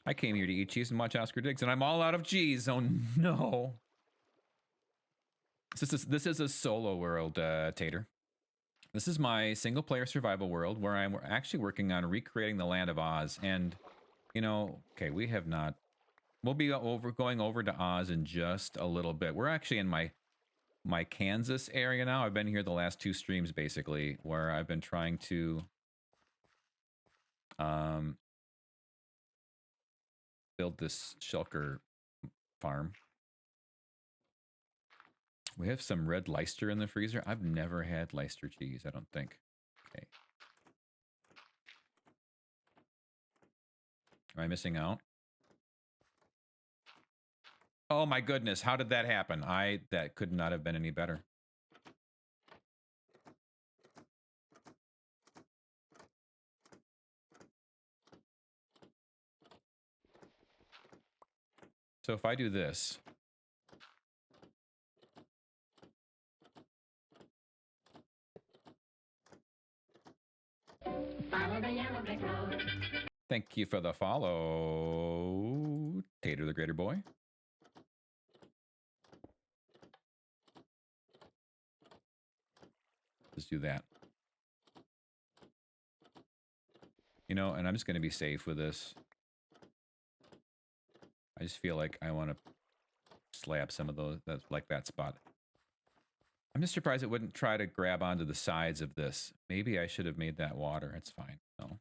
I came here to eat cheese and watch Oscar Diggs, and I'm all out of cheese. Oh no! This is a solo world, Tater. This is my single-player survival world where I'm actually working on recreating the Land of Oz. And you know, okay, we have not. We'll be going over to Oz in just a little bit. We're actually in my Kansas area now. I've been here the last 2 streams basically, where I've been trying to build this shulker farm. We have some red Leicester in the freezer. I've never had Leicester cheese, I don't think. Okay. Am I missing out? Oh my goodness, how did that happen? That could not have been any better. So if I do this, thank you for the follow, Tater the Greater Boy. Let's do that. You know, and I'm just going to be safe with this. I just feel like I want to slap some of those, that's like that spot. I'm just surprised it wouldn't try to grab onto the sides of this. Maybe I should have made that water. It's fine. No.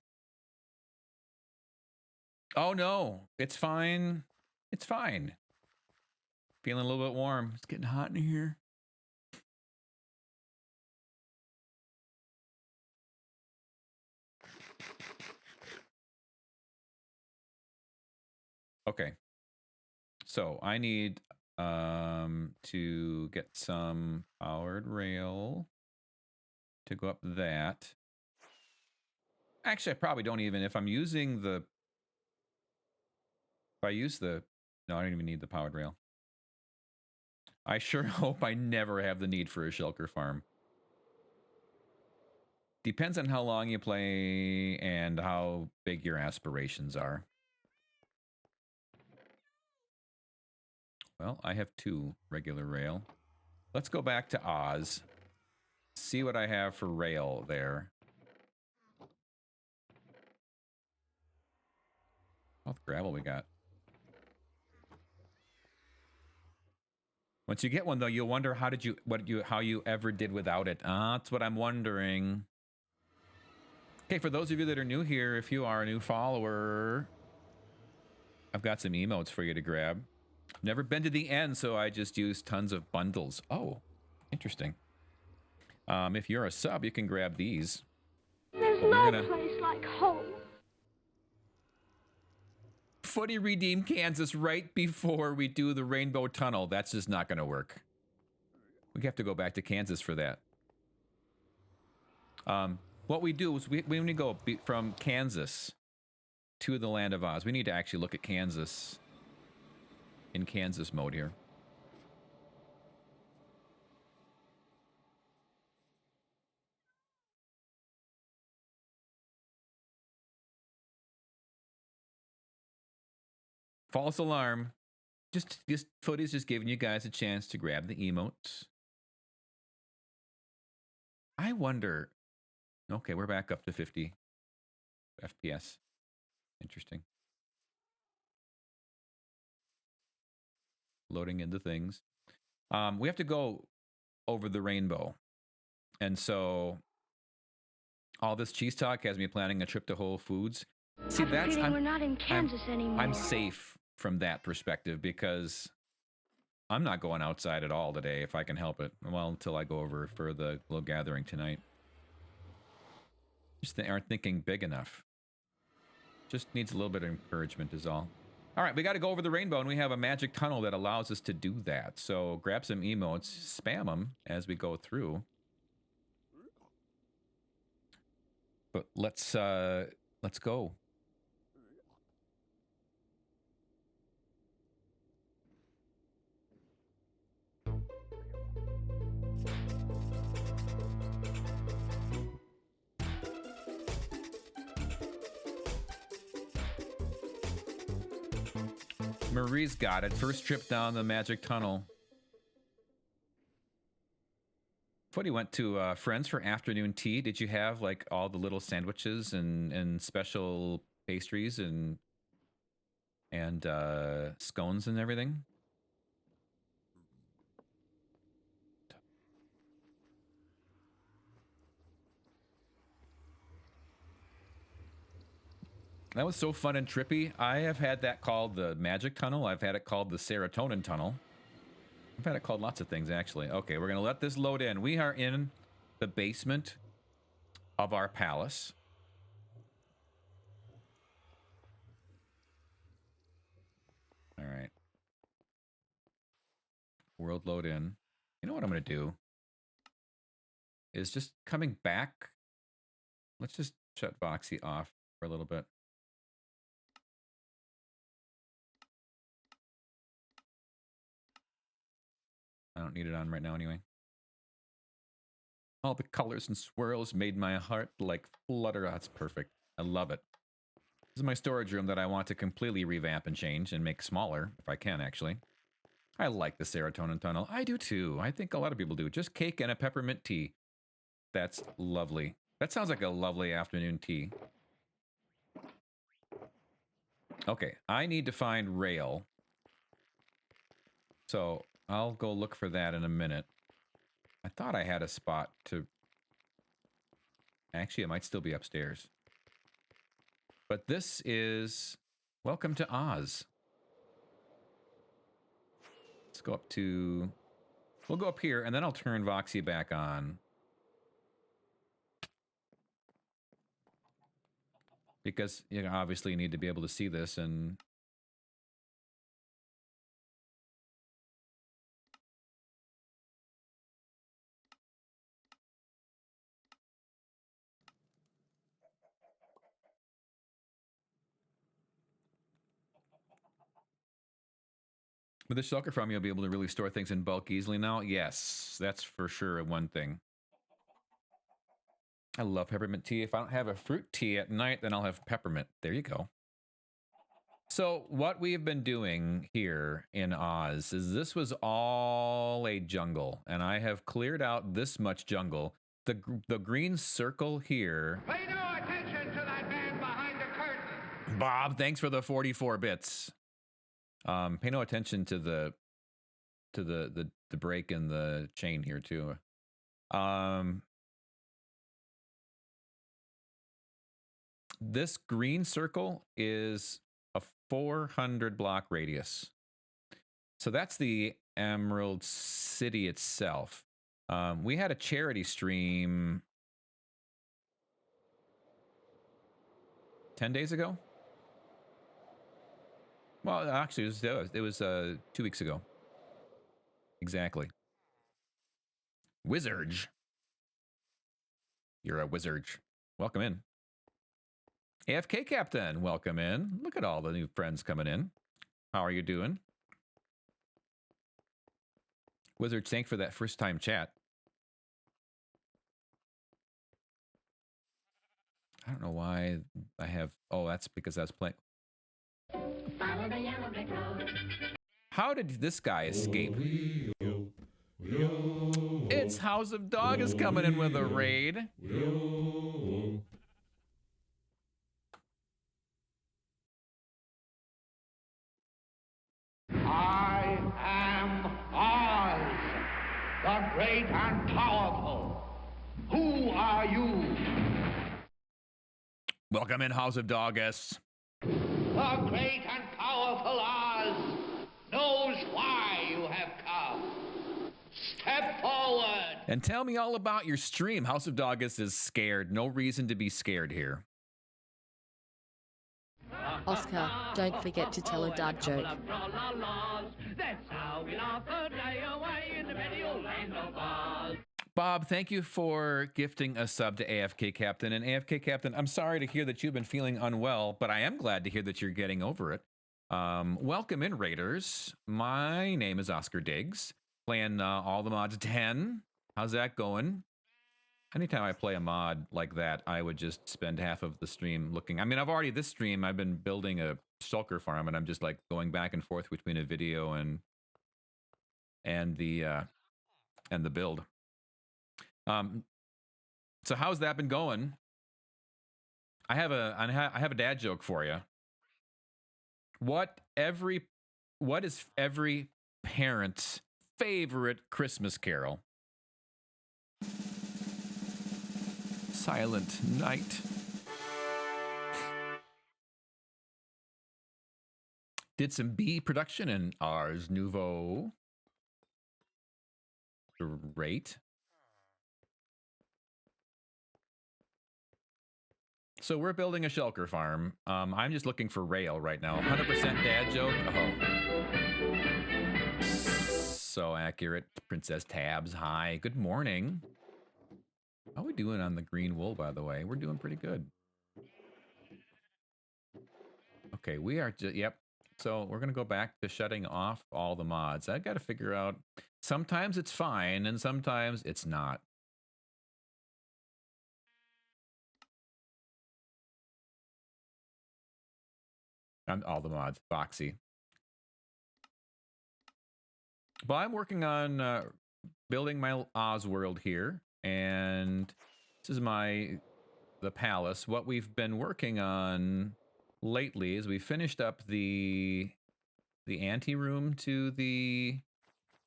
Oh no, it's fine. It's fine. Feeling a little bit warm. It's getting hot in here. Okay. So I need to get some powered rail to go up that. Actually, I probably don't even, if I'm using the, if I use the, no, I don't even need the powered rail. I sure hope I never have the need for a shulker farm. Depends on how long you play and how big your aspirations are. Well, I have 2 regular rail. Let's go back to Oz. See what I have for rail there. All the gravel we got. Once you get one, though, you'll wonder how you ever did without it. That's what I'm wondering. Okay, for those of you that are new here, if you are a new follower, I've got some emotes for you to grab. Never been to the end, so I just use tons of bundles. Oh, interesting. If you're a sub, you can grab these. There's no place like home. Footy redeem Kansas right before we do the Rainbow Tunnel. That's just not going to work. We have to go back to Kansas for that. What we do is we need to go from Kansas to the Land of Oz. We need to actually look at Kansas in Kansas mode here. False alarm. Just Footy's just giving you guys a chance to grab the emotes. I wonder. Okay, we're back up to 50 FPS. Interesting. Loading into things. We have to go over the rainbow. And so all this cheese talk has me planning a trip to Whole Foods. See, that's we're not in Kansas anymore. I'm safe from that perspective because I'm not going outside at all today if I can help it. Well, until I go over for the little gathering tonight. Just aren't thinking big enough. Just needs a little bit of encouragement is all. All right, we got to go over the rainbow, and we have a magic tunnel that allows us to do that. So grab some emotes, spam them as we go through. But let's go. Marie's got it. First trip down the magic tunnel. Footy went to Friends for afternoon tea. Did you have like all the little sandwiches and special pastries and scones and everything? That was so fun and trippy. I have had that called the Magic Tunnel. I've had it called the Serotonin Tunnel. I've had it called lots of things, actually. Okay, we're going to let this load in. We are in the basement of our palace. World load in. You know what I'm going to do? Is just coming back. Let's just shut Voxy off for a little bit. I don't need it on right now anyway. All the colors and swirls made my heart like flutter. That's perfect. I love it. This is my storage room that I want to completely revamp and change and make smaller, if I can, actually. I like the serotonin tunnel. I do too. I think a lot of people do. Just cake and a peppermint tea. That's lovely. That sounds like a lovely afternoon tea. Okay, I need to find rail. So I'll go look for that in a minute. I thought I had a spot to... Actually, it might still be upstairs. But this is... Welcome to Oz. Let's go up to... We'll go up here, and then I'll turn Voxy back on. Because you obviously need to be able to see this, and... With the shulker farm, you'll be able to really store things in bulk easily now. Yes, that's for sure one thing. I love peppermint tea. If I don't have a fruit tea at night, then I'll have peppermint. There you go. So what we've been doing here in Oz is this was all a jungle, and I have cleared out this much jungle. The green circle here. Pay no attention to that man behind the curtain. Bob, thanks for the 44 bits. Pay no attention to the break in the chain here too. This green circle is a 400 block radius. So that's the Emerald City itself. We had a charity stream 10 days ago. Well, actually, it was 2 weeks ago. Exactly. Wizard. You're a wizard. Welcome in. AFK Captain, welcome in. Look at all the new friends coming in. How are you doing? Wizard, thanks for that first time chat. I don't know why I have... Oh, that's because I was playing... How did this guy escape? It's House of Dog is coming in with a raid. I am Oz, the great and powerful. Who are you? Welcome in, House of Dogus. The great and powerful Oz knows why you have come. Step forward. And tell me all about your stream. House of Dogus is scared. No reason to be scared here. Oscar, don't forget to tell a dad joke. That's how we laugh a day away in the merry old land of Oz. Bob, thank you for gifting a sub to AFK Captain. And AFK Captain, I'm sorry to hear that you've been feeling unwell, but I am glad to hear that you're getting over it. Welcome in, Raiders. My name is Oscar Diggs, playing all the mods 10. How's that going? Anytime I play a mod like that, I would just spend half of the stream looking. I mean, this stream, I've been building a shulker farm, and I'm just like going back and forth between a video and the build. So how's that been going? I have a dad joke for you. What is every parent's favorite Christmas carol? Silent Night. Did some B production in Ars Nouveau. Great. So we're building a shulker farm. I'm just looking for rail right now. 100% dad joke. Oh. So accurate. Princess Tabs, hi. Good morning. How are we doing on the green wool, by the way? We're doing pretty good. Okay, we are just, yep. So we're going to go back to shutting off all the mods. I've got to figure out, sometimes it's fine and sometimes it's not. All the mods, Foxy. But I'm working on building my Oz world here, and this is the palace. What we've been working on lately is we finished up the ante room to the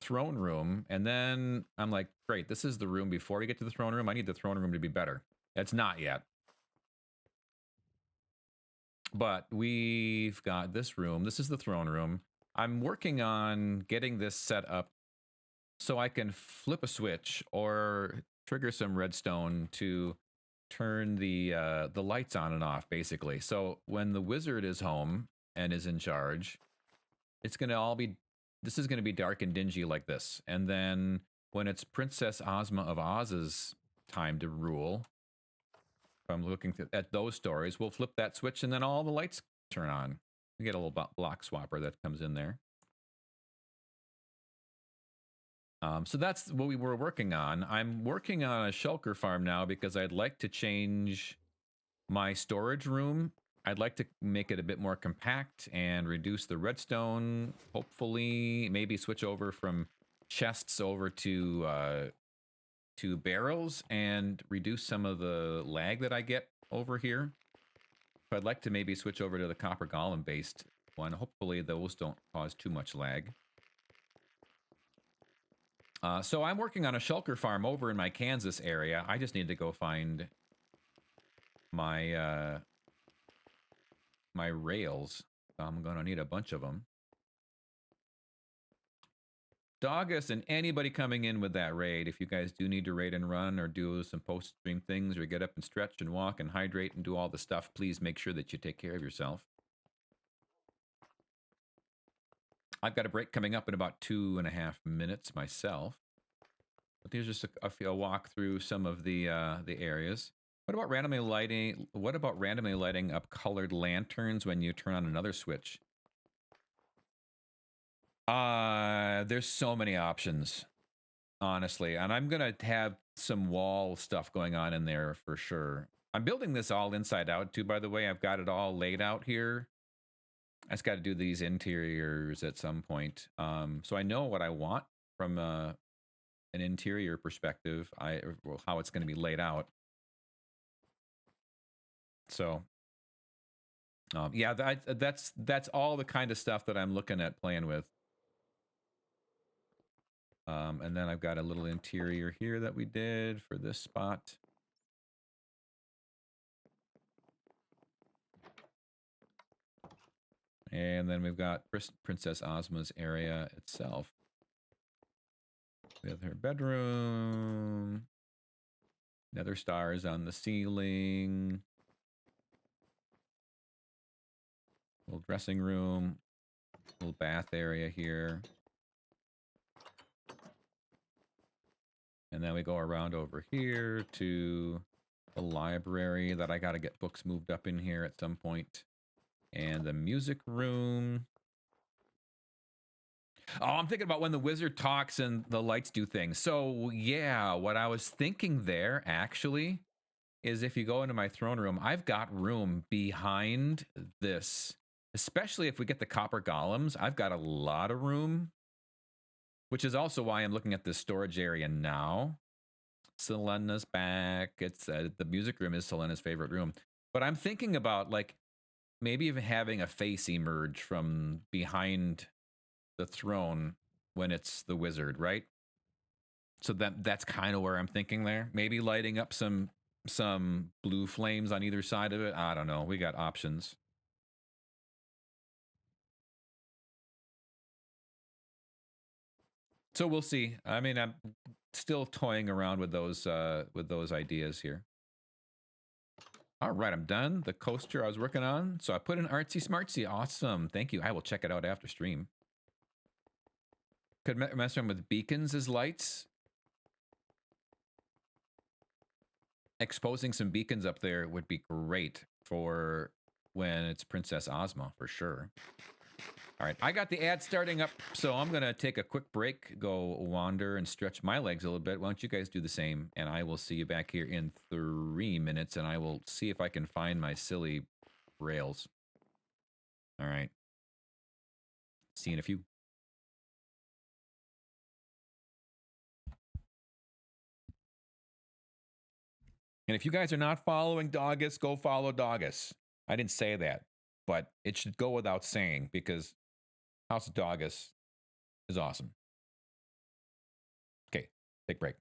throne room, and then I'm like, great, this is the room before we get to the throne room. I need the throne room to be better. It's not yet. But we've got this room. This is the throne room. I'm working on getting this set up so I can flip a switch or trigger some redstone to turn the lights on and off, basically. So when the wizard is home and is in charge, it's going to all be, this is going to be dark and dingy like this. And then when it's Princess Ozma of Oz's time to rule, if I'm looking at those stories, we'll flip that switch and then all the lights turn on. We get a little block swapper that comes in there. So that's what we were working on. I'm working on a shulker farm now because I'd like to change my storage room. I'd like to make it a bit more compact and reduce the redstone. Hopefully, maybe switch over from chests over to barrels and reduce some of the lag that I get over here. But I'd like to maybe switch over to the copper golem based one. Hopefully those don't cause too much lag. So I'm working on a shulker farm over in my Kansas area. I just need to go find my my rails. I'm gonna need a bunch of them. Doggus and anybody coming in with that raid, if you guys do need to raid and run or do some post-stream things or get up and stretch and walk and hydrate and do all the stuff, please make sure that you take care of yourself. I've got a break coming up in about 2.5 minutes myself. But there's just a walk through some of the areas. What about randomly lighting? What about randomly lighting up colored lanterns when you turn on another switch? There's so many options, honestly, and I'm gonna have some wall stuff going on in there for sure. I'm building this all inside out too, by the way. I've got it all laid out here. I just got to do these interiors at some point. So I know what I want from an interior perspective, how it's going to be laid out. So, yeah, that's all the kind of stuff that I'm looking at playing with. And then I've got a little interior here that we did for this spot. And then we've got Princess Ozma's area itself. With her bedroom. Nether stars on the ceiling. Little dressing room. Little bath area here. And then we go around over here to the library that I got to get books moved up in here at some point. And the music room. Oh, I'm thinking about when the wizard talks and the lights do things. So, yeah, what I was thinking there, actually, is if you go into my throne room, I've got room behind this. Especially if we get the copper golems, I've got a lot of room. Which is also why I'm looking at this storage area now. Selena's back. It's the music room is Selena's favorite room. But I'm thinking about, like, maybe even having a face emerge from behind the throne when it's the wizard, right? So that's kind of where I'm thinking there. Maybe lighting up some blue flames on either side of it. I don't know. We got options. So we'll see. I mean, I'm still toying around with those ideas here. All right, I'm done. The coaster I was working on. So I put in Artsy Smartsy. Awesome. Thank you. I will check it out after stream. Could mess around with beacons as lights. Exposing some beacons up there would be great for when it's Princess Ozma, for sure. All right, I got the ad starting up, so I'm going to take a quick break, go wander and stretch my legs a little bit. Why don't you guys do the same? And I will see you back here in 3 minutes, and I will see if I can find my silly rails. All right. See you in a few. And if you guys are not following Doggus, go follow Doggus. I didn't say that, but it should go without saying because House of Doggus is awesome. Okay, take a break.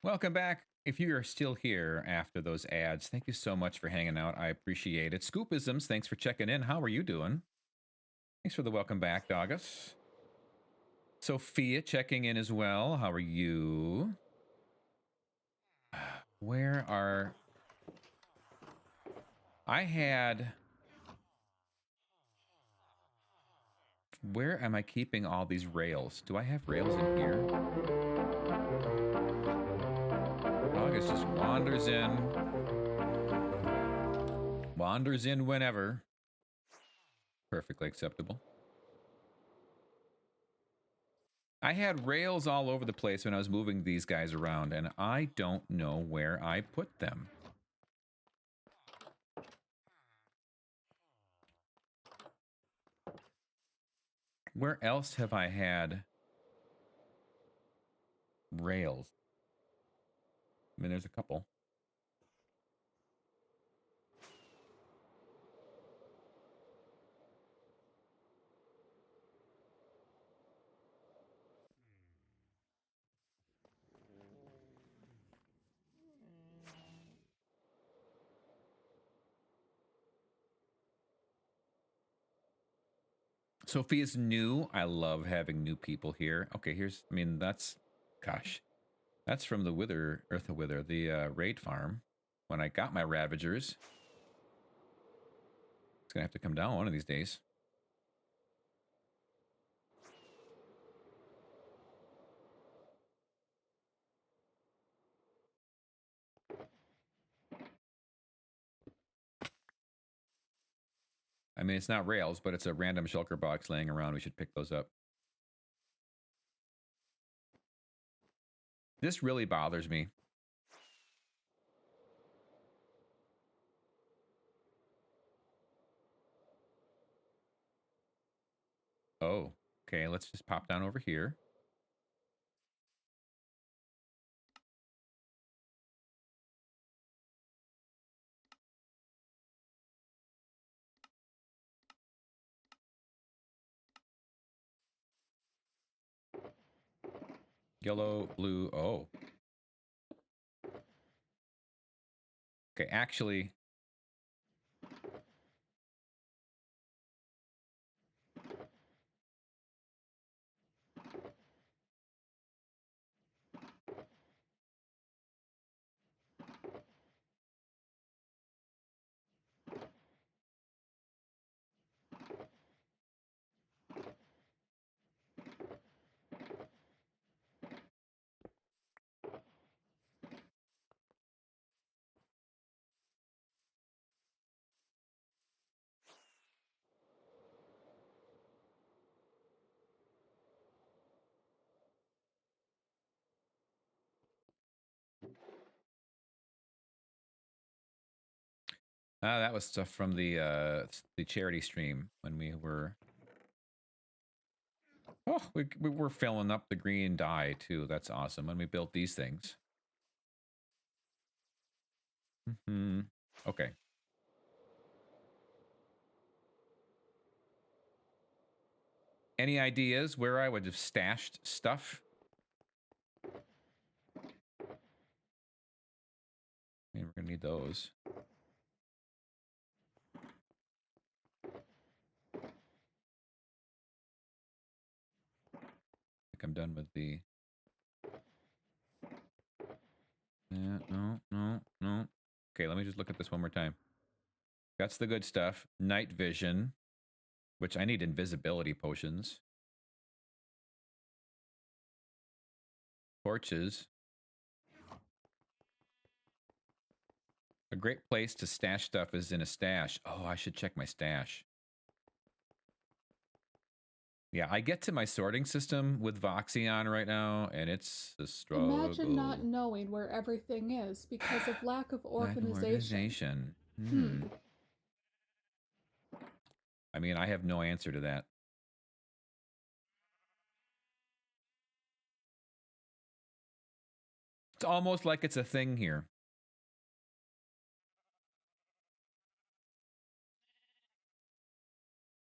Welcome back. If you are still here after those ads, thank you so much for hanging out. I appreciate it. Scoopisms, thanks for checking in. How are you doing? Thanks for the welcome back, Doggus. Sophia checking in as well. How are you? Where are... I had... Where am I keeping all these rails? Do I have rails in here? August just wanders in. Wanders in whenever. Perfectly acceptable. I had rails all over the place when I was moving these guys around, and I don't know where I put them. Where else have I had rails? I mean, there's a couple. Sophia's new. I love having new people here. Okay, here's, I mean, that's, gosh, that's from the the raid farm. When I got my Ravagers. It's gonna have to come down one of these days. I mean, it's not rails, but it's a random shulker box laying around. We should pick those up. This really bothers me. Oh, okay. Let's just pop down over here. Yellow, blue. Oh. Okay, actually. That was stuff from the charity stream when we were. Oh, we were filling up the green dye too. That's awesome. When we built these things. Okay. Any ideas where I would have stashed stuff? I mean, we're gonna need those. I think I'm done with the. Yeah, no. Okay, let me just look at this one more time. That's the good stuff. Night vision, which I need invisibility potions. Torches. A great place to stash stuff is in a stash. Oh, I should check my stash. Yeah, I get to my sorting system with Voxy on right now, and it's a struggle. Imagine not knowing where everything is because of lack of organization. I mean, I have no answer to that. It's almost like it's a thing here.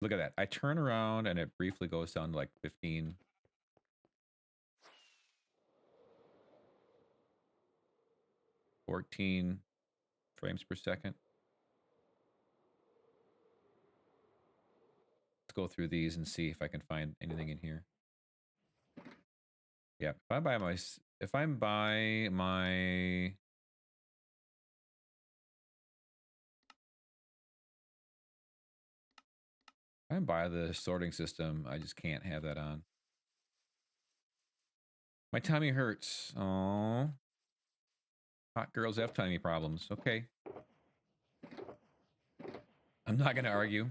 Look at that. I turn around and it briefly goes down to like 15. $14 frames per second. Let's go through these and see if I can find anything in here. Yeah, if I'm by the sorting system, I just can't have that on. My tummy hurts. Oh, hot girls have tummy problems. Okay. I'm not going to argue.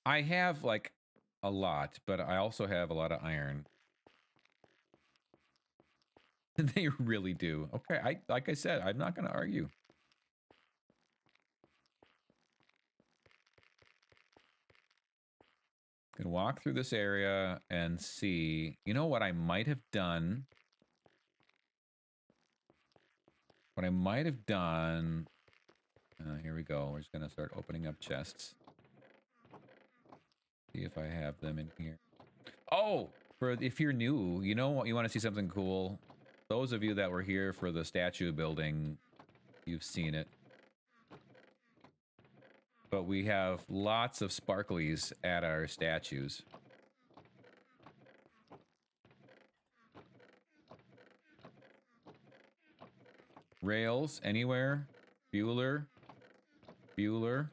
I have like a lot, but I also have a lot of iron. They really do. Okay, like I said, I'm not going to argue. Can walk through this area and see. You know what I might have done? What I might have done. Here we go. We're just going to start opening up chests. See if I have them in here. Oh, if you're new, you know what, you want to see something cool. Those of you that were here for the statue building, you've seen it. but we have lots of sparklies at our statues. Rails anywhere? Bueller? Bueller?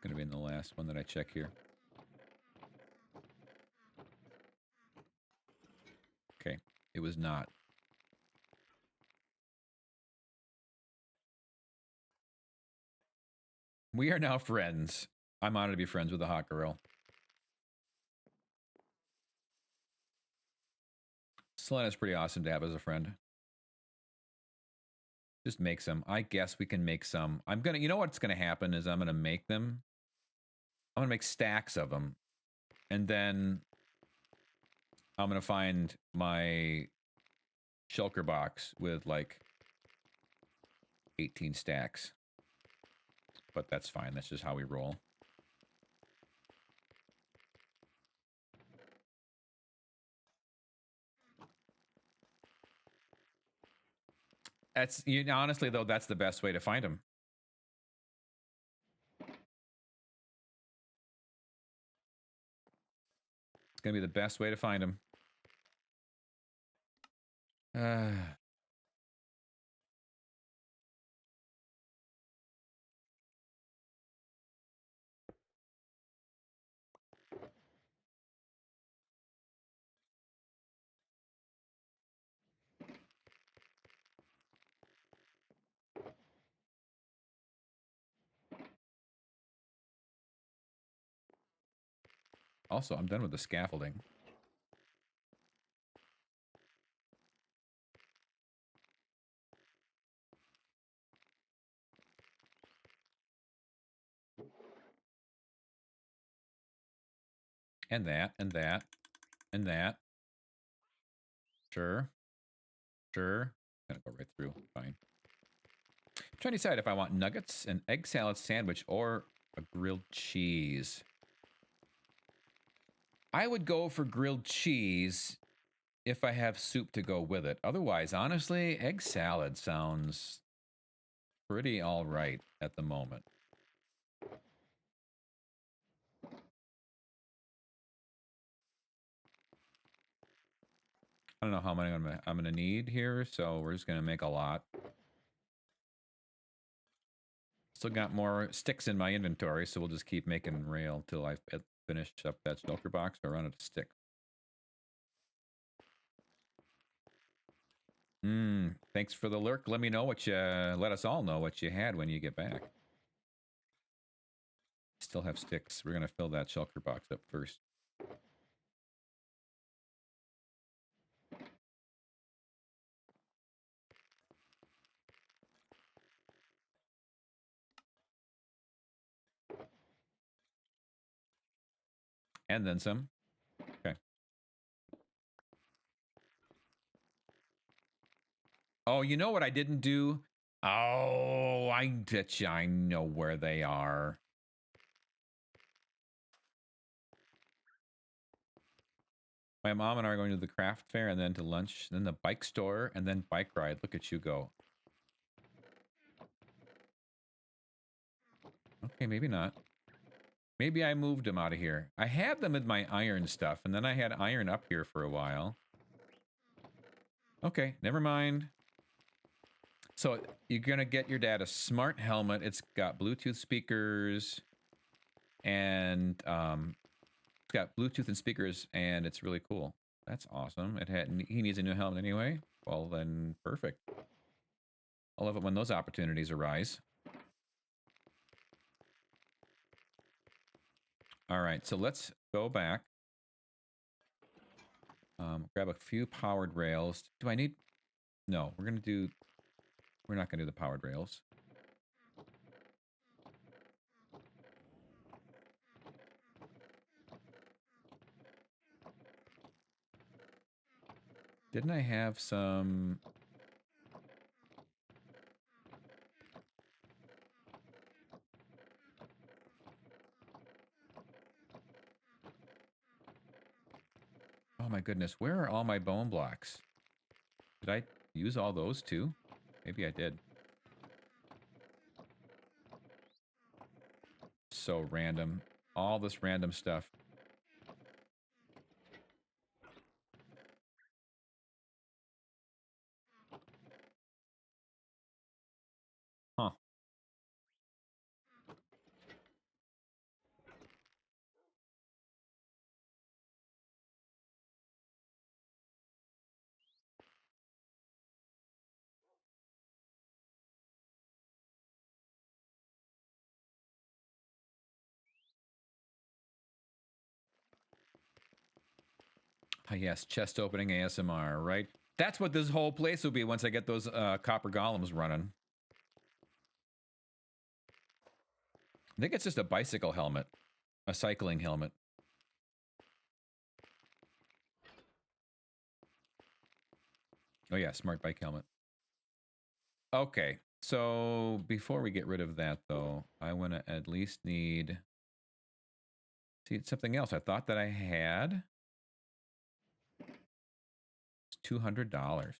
Gonna be in the last one that I check here. Okay, it was not. We are now friends. I'm honored to be friends with the hot girl. Selena's pretty awesome to have as a friend. Just make some. I guess we can make some. I'm gonna, you know what's gonna happen is I'm gonna make them. I'm gonna make stacks of them. And then I'm gonna find my shulker box with like 18 stacks. But that's fine. That's just how we roll. That's, you know, honestly though, that's the best way to find them. It's gonna be the best way to find them. Also, I'm done with the scaffolding. And that, and that, and that. Sure. Sure. Gonna go right through. Fine. I'm trying to decide if I want nuggets, an egg salad sandwich, or a grilled cheese. I would go for grilled cheese if I have soup to go with it. Otherwise, honestly, egg salad sounds pretty all right at the moment. I don't know how many I'm gonna need here, so we're just gonna make a lot. Still got more sticks in my inventory, so we'll just keep making rail till I finish up that shulker box or run out of stick. Thanks for the lurk. Let me know what you, let us all know what you had when you get back. Still have sticks. We're gonna fill that shulker box up first. And then some. Okay. Oh, you know what I didn't do? Oh, I bet you I know where they are. My mom and I are going to the craft fair and then to lunch, then the bike store, and then bike ride. Look at you go. Okay, maybe not. Maybe I moved them out of here. I had them in my iron stuff, and then I had iron up here for a while. Okay, never mind. So you're going to get your dad a smart helmet. It's got Bluetooth speakers, and it's got Bluetooth and speakers, and it's really cool. That's awesome. He needs a new helmet anyway. Well, then perfect. I love it when those opportunities arise. All right, so let's go back. Grab a few powered rails. Do I need? No, we're not gonna do the powered rails. Didn't I have some? Oh my goodness, where are all my bone blocks? Did I use all those too? Maybe I did. So random. All this random stuff. Huh. Ah, yes, chest opening ASMR, right? That's what this whole place will be once I get those copper golems running. I think it's just a bicycle helmet. A cycling helmet. Oh yeah, smart bike helmet. Okay, so before we get rid of that though, I want to at least need... See, it's something else. I thought that I had... It's $200.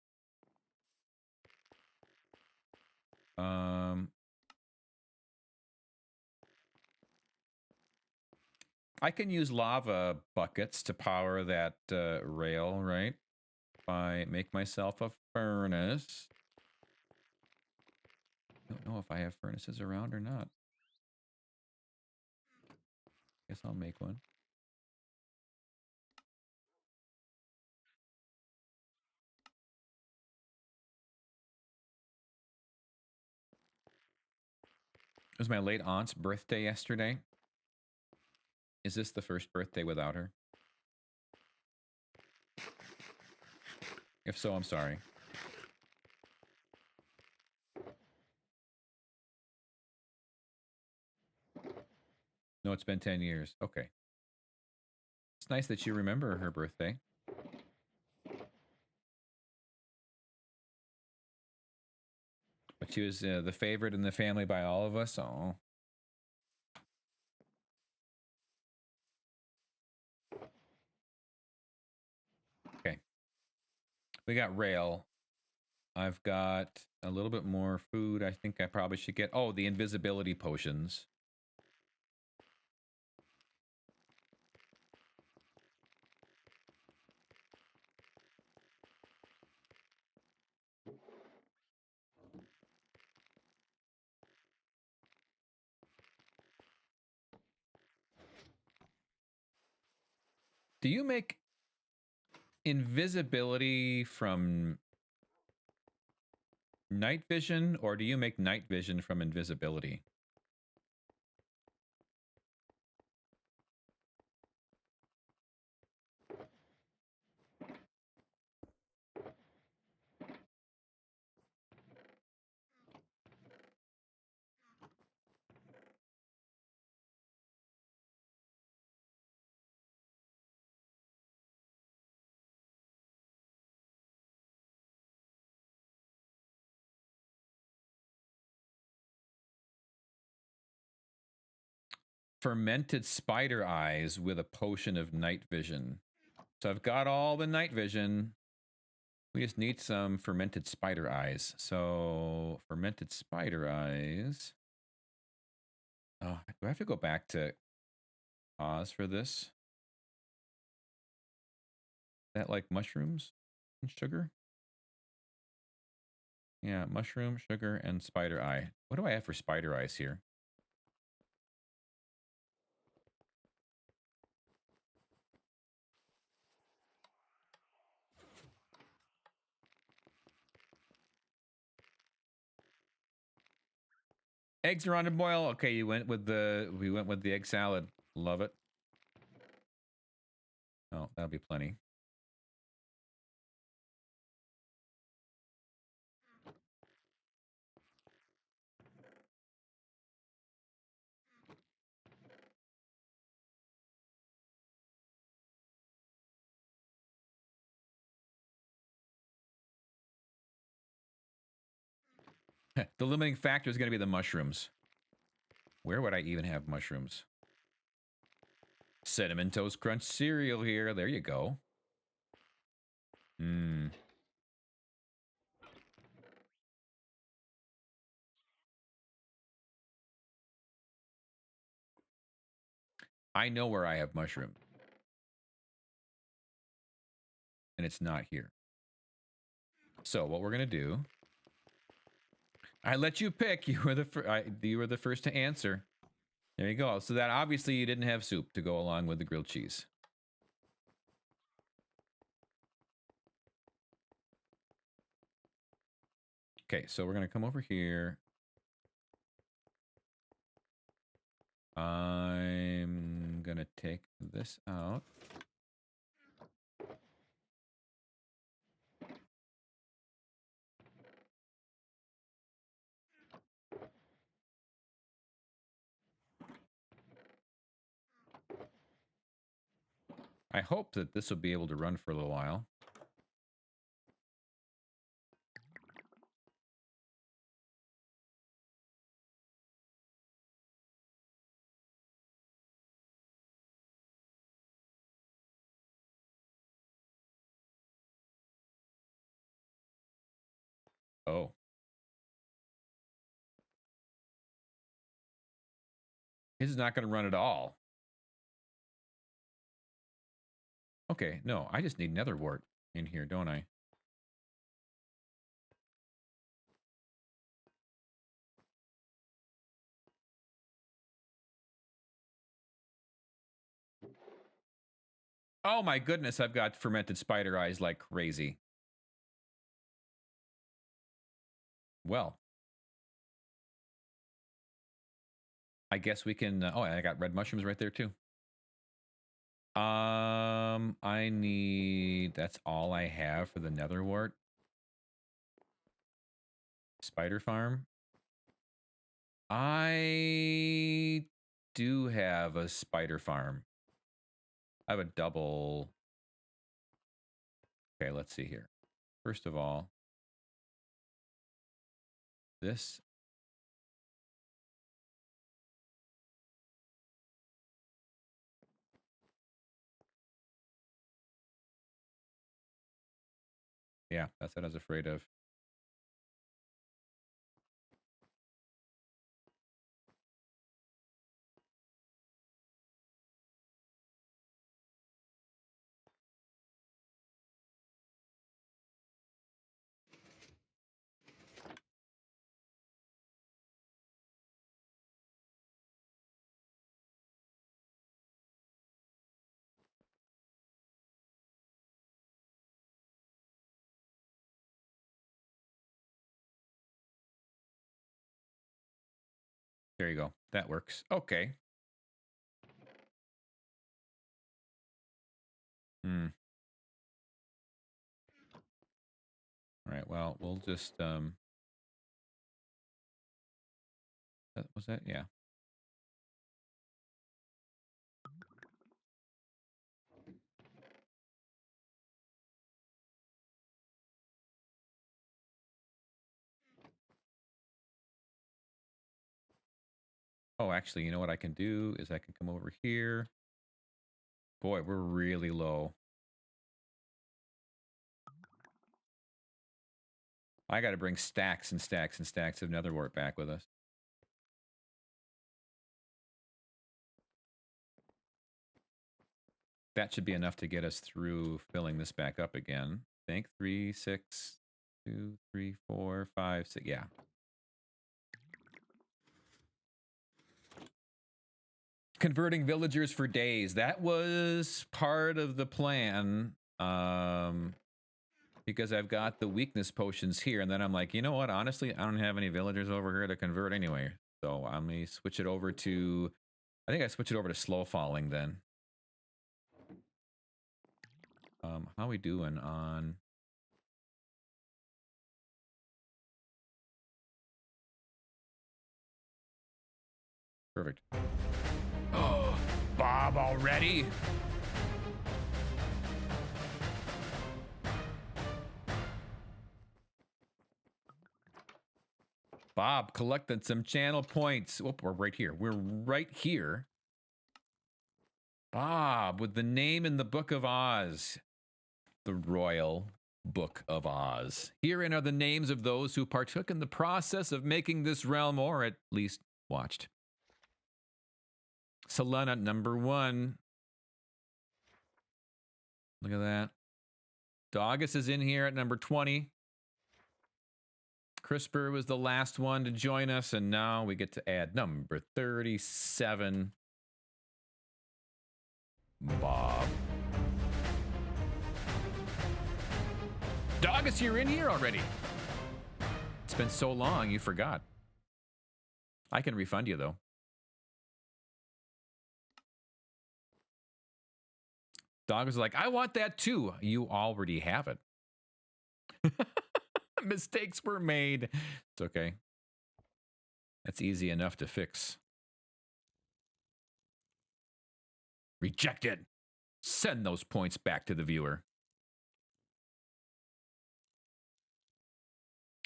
I can use lava buckets to power that rail, right? If I make myself a furnace. I don't know if I have furnaces around or not. Guess I'll make one. It was my late aunt's birthday yesterday. Is this the first birthday without her? If so, I'm sorry. No, it's been 10 years. Okay. It's nice that you remember her birthday. But she was the favorite in the family by all of us. Oh. Okay. We got rail. I've got a little bit more food. I think I probably should get... Oh, the invisibility potions. Do you make invisibility from night vision, or do you make night vision from invisibility? Fermented spider eyes with a potion of night vision. So I've got all the night vision. We just need some fermented spider eyes. So fermented spider eyes. Oh, do I have to go back to Oz for this? Is that like mushrooms and sugar? Yeah, mushroom, sugar, and spider eye. What do I have for spider eyes here? Eggs are on to boil. Okay, we went with the egg salad. Love it. Oh, that'll be plenty. The limiting factor is going to be the mushrooms. Where would I even have mushrooms? Cinnamon Toast Crunch cereal here. There you go. Mmm. I know where I have mushroom. And it's not here. So what we're going to do... I let you pick. You were the first to answer. There you go. So that obviously you didn't have soup to go along with the grilled cheese. Okay, so we're going to come over here. I'm going to take this out. I hope that this will be able to run for a little while. Oh. His is not going to run at all. Okay, no, I just need nether wart in here, don't I? Oh my goodness, I've got fermented spider eyes like crazy. Well. I guess we can... oh, I got red mushrooms right there too. I need... that's all I have for the nether wart. Spider farm. I do have a spider farm. I have a double... okay, let's see here. First of all, this... yeah, that's what I was afraid of. There you go. That works. Okay. All right, well, we'll just was that? Yeah. Oh, actually, you know what I can do is I can come over here. Boy, we're really low. I got to bring stacks and stacks and stacks of nether wart back with us. That should be enough to get us through filling this back up again. I think 3, 6, 2, 3, 4, 5, 6. Yeah. Converting villagers for days. That was part of the plan. Because I've got the weakness potions here, and then I'm like, you know what? Honestly, I don't have any villagers over here to convert anyway. So I'm gonna switch it over to... I think I switch it over to slow falling then. How we doing on... Perfect. Oh, Bob already? Bob collected some channel points. Oh, we're right here. We're right here. Bob, with the name in the Book of Oz. The Royal Book of Oz. Herein are the names of those who partook in the process of making this realm, or at least watched. Selena, number 1. Look at that. Doggus is in here at number 20. CRISPR was the last one to join us, and now we get to add number 37. Bob. Doggus, you're in here already. It's been so long, you forgot. I can refund you, though. Doggus is like, I want that too. You already have it. Mistakes were made. It's okay. That's easy enough to fix. Rejected. Send those points back to the viewer.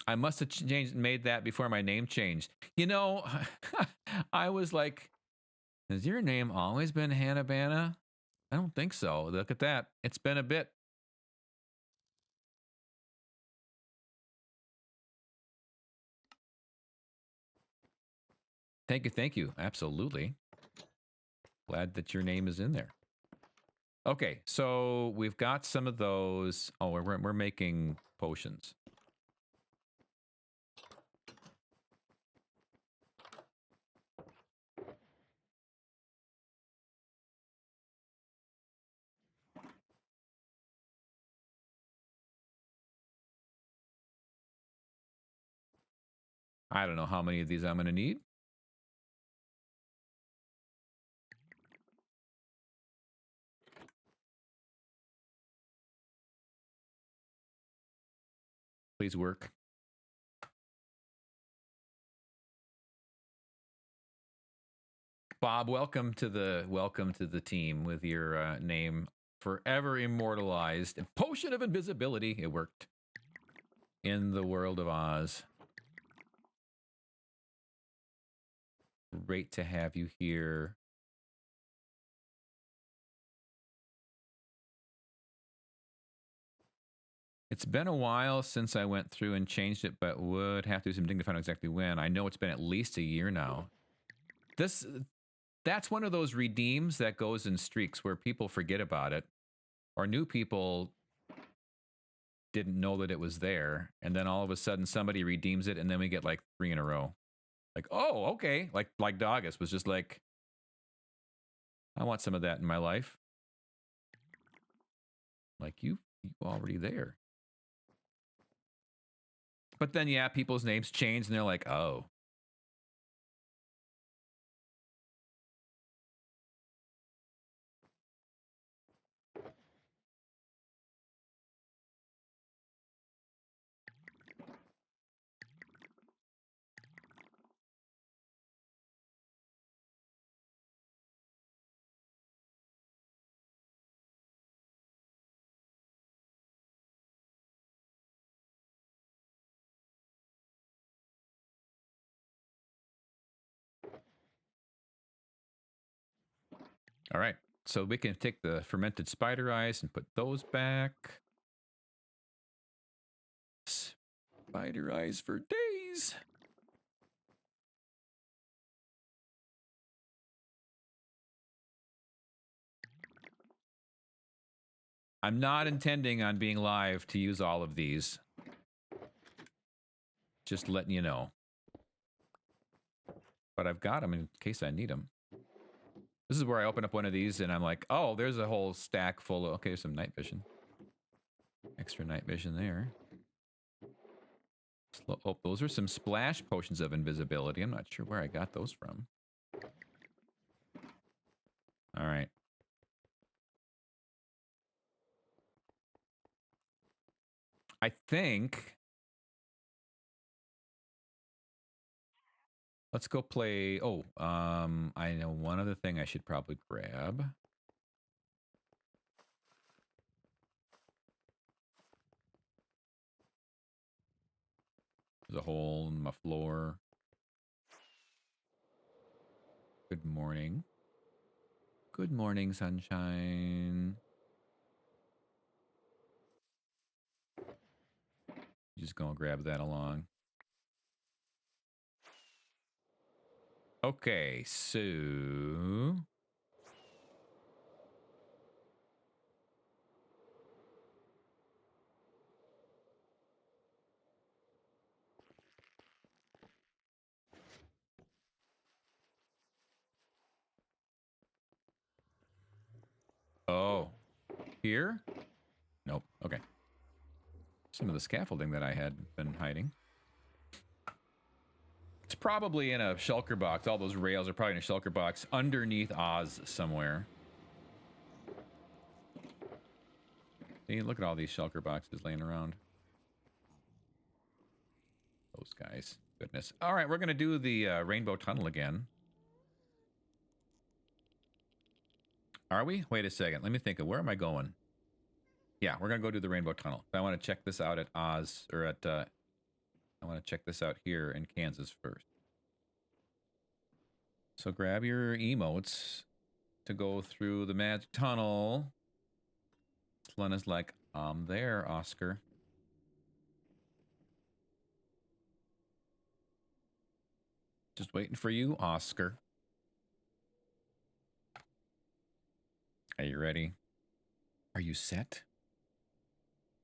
I must have made that before my name changed. You know, I was like, has your name always been Hannah Banna? I don't think so. Look at that. It's been a bit. Thank you, thank you. Absolutely. Glad that your name is in there. Okay, so we've got some of those. Oh, we're making potions. I don't know how many of these I'm going to need. Please work. Bob, welcome to the team with your name forever immortalized. Potion of invisibility. It worked in the world of Oz. Great to have you here. It's been a while since I went through and changed it, but would have to do some digging to find out exactly when. I know it's been at least a year now. That's one of those redeems that goes in streaks where people forget about it, or new people didn't know that it was there, and then all of a sudden somebody redeems it, and then we get like 3 in a row. Like, oh, okay. Like Doggus was just like, I want some of that in my life. Like, you already there. But then, yeah, people's names change, and they're like, oh. All right, so we can take the fermented spider eyes and put those back. Spider eyes for days. I'm not intending on being live to use all of these. Just letting you know. But I've got them in case I need them. This is where I open up one of these and I'm like, oh, there's a whole stack full of, okay, there's some night vision. Extra night vision there. Oh, those are some splash potions of invisibility. I'm not sure where I got those from. All right. I think... Let's go play... Oh, I know one other thing I should probably grab. There's a hole in my floor. Good morning. Good morning, sunshine. Just gonna grab that along. Okay, so Oh. Here? Nope. Okay. Some of the scaffolding that I had been hiding. It's probably in a shulker box. All those rails are probably in a shulker box underneath Oz somewhere. See, look at all these shulker boxes laying around. Those guys. Goodness. All right, we're going to do the Rainbow Tunnel again. Are we? Wait a second. Let me think of where am I going? Yeah, we're going to go do the Rainbow Tunnel. I want to check this out at Oz, or at, I want to check this out here in Kansas first. So grab your emotes to go through the magic tunnel. Lena's like, I'm there, Oscar. Just waiting for you, Oscar. Are you ready? Are you set?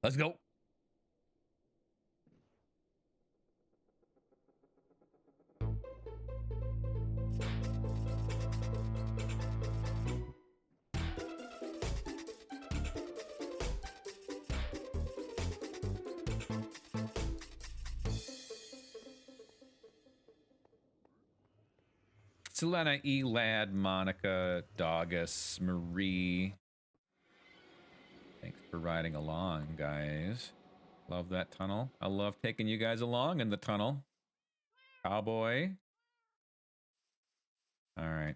Let's go. Selena, Elad, Monica, Doggus, Marie. Thanks for riding along, guys. Love that tunnel. I love taking you guys along in the tunnel. Cowboy. All right.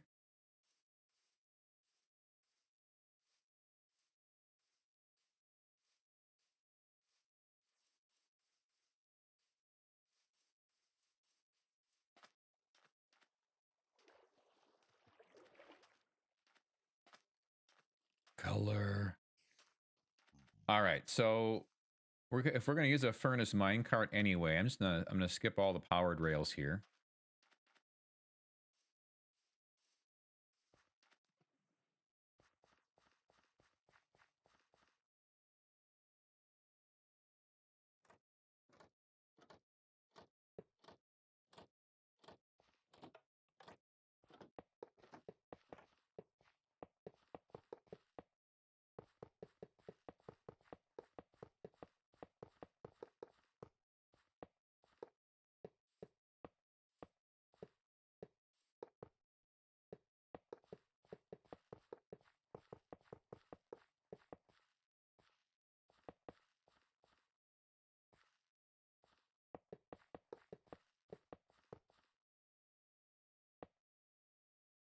Color. All right, so if we're gonna use a furnace minecart anyway, I'm gonna skip all the powered rails here.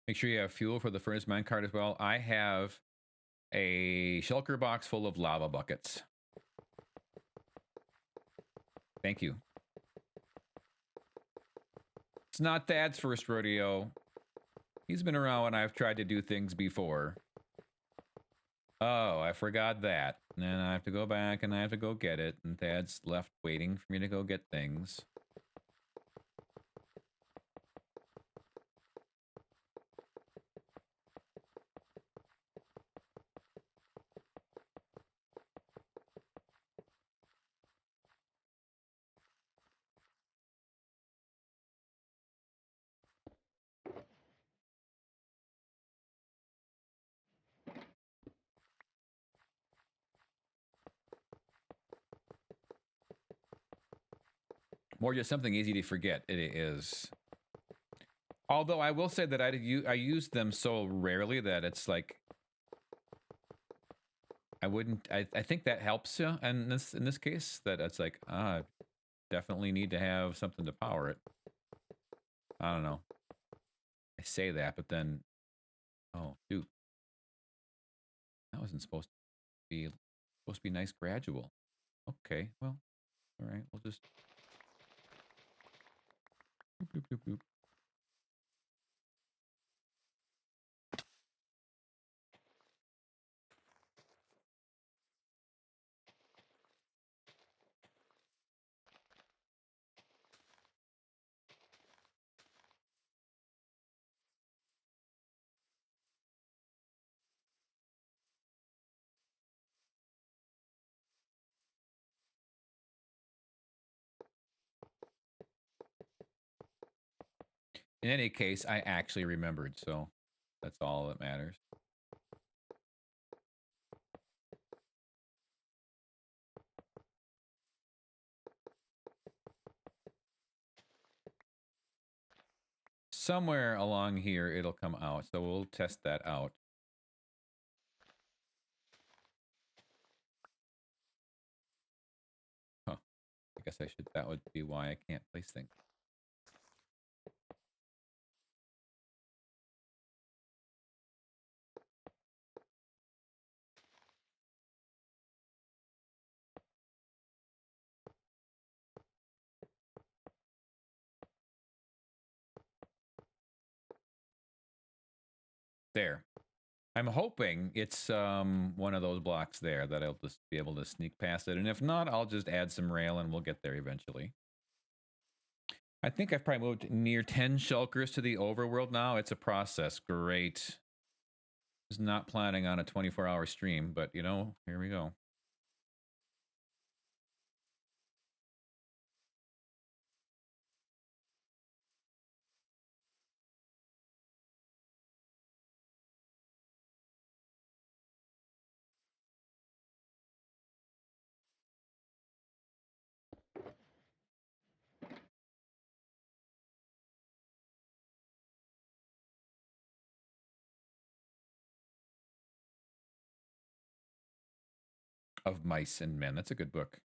Make sure you have fuel for the furnace minecart as well. I have a shulker box full of lava buckets. Thank you. It's not Thad's first rodeo. He's been around when I've tried to do things before. Oh, I forgot that. And then I have to go back and I have to go get it. And Thad's left waiting for me to go get things. More just something easy to forget. It is. Although I will say that I use them so rarely that it's like I wouldn't. I think that helps you. And in this case, that it's like definitely need to have something to power it. I don't know. I say that, but then, oh shoot, that wasn't supposed to be nice gradual. Okay, well, all right. We'll just. Boop, boop, boop, boop. In any case, I actually remembered, so that's all that matters. somewhere along here it'll come out. So we'll test that out. Huh. I guess I should, that would be why I can't place things. There. I'm hoping it's one of those blocks there that I'll just be able to sneak past it. And if not, I'll just add some rail and we'll get there eventually. I think I've probably moved near 10 shulkers to the overworld now. It's a process. Great. Was not planning on a 24-hour stream, but you know, here we go. Of Mice and Men. That's a good book.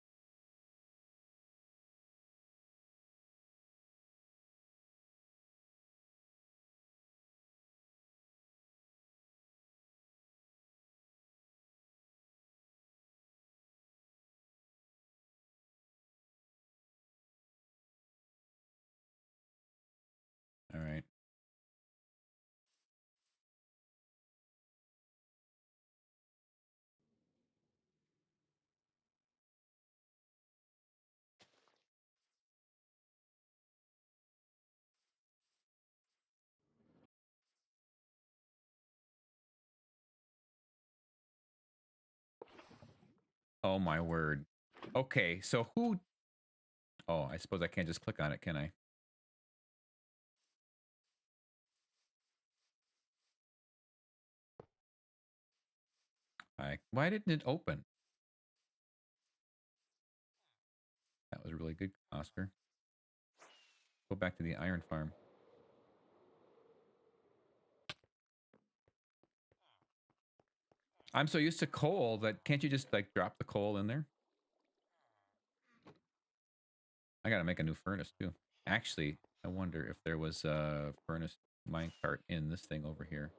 All right. Oh my word. Okay, so who... Oh, I suppose I can't just click on it, can I? Why didn't it open? That was really good, Oscar. Go back to the iron farm. I'm so used to coal that can't you just like drop the coal in there? I gotta make a new furnace too. Actually, I wonder if there was a furnace minecart in this thing over here.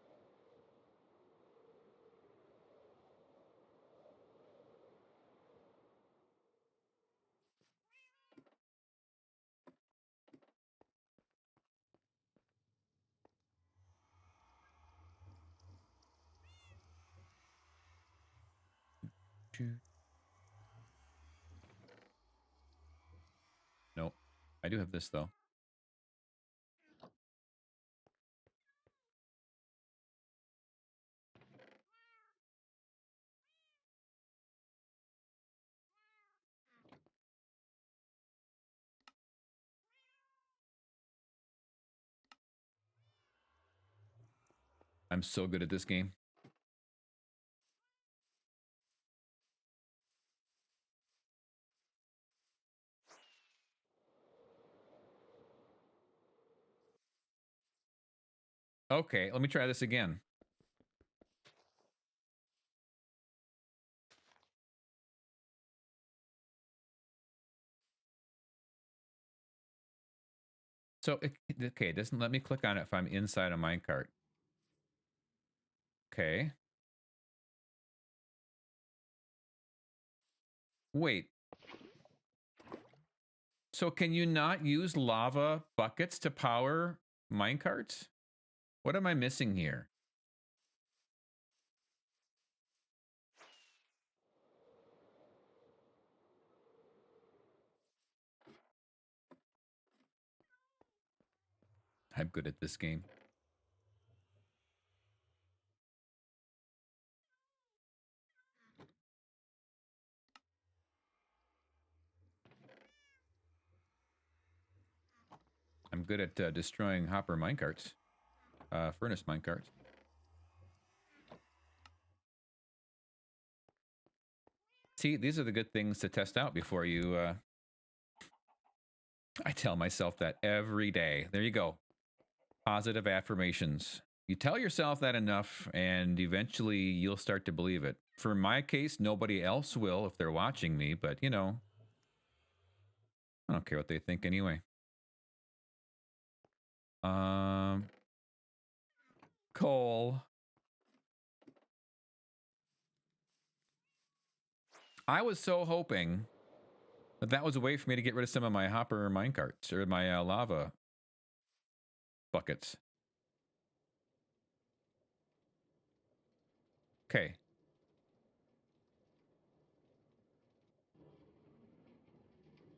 Nope. I do have this though. I'm so good at this game. Okay, let me try this again. So, okay, it doesn't let me click on it if I'm inside a minecart. Okay. Wait. So can you not use lava buckets to power minecarts? What am I missing here? I'm good at this game. I'm good at destroying hopper minecarts. Furnace minecarts. See, these are the good things to test out before you... I tell myself that every day. There you go. Positive affirmations. You tell yourself that enough, and eventually you'll start to believe it. For my case, nobody else will if they're watching me, but you know, I don't care what they think anyway. Cole. I was so hoping that that was a way for me to get rid of some of my hopper minecarts or my lava buckets. Okay.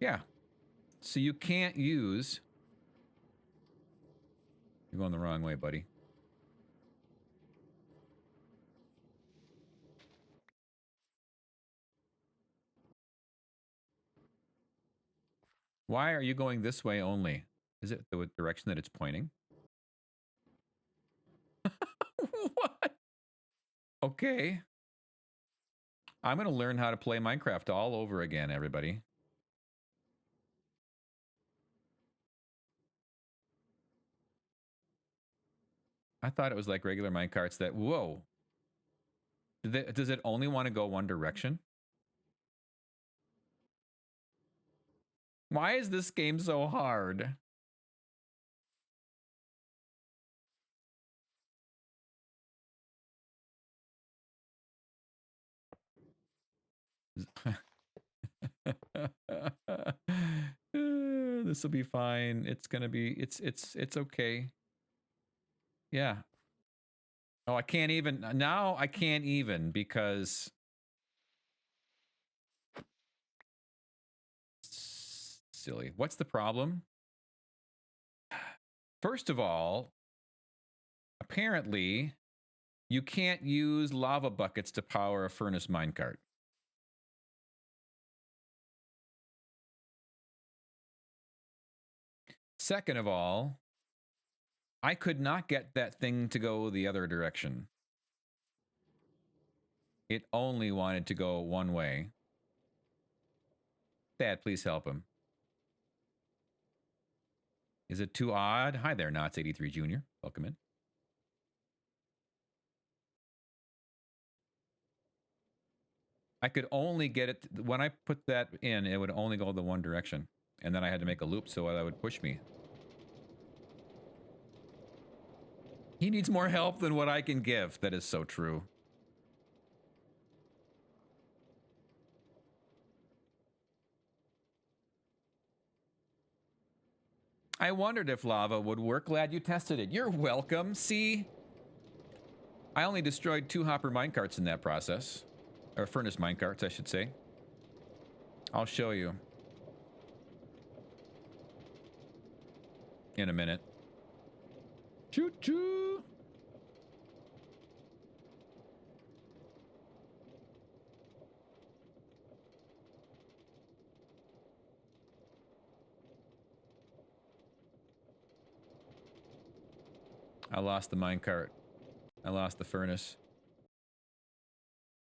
Yeah. So you can't use... You're going the wrong way, buddy. Why are you going this way only? Is it the direction that it's pointing? What? Okay. I'm going to learn how to play Minecraft all over again, everybody. I thought it was like regular minecarts that... Whoa. Does it only want to go one direction? Why is this game so hard? This will be fine. It's gonna be... It's okay. Yeah. Oh, I can't even... Now I can't even because... Silly. What's the problem? First of all, apparently, you can't use lava buckets to power a furnace minecart. Second of all, I could not get that thing to go the other direction. It only wanted to go one way. Dad, please help him. Is it too odd? Hi there, Knots83 Jr. Welcome in. I could only get it... When I put that in, it would only go the one direction. And then I had to make a loop so that would push me. He needs more help than what I can give. That is so true. I wondered if lava would work. Glad you tested it. You're welcome. See? I only destroyed 2 hopper minecarts in that process. Or furnace minecarts, I should say. I'll show you. In a minute. Choo-choo! I lost the minecart. I lost the furnace.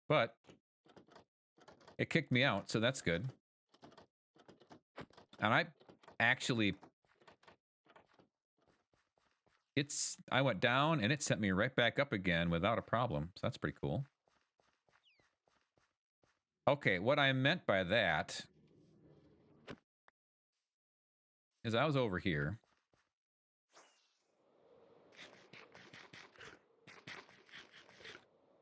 But it kicked me out, so that's good. And I actually... I went down and it sent me right back up again without a problem. So that's pretty cool. Okay, what I meant by that is I was over here.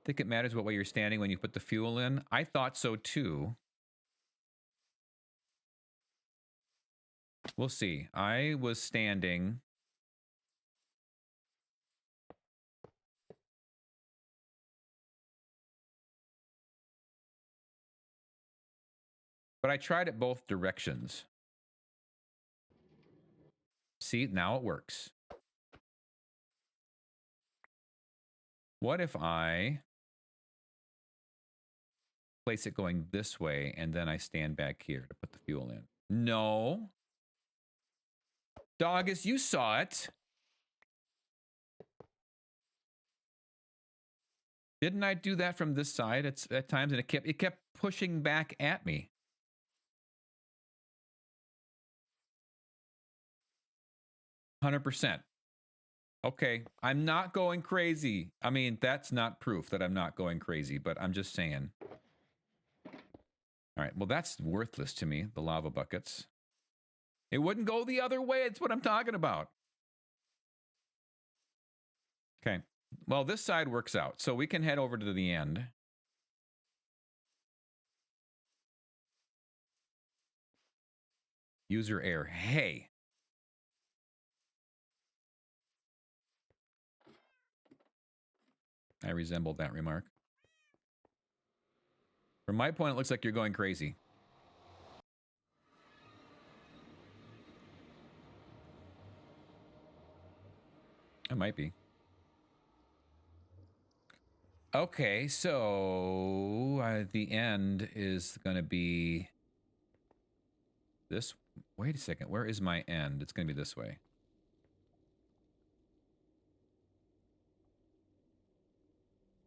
Think it matters what way you're standing when you put the fuel in? I thought so too. We'll see. I was standing... But I tried it both directions. See, now it works. What if I place it going this way and then I stand back here to put the fuel in? No. Doggus, you saw it. Didn't I do that from this side at times? And it kept pushing back at me. $100%. Okay, I'm not going crazy. I mean, that's not proof that I'm not going crazy, but I'm just saying. All right, well, that's worthless to me, the lava buckets. It wouldn't go the other way. It's what I'm talking about. Okay, well, this side works out, so we can head over to the end. User error. Hey. I resembled that remark. From my point, it looks like you're going crazy. I might be. Okay, so the end is going to be this. Wait a second. Where is my end? It's going to be this way.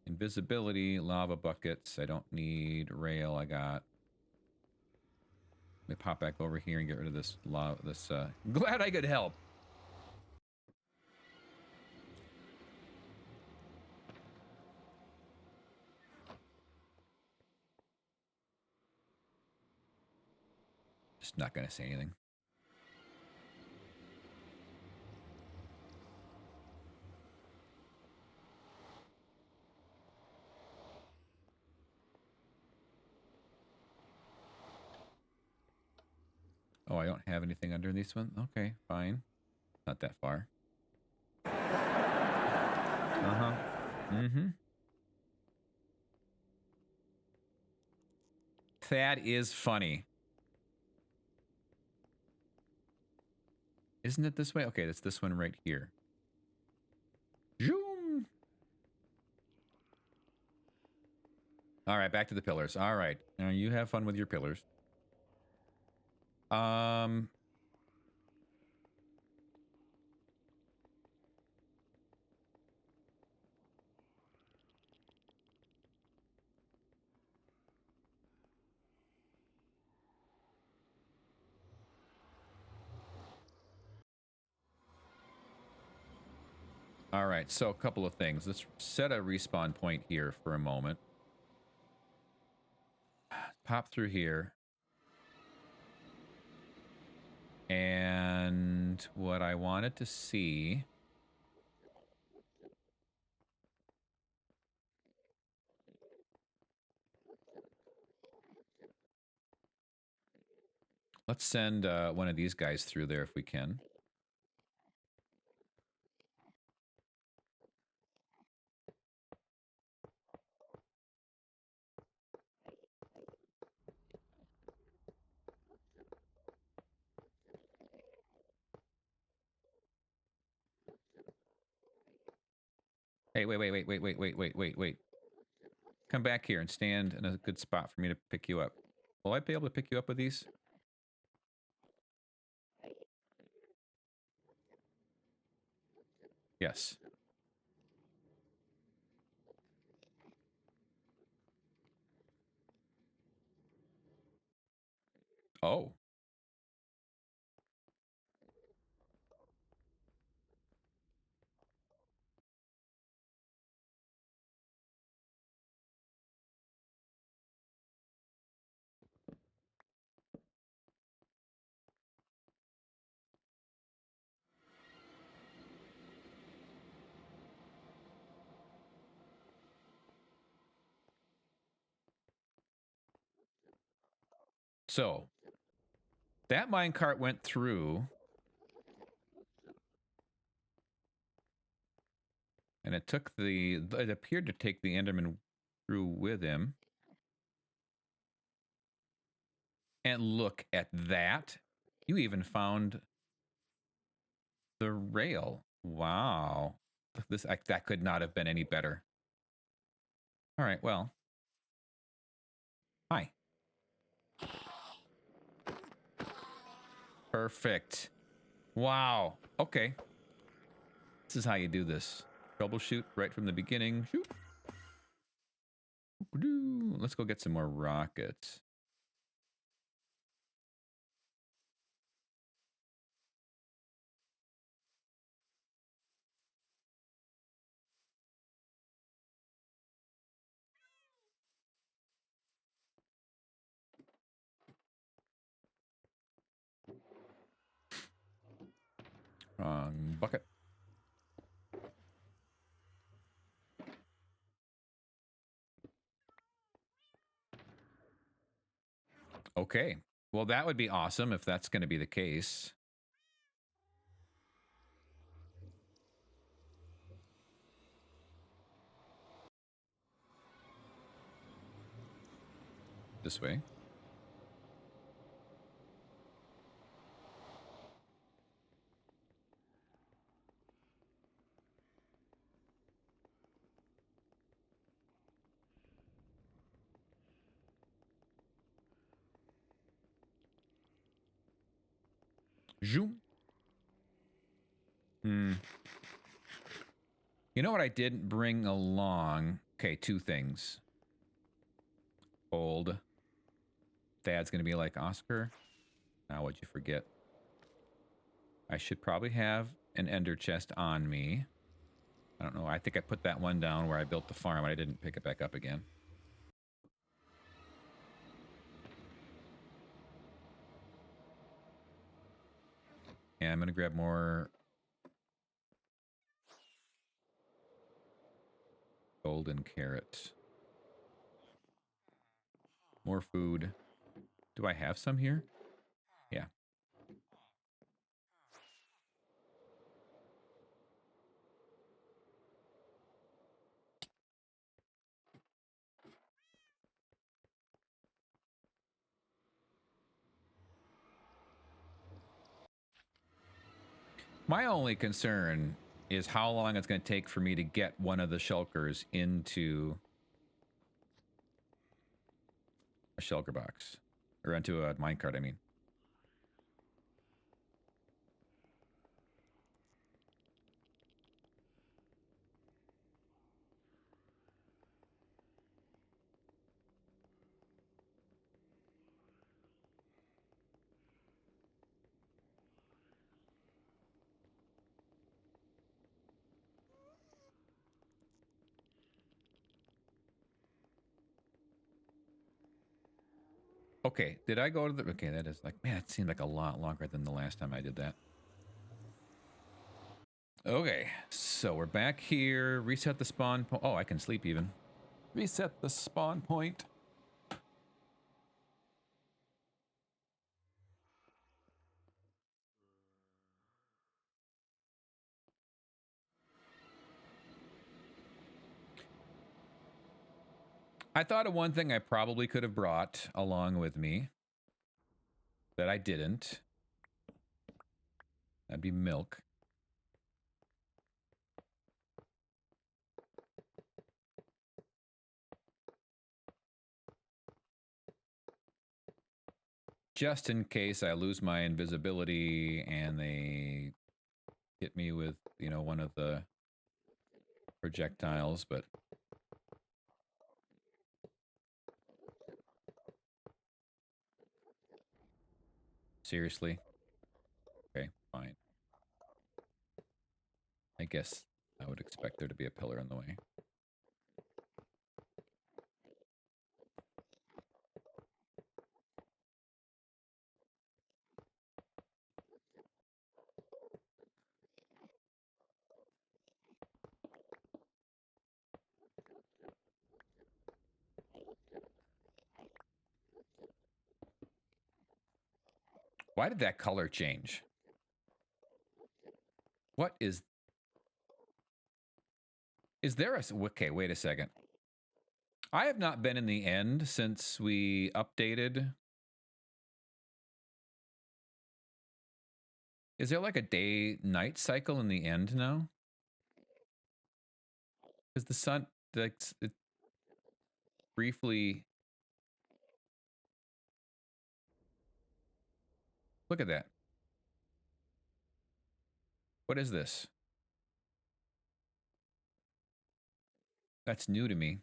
Invisibility, lava buckets. I don't need rail. I got. Let me pop back over here and get rid of this lava. Glad I could help. Just not going to say anything. Oh, I don't have anything under this one? Okay, fine. Not that far. Uh-huh. Mm-hmm. That is funny. Isn't it this way? Okay, that's this one right here. Zoom. All right, back to the pillars. All right. Now you have fun with your pillars. All right, so a couple of things. Let's set a respawn point here for a moment. Pop through here. And what I wanted to see... Let's send one of these guys through there if we can. Hey, wait. Come back here and stand in a good spot for me to pick you up. Will I be able to pick you up with these? Yes. Oh. So, that minecart went through. And it took it appeared to take the Enderman through with him. And look at that. You even found the rail. Wow. That could not have been any better. All right, well. Hi. Perfect. Wow. Okay. This is how you do this. Troubleshoot right from the beginning. Shoot. Let's go get some more rockets. Okay. Well, that would be awesome if that's going to be the case. This way. Zoom. You know what I didn't bring along? Okay, two things. Old. Dad's going to be like, Oscar, now what'd you forget? I should probably have an ender chest on me. I don't know. I think I put that one down where I built the farm, and I didn't pick it back up again. Yeah, I'm going to grab more golden carrot. More food. Do I have some here? Yeah. My only concern is how long it's going to take for me to get one of the shulkers into a shulker box. Or into a minecart, I mean. Okay, did I go to the... Okay, that is like... Man, it seemed like a lot longer than the last time I did that. Okay, so we're back here. Reset the spawn point. Oh, I can sleep even. Reset the spawn point. I thought of one thing I probably could have brought along with me that I didn't. That'd be milk. Just in case I lose my invisibility and they hit me with, you know, one of the projectiles, but... Seriously? Okay, fine. I guess I would expect there to be a pillar in the way. Why did that color change? What is... Is there a... Okay, wait a second. I have not been in the end since we updated. Is there like a day-night cycle in the end now? Because the sun... Like, it briefly... Look at that. What is this? That's new to me.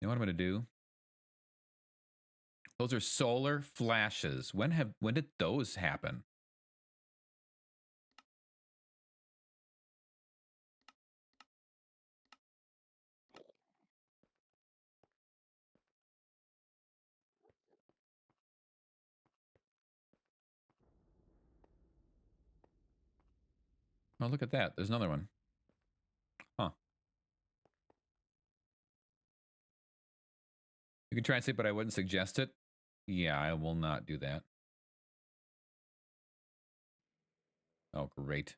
You know what I'm going to do? Those are solar flashes. When did those happen? Oh, look at that. There's another one. Huh. You can try and see, but I wouldn't suggest it. Yeah, I will not do that. Oh, great.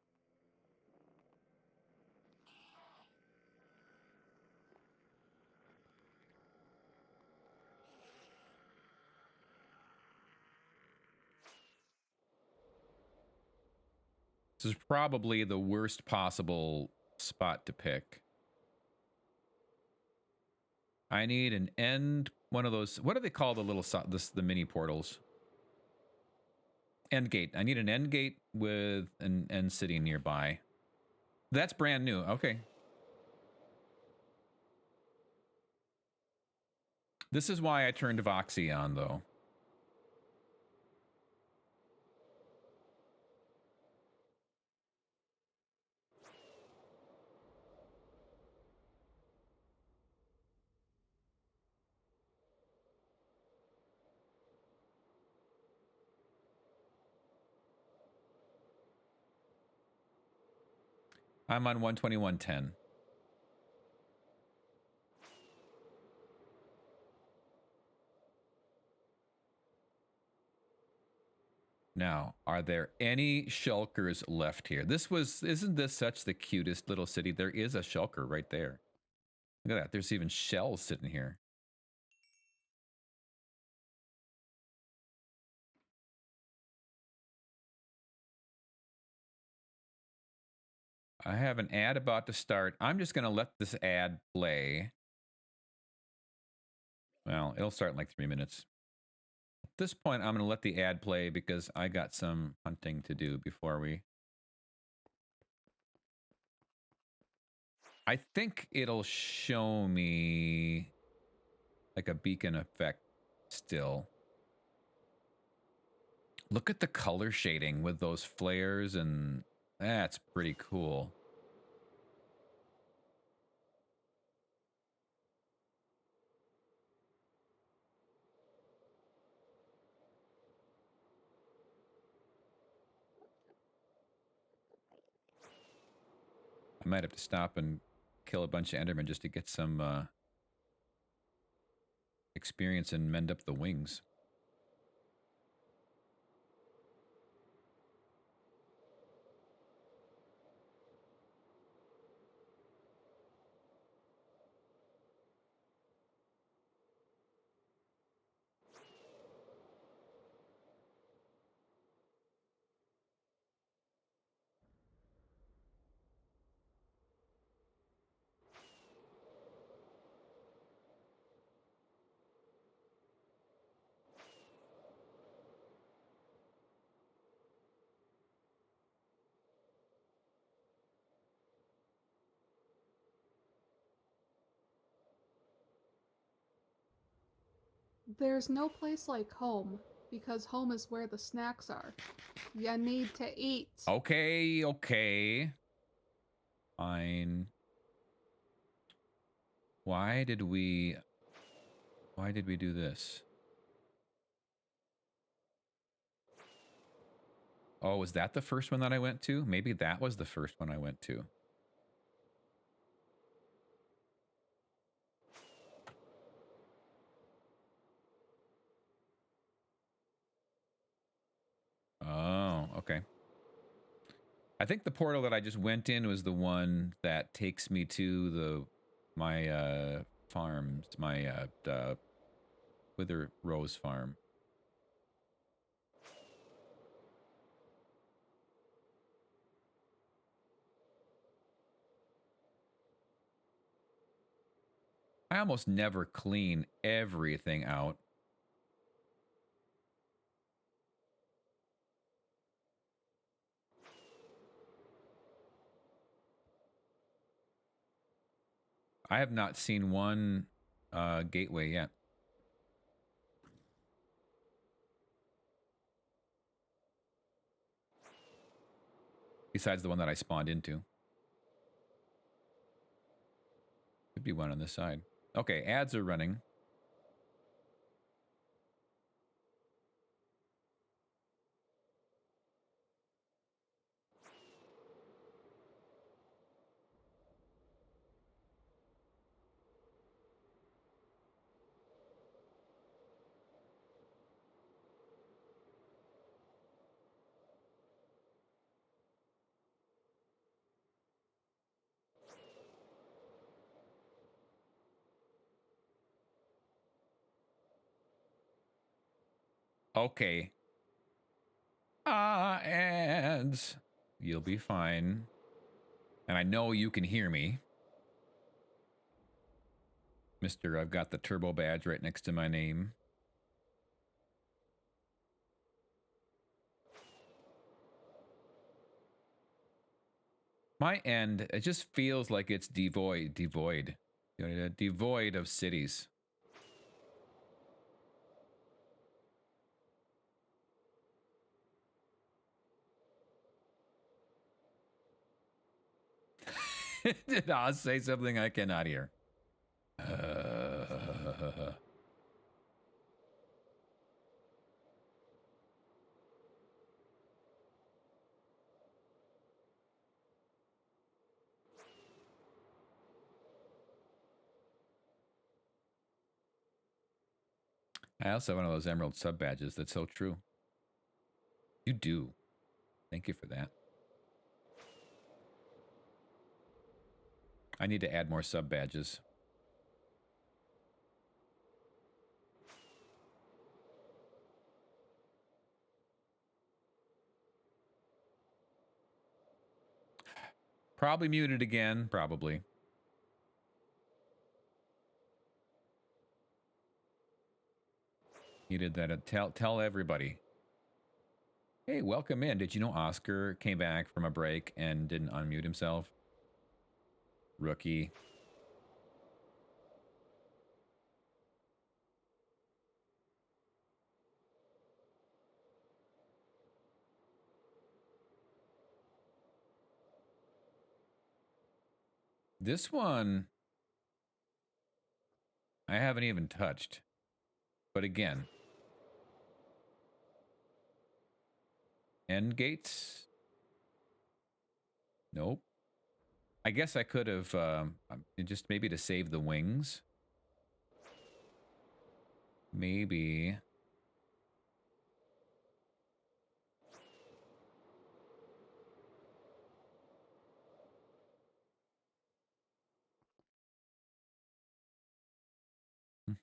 This is probably the worst possible spot to pick. I need an end, one of those, what do they call the little, the mini portals? End gate. I need an end gate with an end city nearby. That's brand new. Okay. This is why I turned Voxy on, though. I'm on 121.10. Now, are there any shulkers left here? Isn't this such the cutest little city? There is a shulker right there. Look at that. There's even shells sitting here. I have an ad about to start. I'm just going to let this ad play. Well, it'll start in like 3 minutes. At this point, I'm going to let the ad play because I got some hunting to do before we... I think it'll show me like a beacon effect still. Look at the color shading with those flares, and that's pretty cool. I might have to stop and kill a bunch of Endermen just to get some experience and mend up the wings. There's no place like home, because home is where the snacks are. You need to eat. Okay, okay. Fine. Why did we do this? Oh, was that the first one that I went to? Maybe that was the first one I went to. Oh, okay. I think the portal that I just went in was the one that takes me to my farms, my Wither Rose farm. I almost never clean everything out. I have not seen one gateway yet. Besides the one that I spawned into. Could be one on this side. Okay, ads are running. Okay. Ads. You'll be fine. And I know you can hear me. Mister, I've got the turbo badge right next to my name. My end, it just feels like it's devoid of cities. Did Oz say something I cannot hear? I also have one of those emerald sub badges. That's so true. You do. Thank you for that. I need to add more sub badges. Probably muted again. Probably. You did that. Tell everybody. Hey, welcome in. Did you know Oscar came back from a break and didn't unmute himself? Rookie. This one, I haven't even touched. But again, end gates? Nope. I guess I could have just maybe to save the wings. Maybe.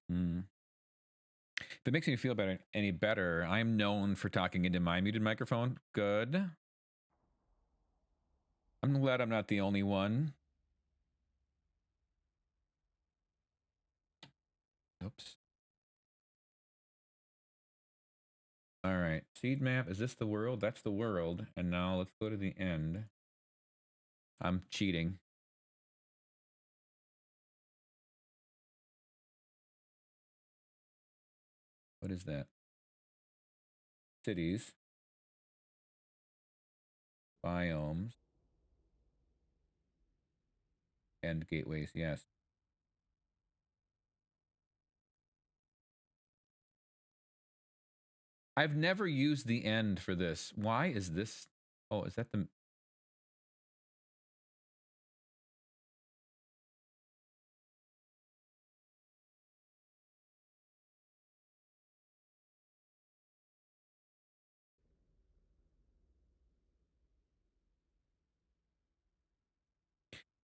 If it makes me feel better, any better, I'm known for talking into my muted microphone. Good. I'm glad I'm not the only one. Oops. All right. Seed map. Is this the world? That's the world. And now let's go to the end. I'm cheating. What is that? Cities. Biomes. And gateways. Yes. I've never used the end for this. Why is this? Oh, is that the...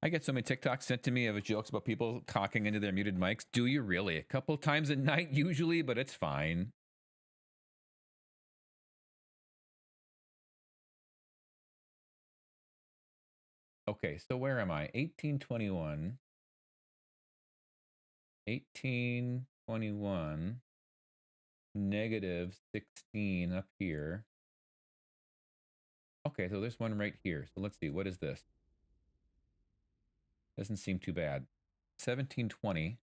I get so many TikToks sent to me of jokes about people talking into their muted mics. Do you really? A couple times a night usually, but it's fine. Okay, so where am I? 1821. 1821. Negative 16 up here. Okay, so there's one right here. So let's see. What is this? Doesn't seem too bad. 1720.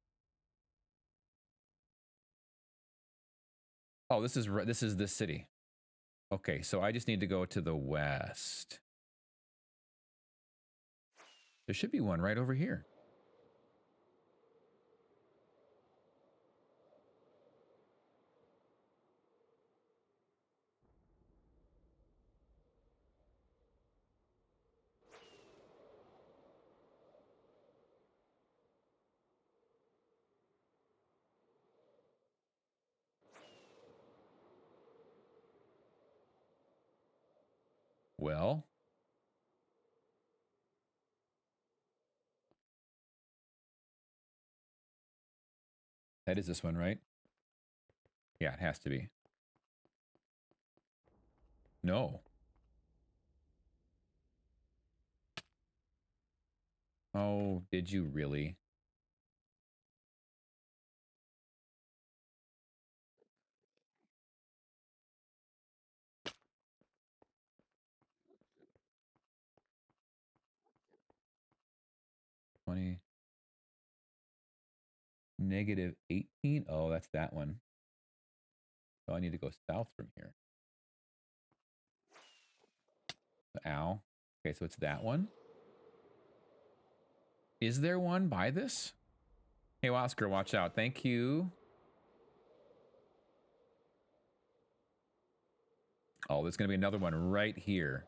Oh, this is this city. Okay, so I just need to go to the west. There should be one right over here. Well, that is this one, right? Yeah, it has to be. No. Oh, did you really? -18. Oh, that's that one. So I need to go south from here. Ow. Okay, so it's that one. Is there one by this? Hey, Oscar, watch out. Thank you. Oh, there's going to be another one right here.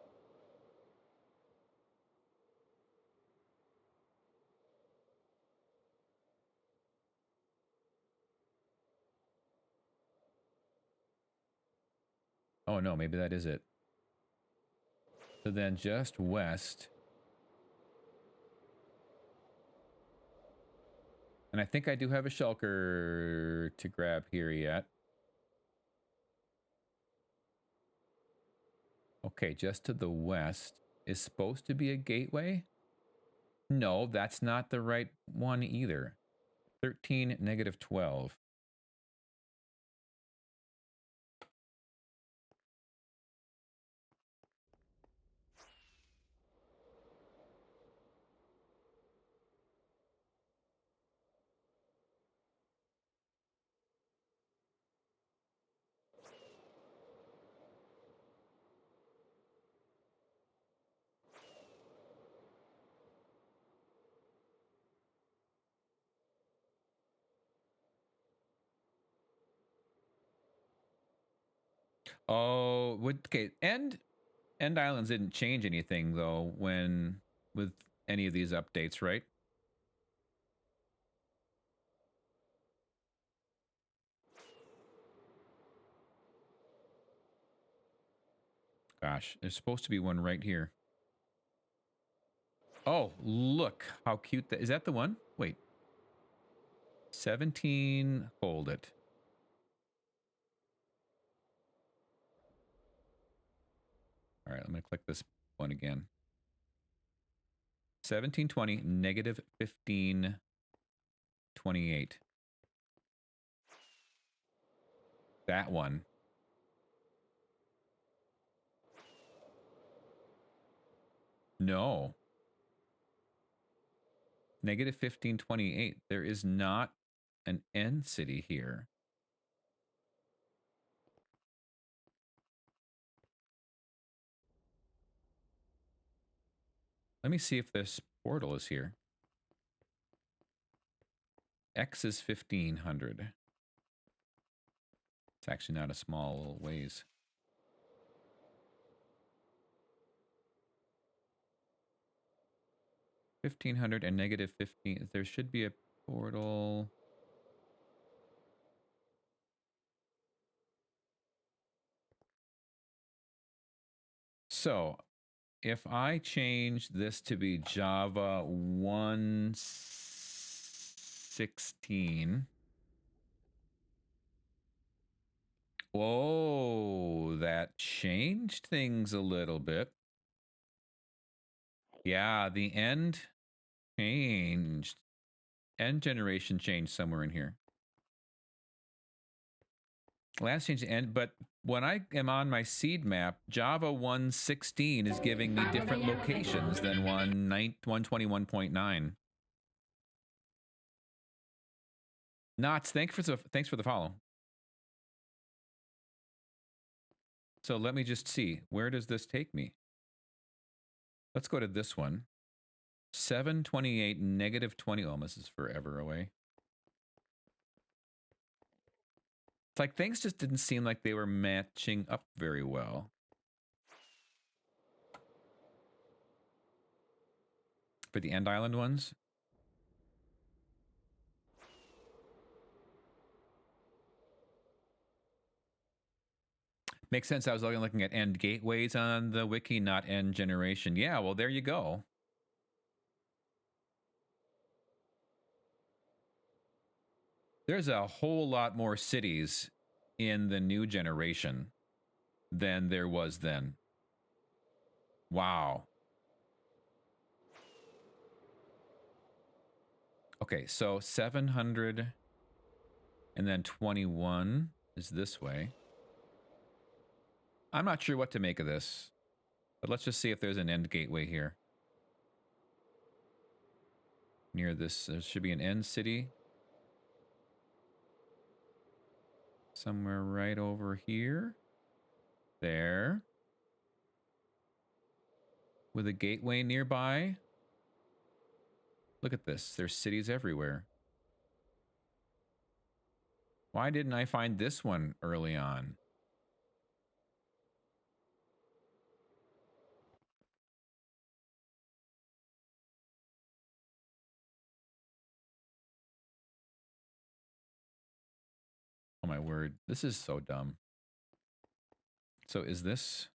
Oh, no, maybe that is it. So then just west. And I think I do have a shulker to grab here yet. Okay, just to the west is supposed to be a gateway. No, that's not the right one either. 13, -12. Oh, okay. End Islands didn't change anything though when with any of these updates, right? Gosh, there's supposed to be one right here. Oh, look how cute that is. That the one? Wait. 17, hold it. All right, I'm going to click this one again. 1720, -1528. That one. No. -1528. There is not an end city here. Let me see if this portal is here. X is 1500. It's actually not a small ways. $1,500 and -15. There should be a portal. So if I change this to be Java 1.16. Whoa, that changed things a little bit. Yeah, the end changed. End generation changed somewhere in here. Last change to end, but when I am on my seed map, Java 1.16 is giving me different locations than 121.9. Knots, thanks for the follow. So let me just see. Where does this take me? Let's go to this one. 728, -20. Oh, this is forever away. It's like things just didn't seem like they were matching up very well. For the End Island ones. Makes sense. I was looking at end gateways on the wiki, not end generation. Yeah, well, there you go. There's a whole lot more cities in the new generation. than there was then. Wow. Okay, so 700 and then 21 is this way. I'm not sure what to make of this, but let's just see if there's an end gateway here. Near this, there should be an end city. Somewhere right over here. There. With a gateway nearby. Look at this. There's cities everywhere. Why didn't I find this one early on? Oh my word. This is so dumb. So is this...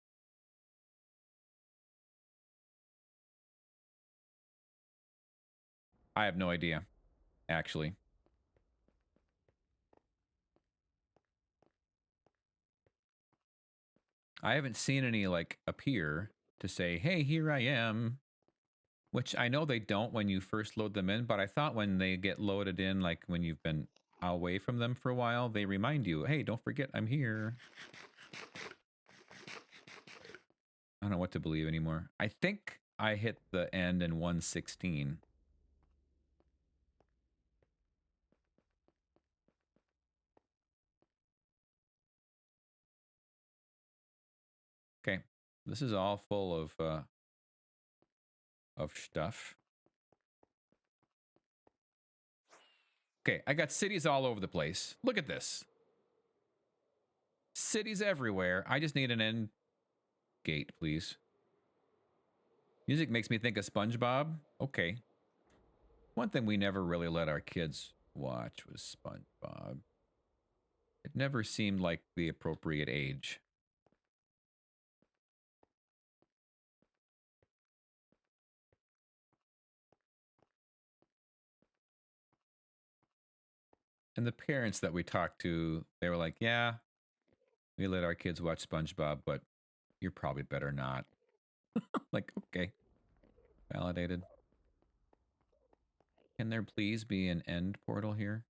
I have no idea, actually. I haven't seen any, like, appear to say, hey, here I am. Which I know they don't when you first load them in, but I thought when they get loaded in, like when you've been away from them for a while, they remind you, hey, don't forget I'm here. I don't know what to believe anymore. I think I hit the end in 116. Okay, this is all full of stuff. Okay, I got cities all over the place. Look at this. Cities everywhere. I just need an end gate, please. Music makes me think of SpongeBob. Okay. One thing we never really let our kids watch was SpongeBob. It never seemed like the appropriate age. And the parents that we talked to, they were like, yeah, we let our kids watch SpongeBob, but you're probably better not. Like, okay. Validated. Can there please be an end portal here?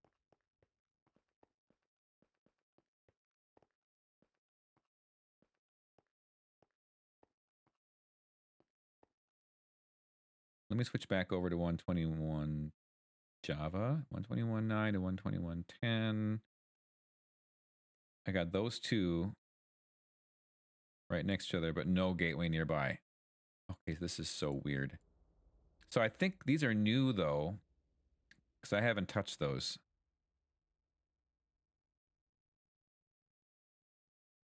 Let me switch back over to 121 Java. 121.9 to 121.10. I got those two right next to each other, but no gateway nearby. Okay, this is so weird. So I think these are new, though, because I haven't touched those.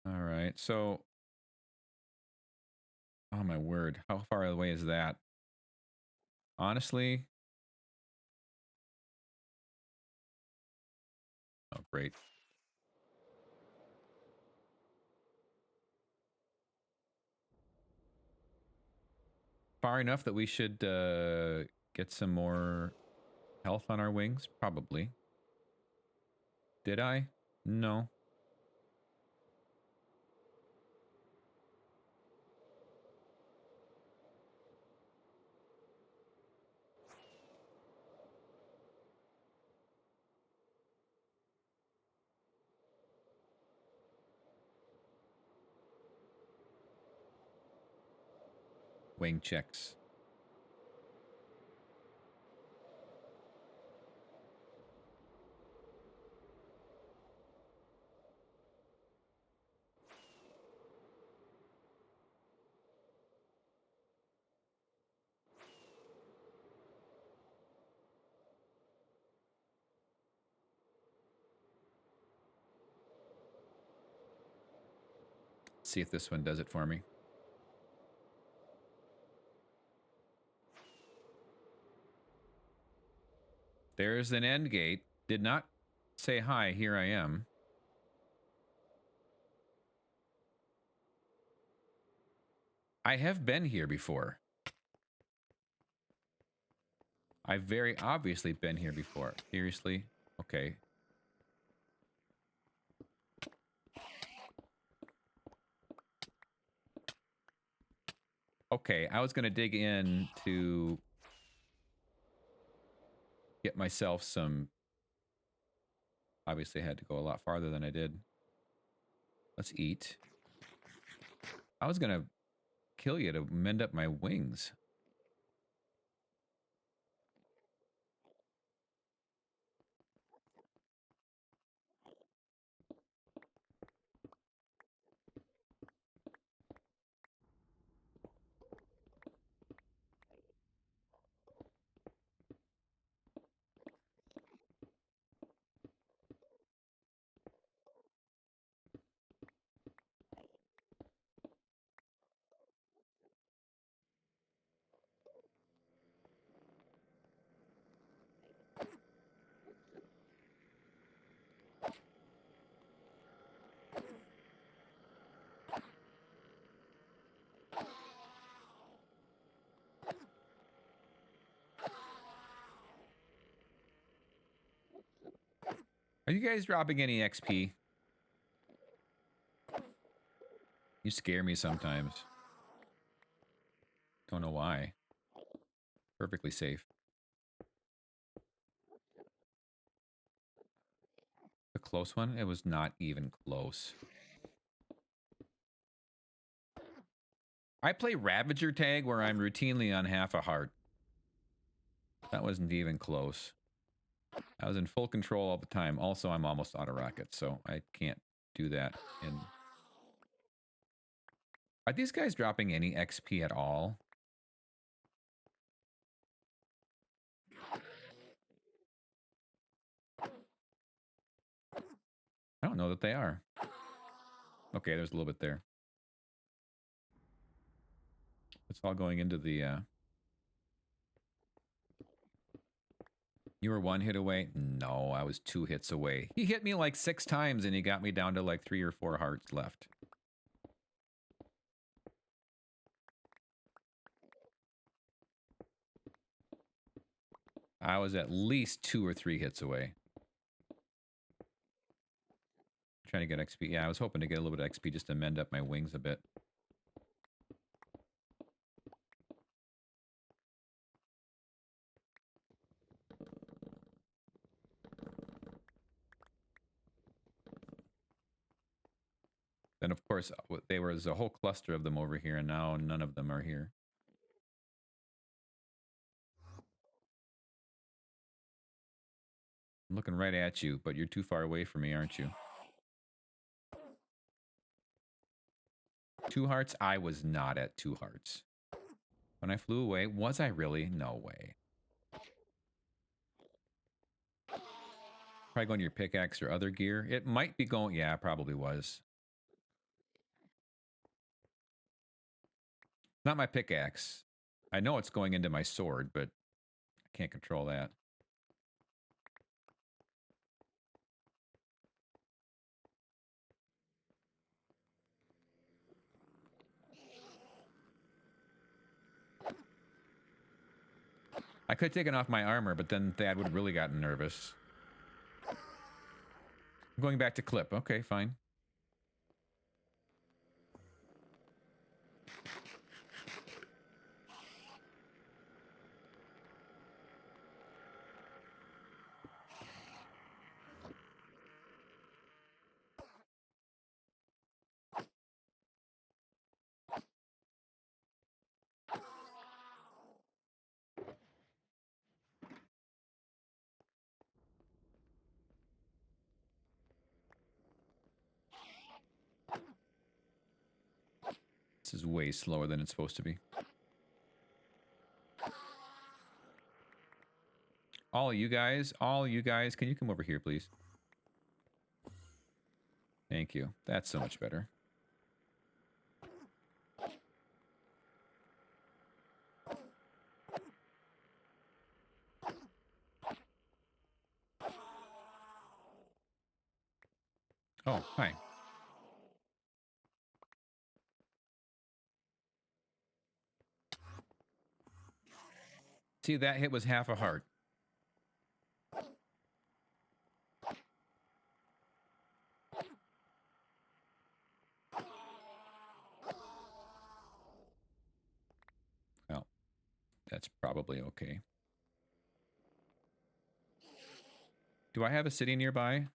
All right, so... Oh, my word. How far away is that? Honestly... Oh, great. Far enough that we should get some more health on our wings? Probably. Did I? No. Wing checks. See if this one does it for me. There's an end gate. Did not say hi, here I am. I have been here before. I've very obviously been here before. Seriously? Okay. Okay, I was gonna dig in to get myself some. Obviously, I had to go a lot farther than I did. Let's eat. I was gonna kill you to mend up my wings. Are you guys dropping any XP? You scare me sometimes. Don't know why. Perfectly safe. A close one? It was not even close. I play Ravager tag where I'm routinely on half a heart. That wasn't even close. I was in full control all the time. Also, I'm almost out of rockets, so I can't do that. Are these guys dropping any XP at all? I don't know that they are. Okay, there's a little bit there. It's all going into the... You were 1 hit away? No, I was 2 hits away. He hit me like 6 times and he got me down to like 3 or 4 hearts left. I was at least 2 or 3 hits away. Trying to get XP. Yeah, I was hoping to get a little bit of XP just to mend up my wings a bit. Then, of course, there was a whole cluster of them over here, and now none of them are here. I'm looking right at you, but you're too far away from me, aren't you? 2 hearts? I was not at 2 hearts. When I flew away, was I really? No way. Probably going to your pickaxe or other gear. It might be going... Yeah, it probably was. Not my pickaxe. I know it's going into my sword, but I can't control that. I could have taken off my armor, but then Thad would have really gotten nervous. I'm going back to clip. Okay, fine. This is way slower than it's supposed to be. All you guys, can you come over here, please? Thank you. That's so much better. Oh, hi. See, that hit was half a heart. That's probably okay. Do I have a city nearby?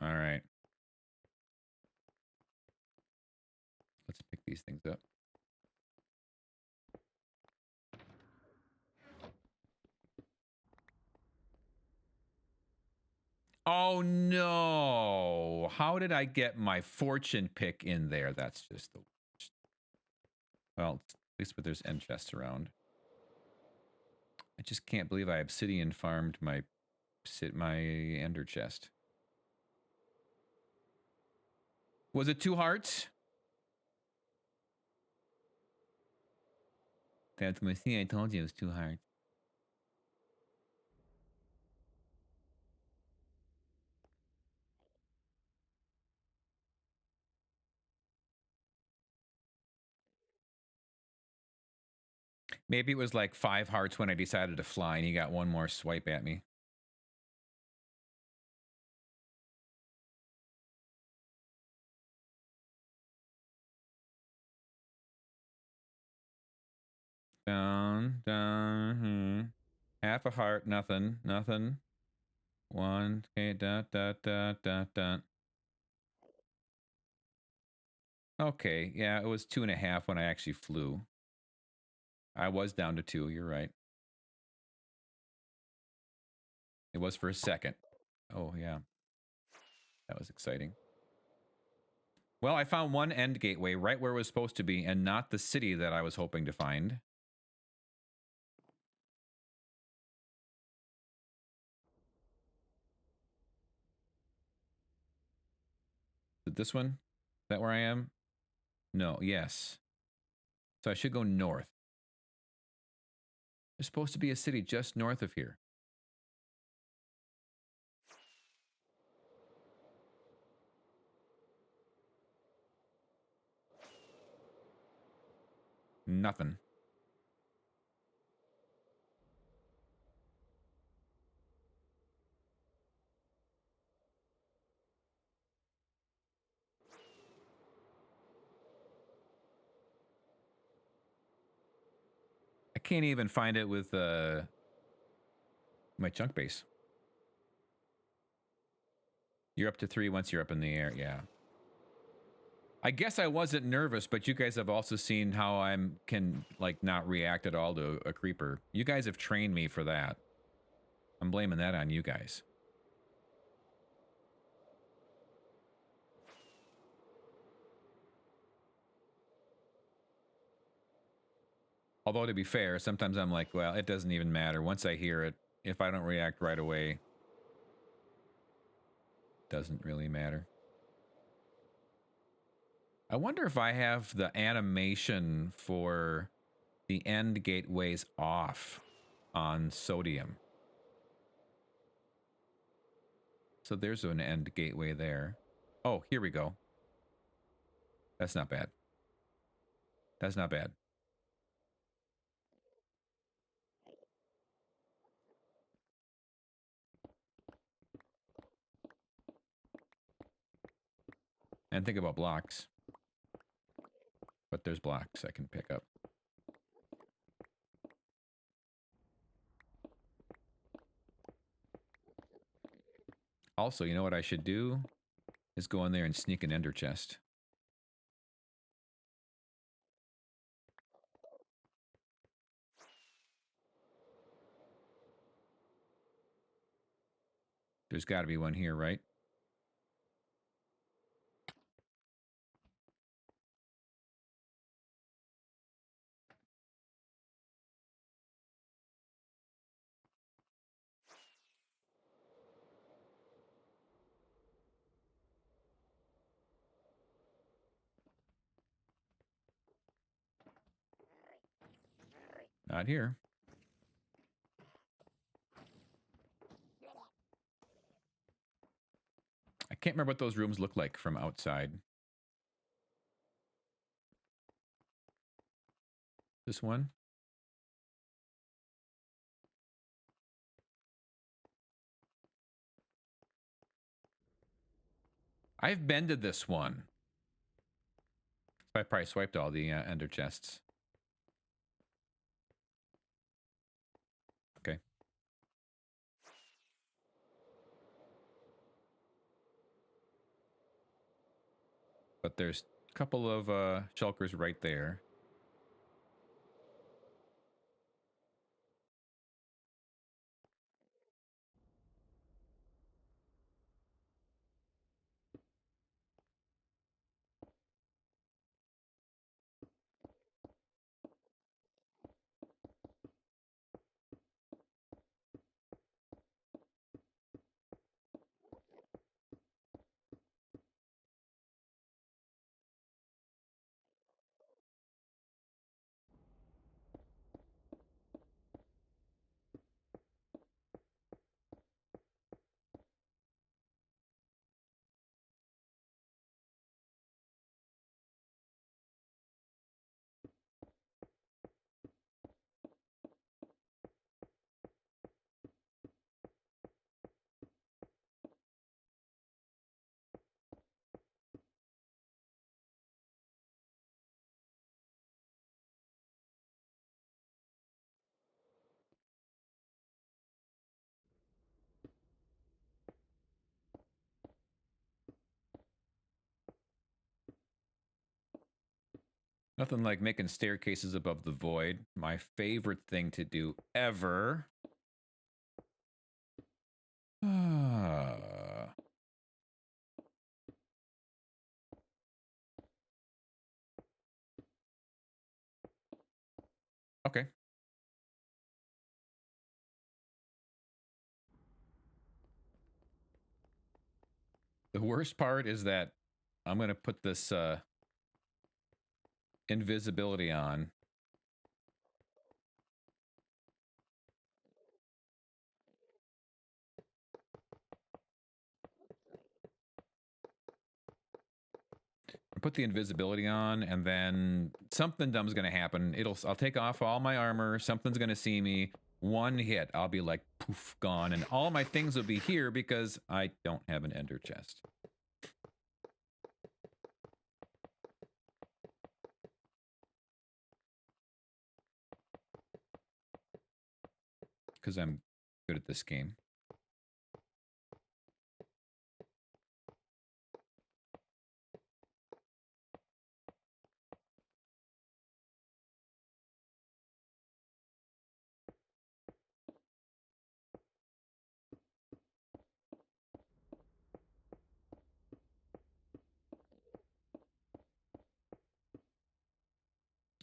All right. Let's pick these things up. Oh no! How did I get my fortune pick in there? That's just the worst. Well, at least there's end chests around. I just can't believe I obsidian farmed my ender chest. Was it 2 hearts? That's my see. I told you it was 2 hearts. Maybe it was like 5 hearts when I decided to fly, and he got one more swipe at me. Down, down. Half a heart, nothing, nothing. 1, okay, dot, dot, dot, dot, dot. Okay, yeah, it was 2.5 when I actually flew. I was down to 2, you're right. It was for a second. Oh, yeah. That was exciting. Well, I found one end gateway right where it was supposed to be, and not the city that I was hoping to find. Is it this one? Is that where I am? No, yes. So I should go north. There's supposed to be a city just north of here. Nothing. I can't even find it with my chunk base. You're up to 3 once you're up in the air, yeah. I guess I wasn't nervous, but you guys have also seen how I can like not react at all to a creeper. You guys have trained me for that. I'm blaming that on you guys. Although to be fair, sometimes I'm like, well, it doesn't even matter. Once I hear it, if I don't react right away, it doesn't really matter. I wonder if I have the animation for the end gateways off on sodium. So there's an end gateway there. Oh, here we go. That's not bad. That's not bad. And think about blocks. But there's blocks I can pick up. Also, you know what I should do? Is go in there and sneak an ender chest. There's got to be one here, right? Not here. I can't remember what those rooms look like from outside. This one. I've been to this one. I probably swiped all the ender chests. Okay. But there's a couple of shulkers right there. Nothing like making staircases above the void. My favorite thing to do ever. Okay. The worst part is that I'm going to put this invisibility on. Put the invisibility on, and then something dumb's going to happen. I'll take off all my armor. Something's going to see me. One hit, I'll be like, poof, gone. And all my things will be here because I don't have an ender chest. Because I'm good at this game.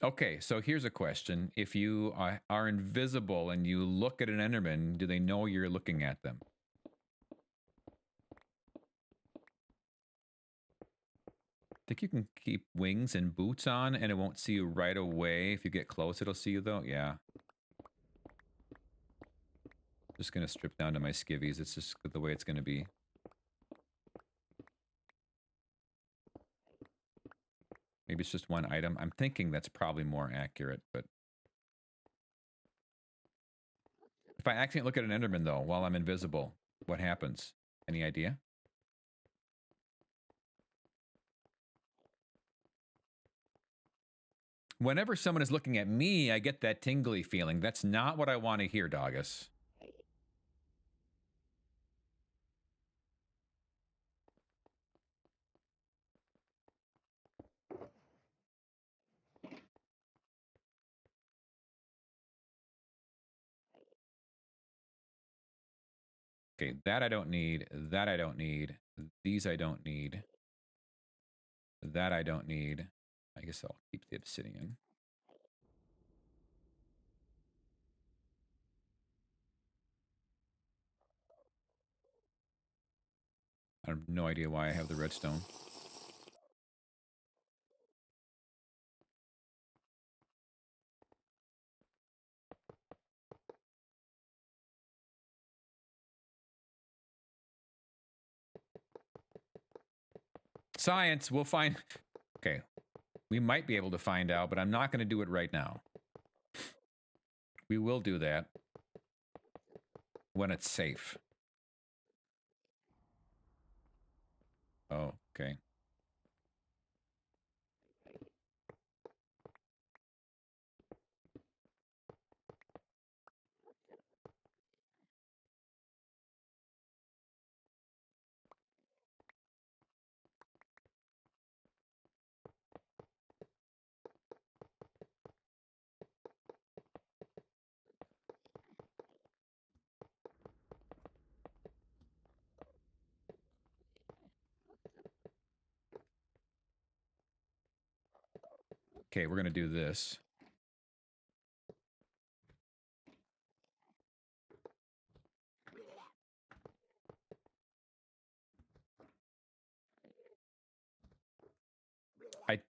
Okay, so here's a question. If you are invisible and you look at an Enderman, do they know you're looking at them? Think you can keep wings and boots on and it won't see you right away? If you get close, it'll see you though? Yeah. Just gonna strip down to my skivvies. It's just the way it's gonna be. Maybe it's just one item. I'm thinking that's probably more accurate, but... If I accidentally look at an Enderman, though, while I'm invisible, what happens? Any idea? Whenever someone is looking at me, I get that tingly feeling. That's not what I want to hear, Doggus. Okay, that I don't need. That I don't need. These I don't need. That I don't need. I guess I'll keep the obsidian. I have no idea why I have the redstone. Science, we'll find... Okay, we might be able to find out, but I'm not going to do it right now. We will do that when it's safe. Oh, okay. Okay, we're going to do this.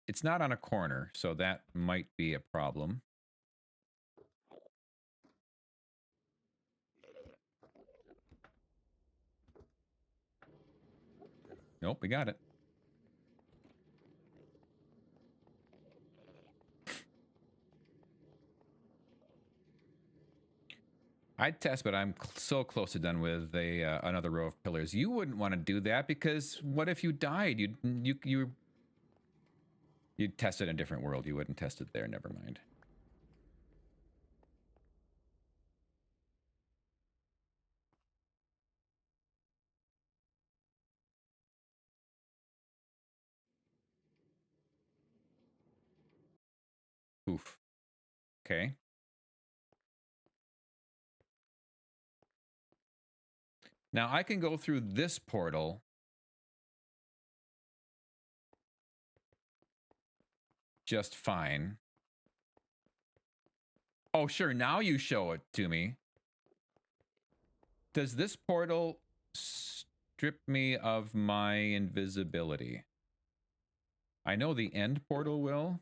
It's not on a corner, so that might be a problem. Nope, we got it. I'd test, but I'm so close to done with another row of pillars. You wouldn't want to do that because what if you died? You'd test it in a different world. You wouldn't test it there. Never mind. Oof. Okay. Now I can go through this portal. Just fine. Oh, sure. Now you show it to me. Does this portal strip me of my invisibility? I know the end portal will.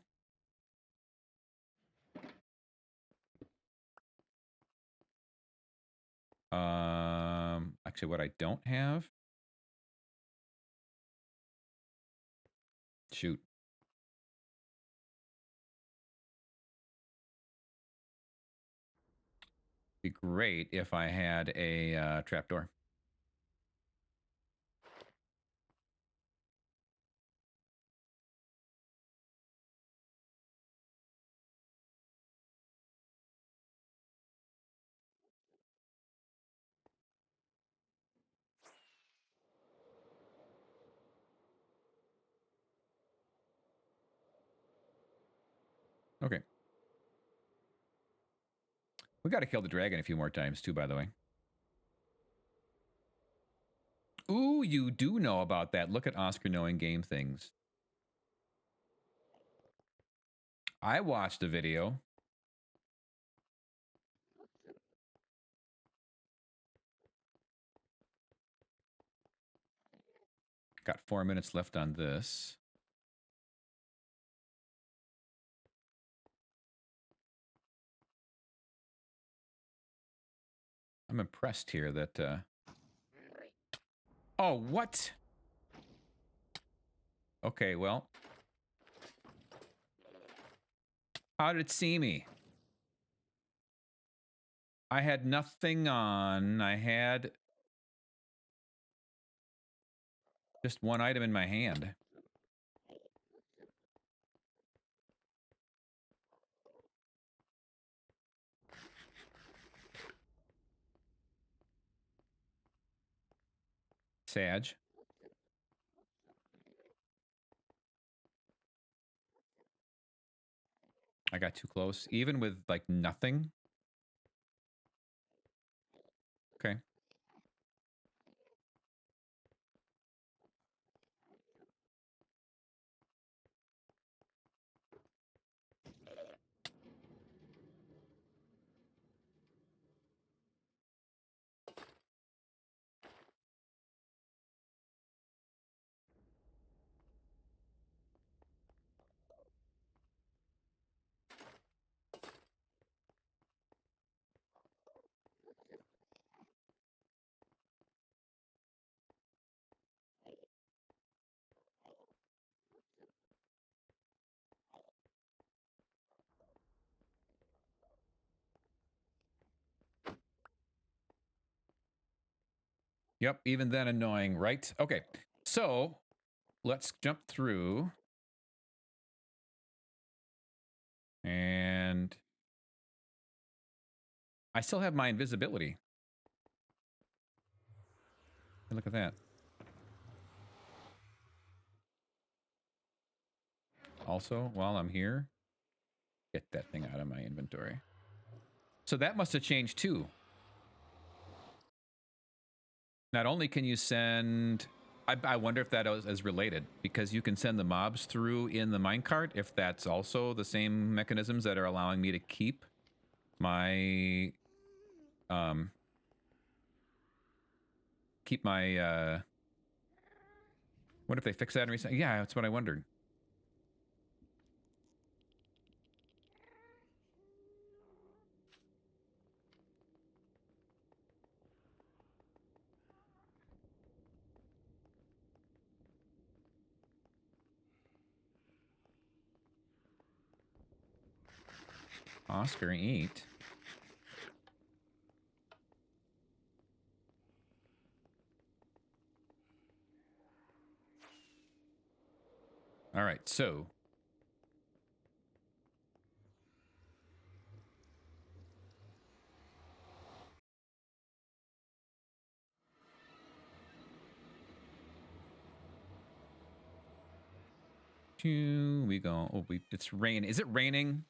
Actually, what I don't have. Shoot. Be great if I had a trapdoor. Okay. We got to kill the dragon a few more times too, by the way. Ooh, you do know about that. Look at Oscar knowing game things. I watched the video. Got 4 minutes left on this. I'm impressed here that... Oh, what? Okay, well. How did it see me? I had nothing on. I had just one item in my hand. Sag. I got too close. Even with, like, nothing? Okay. Yep, even then annoying, right? Okay, so let's jump through. And I still have my invisibility. And look at that. Also, while I'm here, get that thing out of my inventory. So that must have changed too. Not only can you send... I wonder if that is related, because you can send the mobs through in the minecart, if that's also the same mechanisms that are allowing me to keep my... keep my... what if they fix that in recent... Yeah, that's what I wondered. Oscar eat. All right, so we go. Oh, it's rain. Is it raining?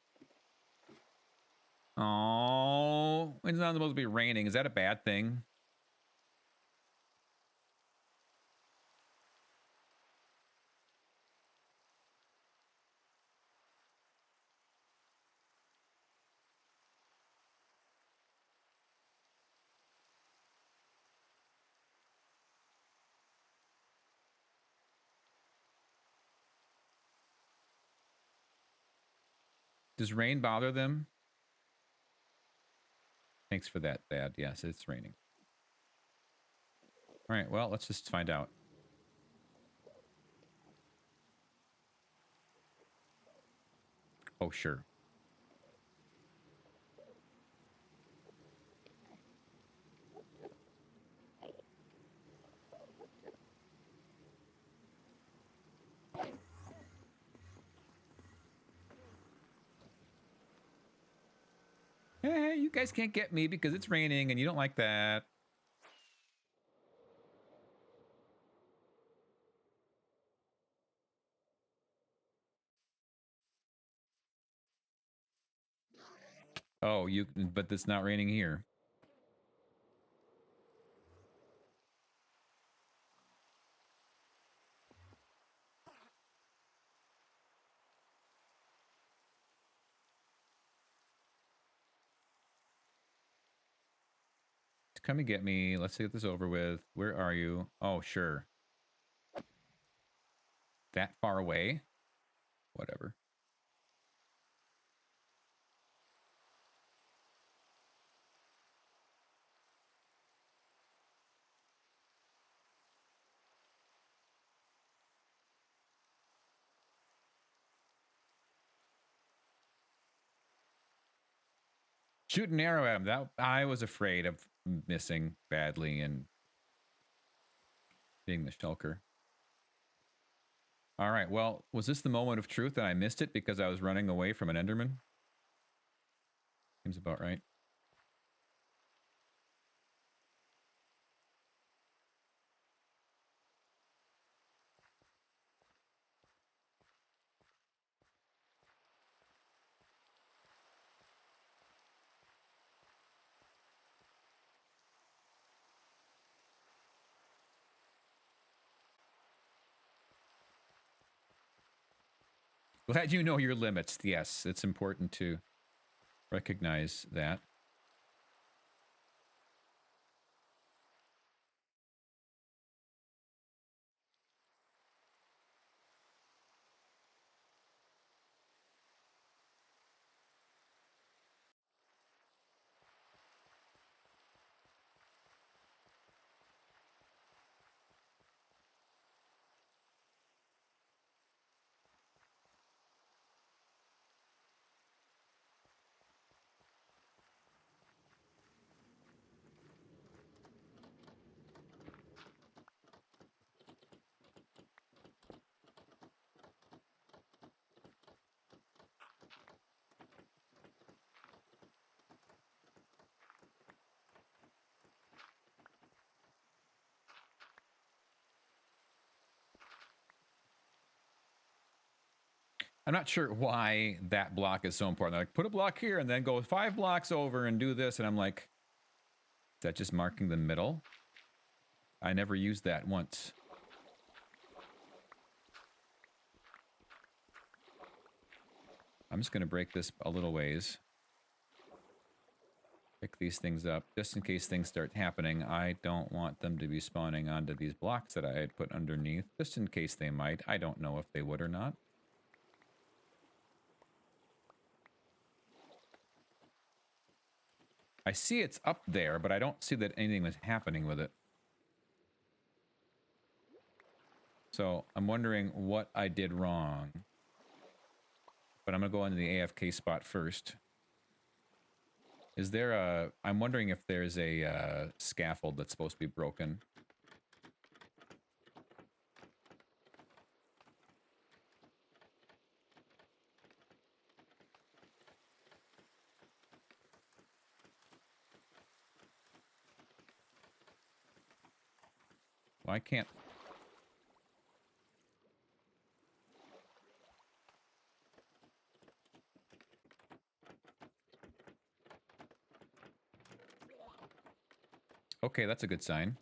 Oh, it's not supposed to be raining. Is that a bad thing? Does rain bother them? Thanks for that, Dad. Yes, it's raining. All right, well, let's just find out. Oh, sure. Hey, you guys can't get me because it's raining and you don't like that. Oh, but it's not raining here. Come and get me. Let's get this over with. Where are you? Oh, sure. That far away? Whatever. Shoot an arrow at him. That I was afraid of missing badly and being the shulker. All right, well, was this the moment of truth that I missed it because I was running away from an Enderman? Seems about right. Glad you know your limits. Yes, it's important to recognize that. I'm not sure why that block is so important. They're like, put a block here and then go 5 blocks over and do this. And I'm like, is that just marking the middle? I never used that once. I'm just going to break this a little ways. Pick these things up just in case things start happening. I don't want them to be spawning onto these blocks that I had put underneath, just in case they might. I don't know if they would or not. I see it's up there, but I don't see that anything was happening with it. So I'm wondering what I did wrong. But I'm going to go into the AFK spot first. Is there a... I'm wondering if there's a scaffold that's supposed to be broken. Why can't... Okay, that's a good sign.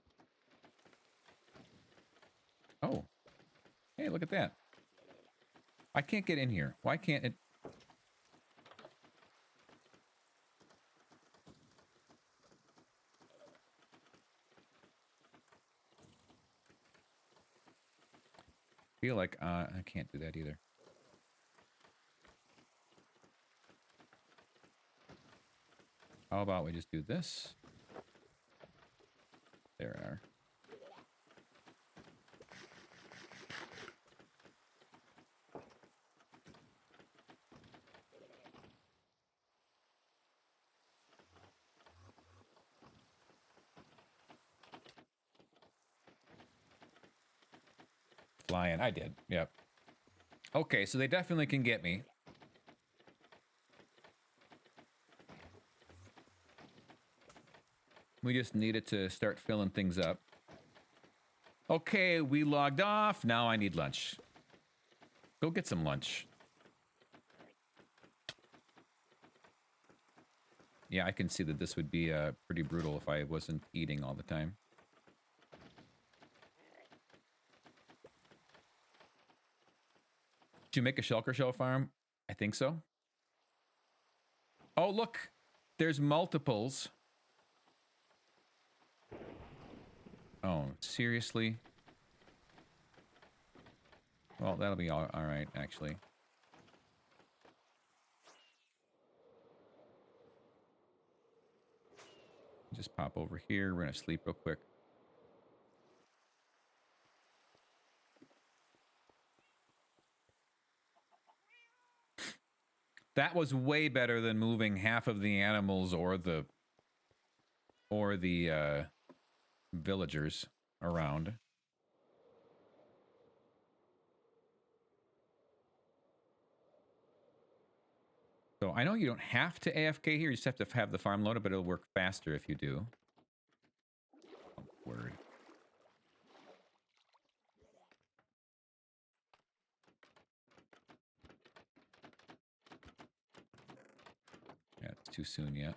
Oh. Hey, look at that. I can't get in here. Why can't it... feel like I can't do that either. How about we just do this? There are. Flying, I did. Yep. Okay, so they definitely can get me. We just needed to start filling things up. Okay, we logged off. Now I need lunch. Go get some lunch. Yeah, I can see that this would be pretty brutal if I wasn't eating all the time. Did you make a shulker shell farm? I think so. Oh, look. There's multiples. Oh, seriously? Well, that'll be all right, actually. Just pop over here. We're gonna sleep real quick. That was way better than moving half of the animals or the villagers around. So I know you don't have to AFK here, you just have to have the farm loaded, but it'll work faster if you do. Oh, word. Yeah, it's too soon yet.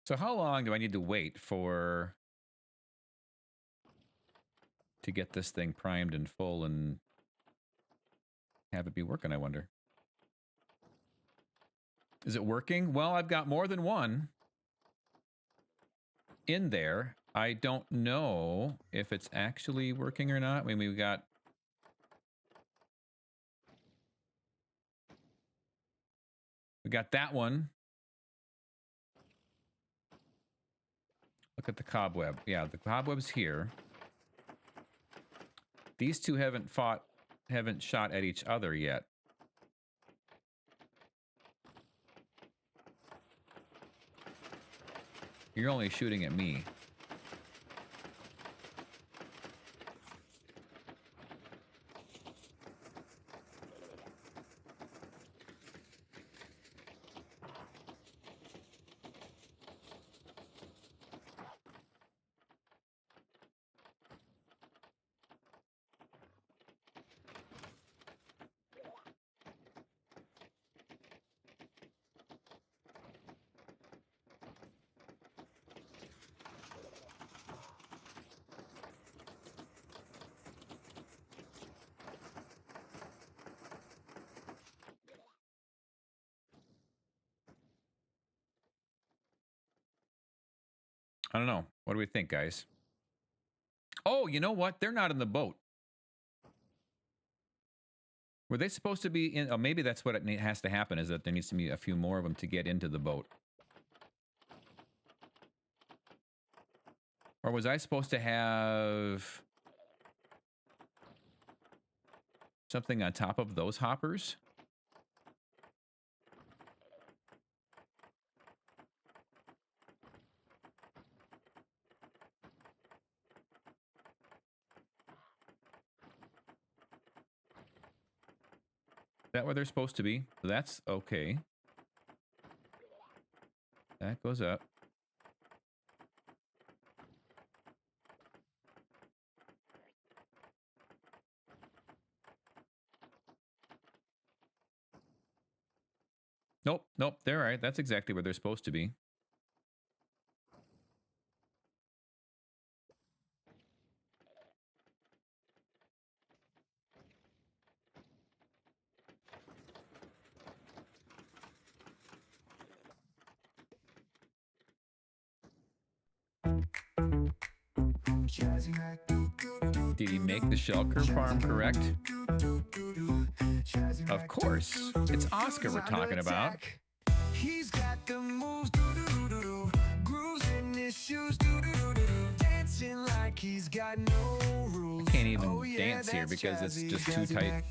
So how long do I need to wait for to get this thing primed and full and have it be working, I wonder? Is it working? Well, I've got more than one in there. I don't know if it's actually working or not. I mean, we've got We got that one. Look at the cobweb. Yeah, the cobweb's here. These two haven't shot at each other yet. You're only shooting at me. I don't know. What do we think, guys? Oh, you know what? They're not in the boat. Were they supposed to be in? Oh, maybe that's what it has to happen, is that there needs to be a few more of them to get into the boat. Or was I supposed to have something on top of those hoppers? Is that where they're supposed to be? That's okay. That goes up. Nope, nope, they're all right. That's exactly where they're supposed to be. Did he make the shulker farm correct? Of course. It's Oscar we're talking about. He's got the moves, grooves in his shoes, dancing like he's got no rules. I can't even dance here because it's just too tight.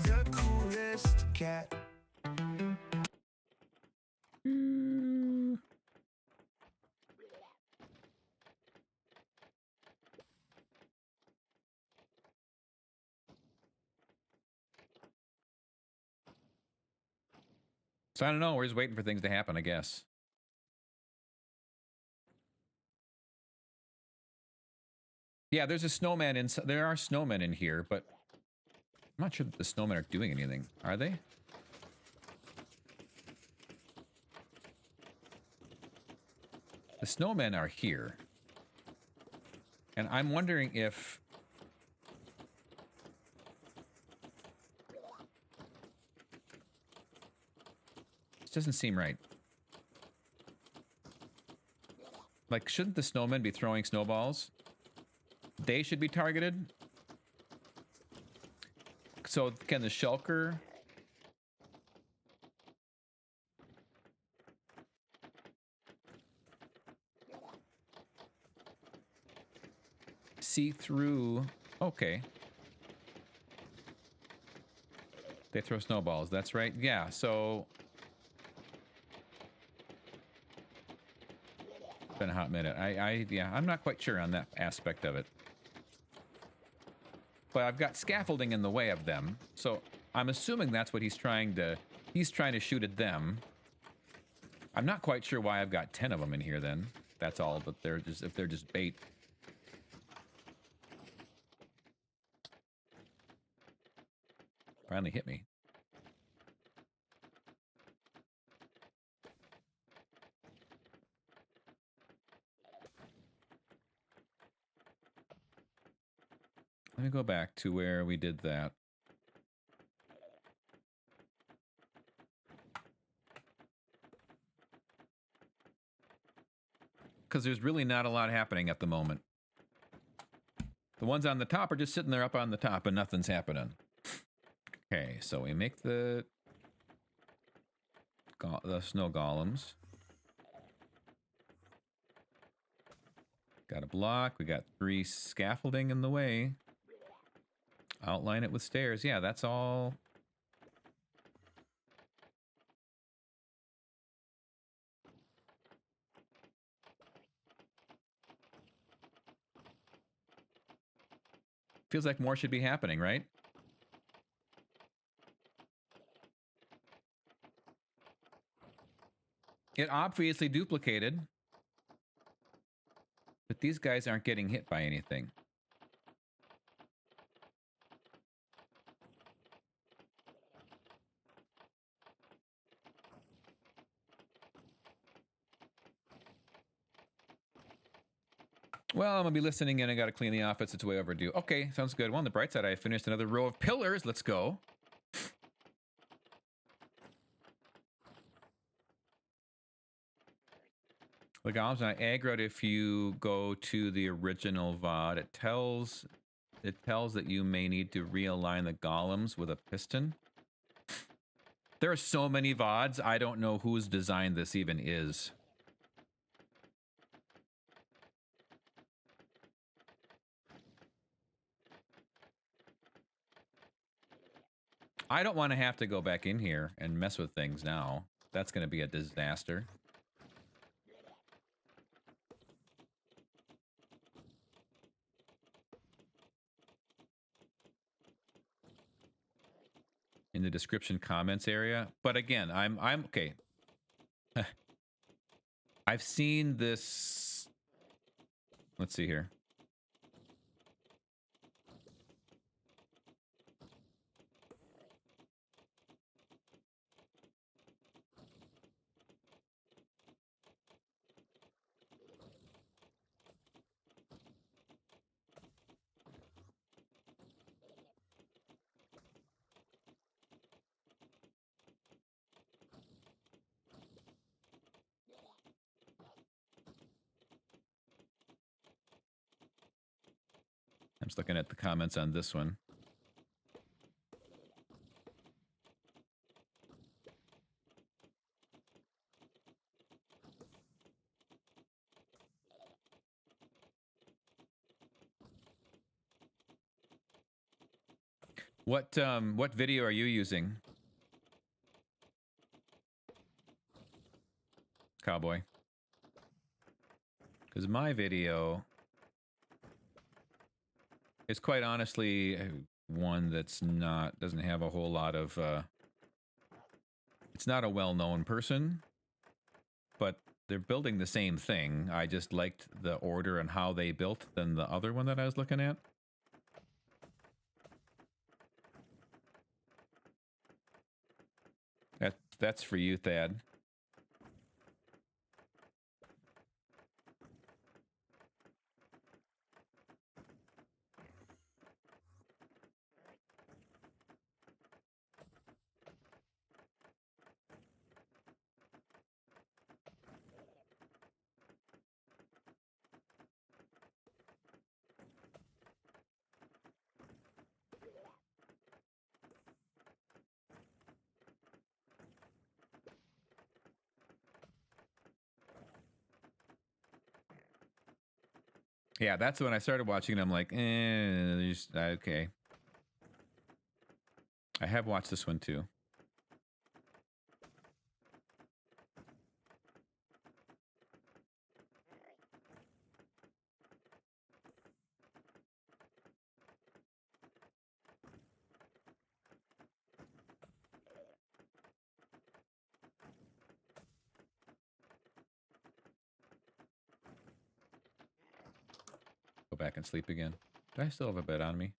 The coolest cat. So I don't know. We're just waiting for things to happen, I guess. Yeah, there's a snowman in. There are snowmen in here, but I'm not sure that the snowmen are doing anything. Are they? The snowmen are here. And I'm wondering if... This doesn't seem right. Like, shouldn't the snowmen be throwing snowballs? They should be targeted? So, can the shulker... see through... Okay. They throw snowballs, that's right. Yeah, so... It's been a hot minute. Yeah, I'm not quite sure on that aspect of it. But I've got scaffolding in the way of them, so I'm assuming that's what he's trying to... He's trying to shoot at them. I'm not quite sure why I've got 10 of them in here then. That's all, but they're just... If they're just bait... Finally hit me. Let me go back to where we did that. Because there's really not a lot happening at the moment. The ones on the top are just sitting there up on the top and nothing's happening. Okay, so we make the snow golems. Got a block. We got 3 scaffolding in the way. Outline it with stairs. Yeah, that's all. Feels like more should be happening, right? It obviously duplicated. But these guys aren't getting hit by anything. Well, I'm going to be listening in. I got to clean the office. It's way overdue. Okay, sounds good. Well, on the bright side, I finished another row of pillars. Let's go. The golems on aggroed. If you go to the original VOD, it tells that you may need to realign the golems with a piston. There are so many VODs. I don't know whose design this even is. I don't want to have to go back in here and mess with things now. That's going to be a disaster. In the description comments area. But again, I'm okay. I've seen this. Let's see here. I'm just looking at the comments on this one. What video are you using? Cowboy. Because my video is quite honestly one that's doesn't have a whole lot of it's not a well-known person, but they're building the same thing. I just liked the order and how they built than the other one that I was looking at. That's for you, Thad. Yeah, that's when I started watching it. I'm like, okay. I have watched this one too. Go back and sleep again. Do I still have a bed on me?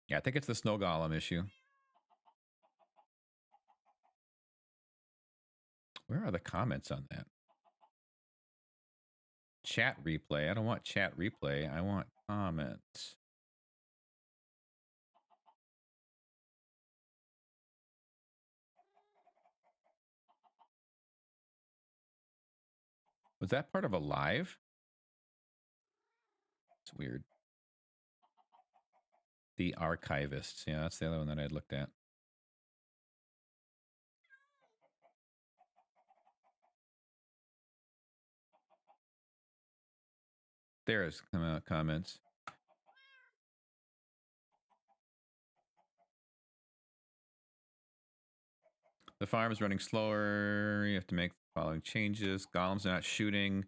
Yeah, I think it's the snow golem issue. Where are the comments on that? Chat replay. I don't want chat replay. I want comments. Was that part of a live? It's weird. The Archivists. Yeah, that's the other one that I'd looked at. There's comments. The farm is running slower. You have to make the following changes. Golems are not shooting.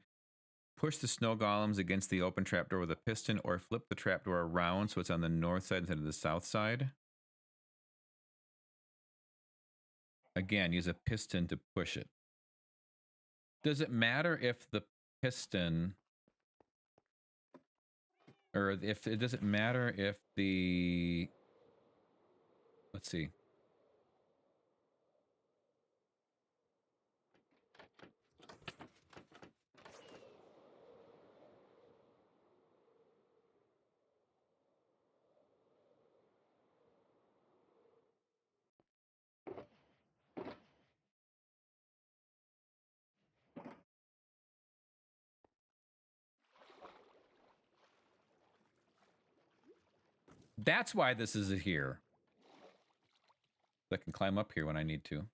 Push the snow golems against the open trapdoor with a piston, or flip the trapdoor around so it's on the north side instead of the south side. Again, use a piston to push it. Does it matter if the piston, or if it doesn't matter if the, let's see. That's why this is here. I can climb up here when I need to.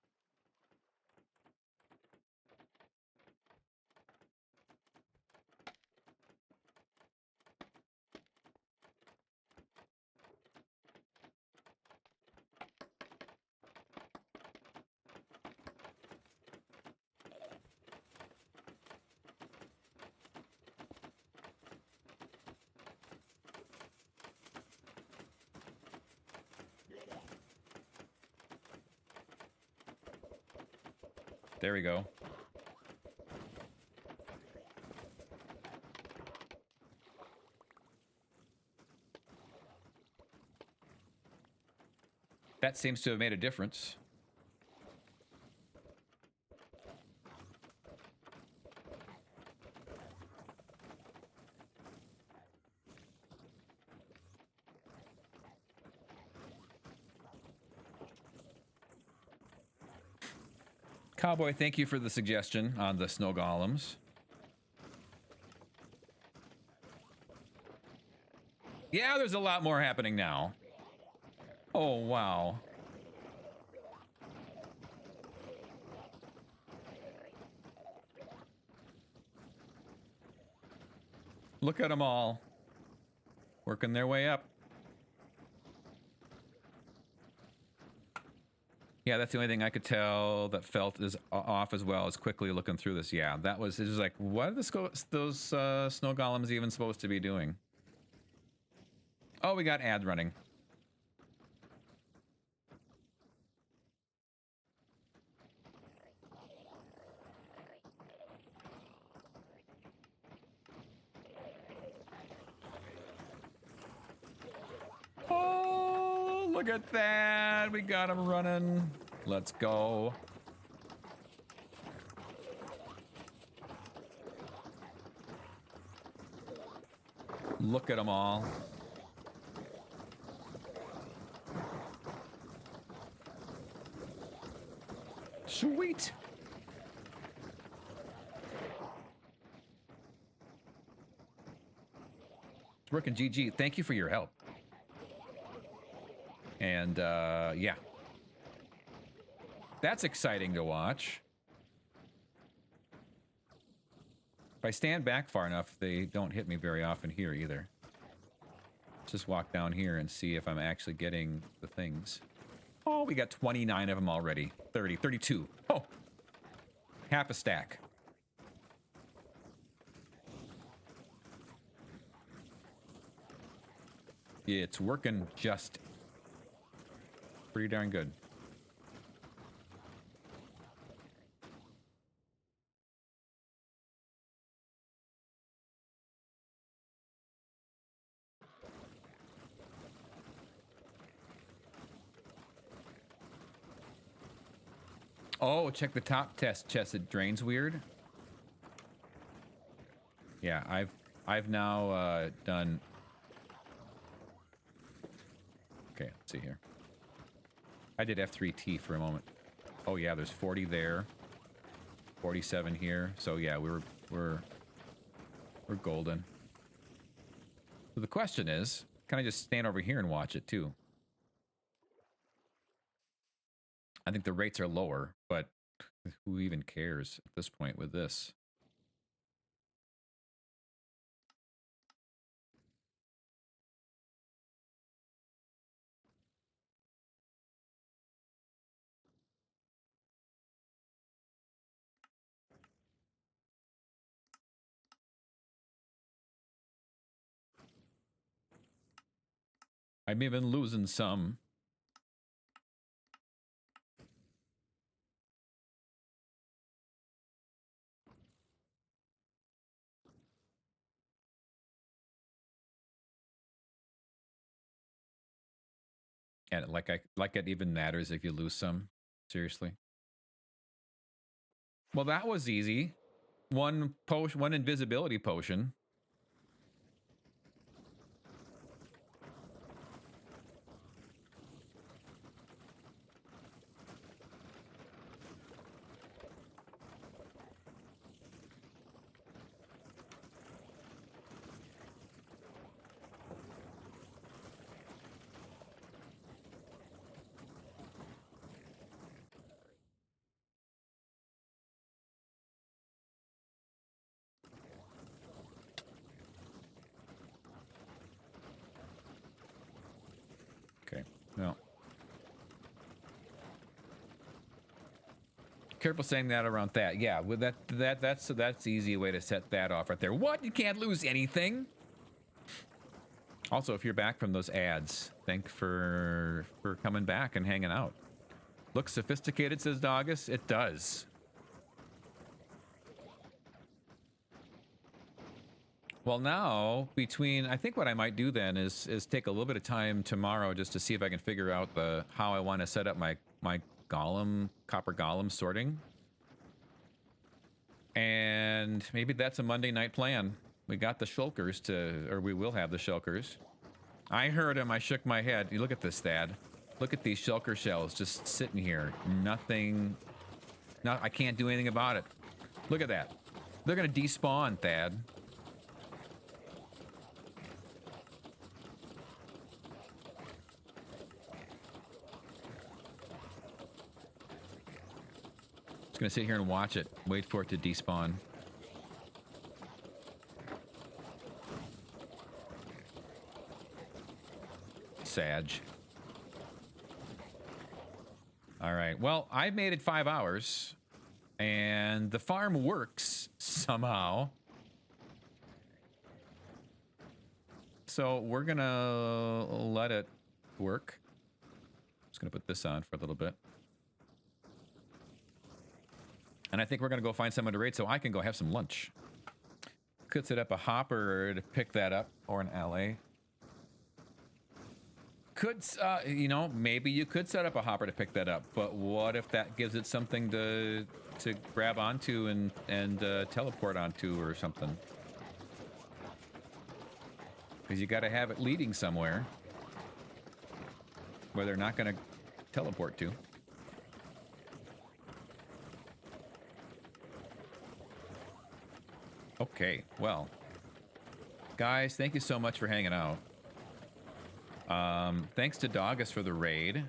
There we go. That seems to have made a difference. Cowboy, thank you for the suggestion on the snow golems. Yeah, there's a lot more happening now. Oh, wow. Look at them all. Working their way up. Yeah, that's the only thing I could tell that felt is off as well as quickly looking through this. Yeah, that was, it was like, what are those snow golems even supposed to be doing? Oh, we got ads running. Oh, look at that. We got them running. Let's go. Look at them all. Sweet. It's working, GG. Thank you for your help. And yeah. That's exciting to watch. If I stand back far enough, they don't hit me very often here either. Let's just walk down here and see if I'm actually getting the things. Oh, we got 29 of them already. 30, 32. Oh, half a stack. It's working just pretty darn good. Oh, check the top test chest. It drains weird. Yeah, I've now done. Okay, let's see here. I did F3T for a moment. Oh yeah, there's 40 there. 47 here. So yeah, we're golden. So the question is, can I just stand over here and watch it too? I think the rates are lower, but who even cares at this point with this? I'm even losing some. And like it even matters if you lose some. Seriously. Well, that was easy. One invisibility potion. Okay. No. Careful saying that around that. Yeah, with that's the easy way to set that off right there. What? You can't lose anything. Also, if you're back from those ads, thank for coming back and hanging out. Looks sophisticated, says Doggus. It does. Well, now I think what I might do then is take a little bit of time tomorrow just to see if I can figure out how I want to set up my copper golem sorting. And maybe that's a Monday night plan. We got the shulkers or we will have the shulkers. I heard him. I shook my head. You look at this, Thad. Look at these shulker shells just sitting here. Nothing. I can't do anything about it. Look at that. They're gonna despawn, Thad. Just gonna sit here and watch it. Wait for it to despawn. Sag. All right. Well, I made it 5 hours, and the farm works somehow. So we're gonna let it work. Just gonna put this on for a little bit. And I think we're gonna go find someone to raid so I can go have some lunch. Could set up a hopper to pick that up, or an LA. Could, you know, maybe you could set up a hopper to pick that up, but what if that gives it something to grab onto and teleport onto or something? Because you got to have it leading somewhere where they're not going to teleport to. Okay, well, guys, thank you so much for hanging out. Thanks to Doggus for the raid. Who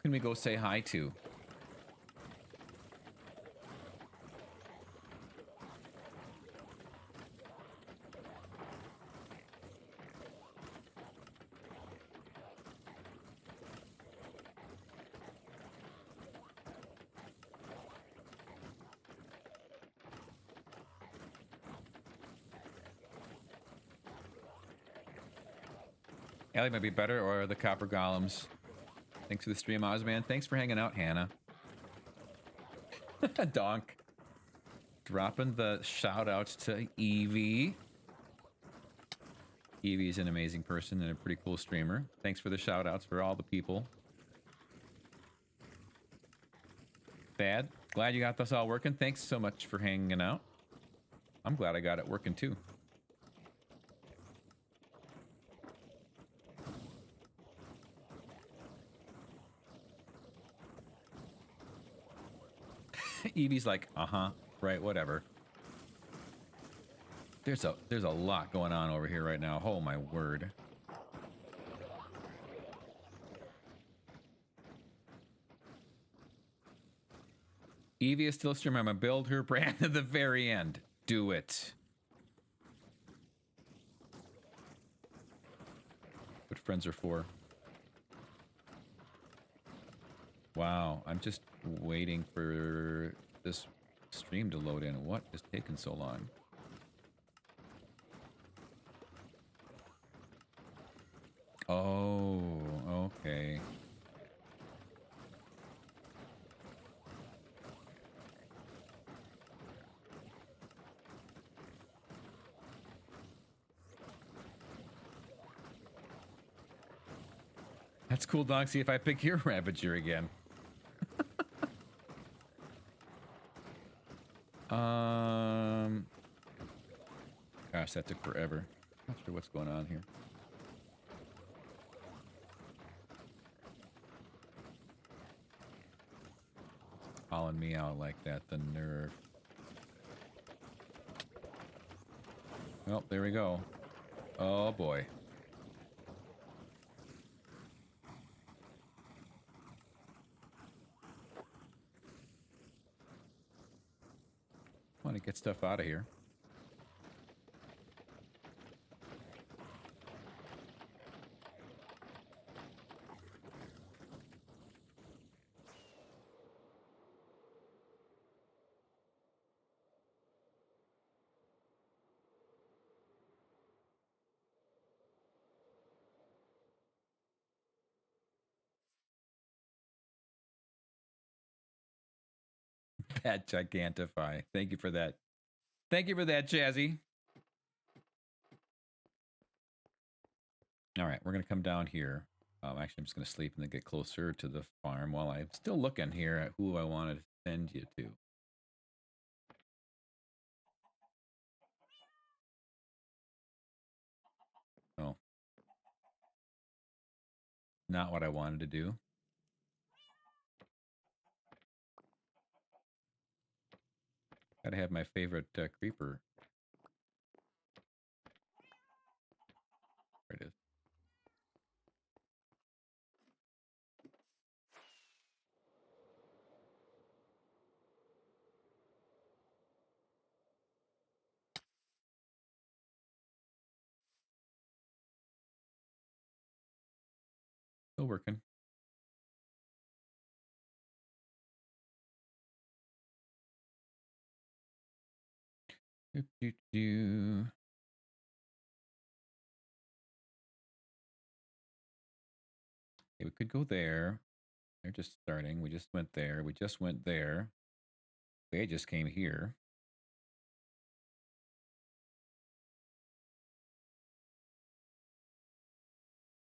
can we go say hi to? Ellie might be better, or the copper golems. Thanks for the stream, Ozman. Thanks for hanging out, Hannah. Donk. Dropping the shout outs to Evie. Evie's an amazing person and a pretty cool streamer. Thanks for the shout outs for all the people. Thad, glad you got this all working. Thanks so much for hanging out. I'm glad I got it working too. Evie's like, right, whatever. There's a lot going on over here right now. Oh my word. Evie is still streaming. I'm gonna build her brand at the very end. Do it. What friends are for. Wow, I'm just waiting for this stream to load in. What is taking so long? Oh, okay. That's cool, dog. See if I pick your Ravager again. Gosh, that took forever. Not sure what's going on here. Calling me out like that, the nerve. Well, there we go. Oh boy. Want to get stuff out of here. That Gigantify. Thank you for that. Thank you for that, Jazzy. All right, we're going to come down here. Actually, I'm just going to sleep and then get closer to the farm while I'm still looking here at who I want to send you to. Oh. Not what I wanted to do. Gotta have my favorite creeper. There it is. Still working. Do. Okay, we could go there. They're just starting. We just went there. We just went there. They just came here.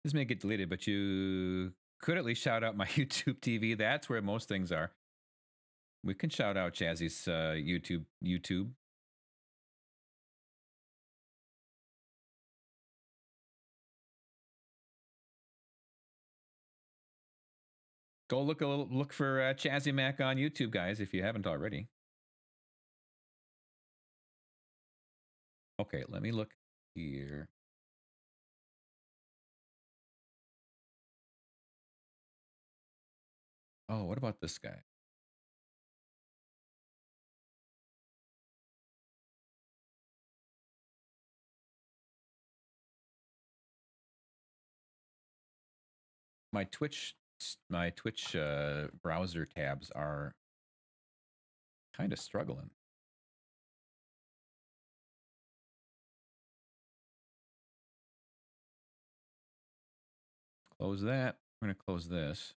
This may get deleted, but you could at least shout out my YouTube TV. That's where most things are. We can shout out Jazzy's YouTube. Go look for Chazzy Mac on YouTube, guys, if you haven't already. Okay, let me look here. Oh, what about this guy? My Twitch browser tabs are kind of struggling. Close that. I'm going to close this.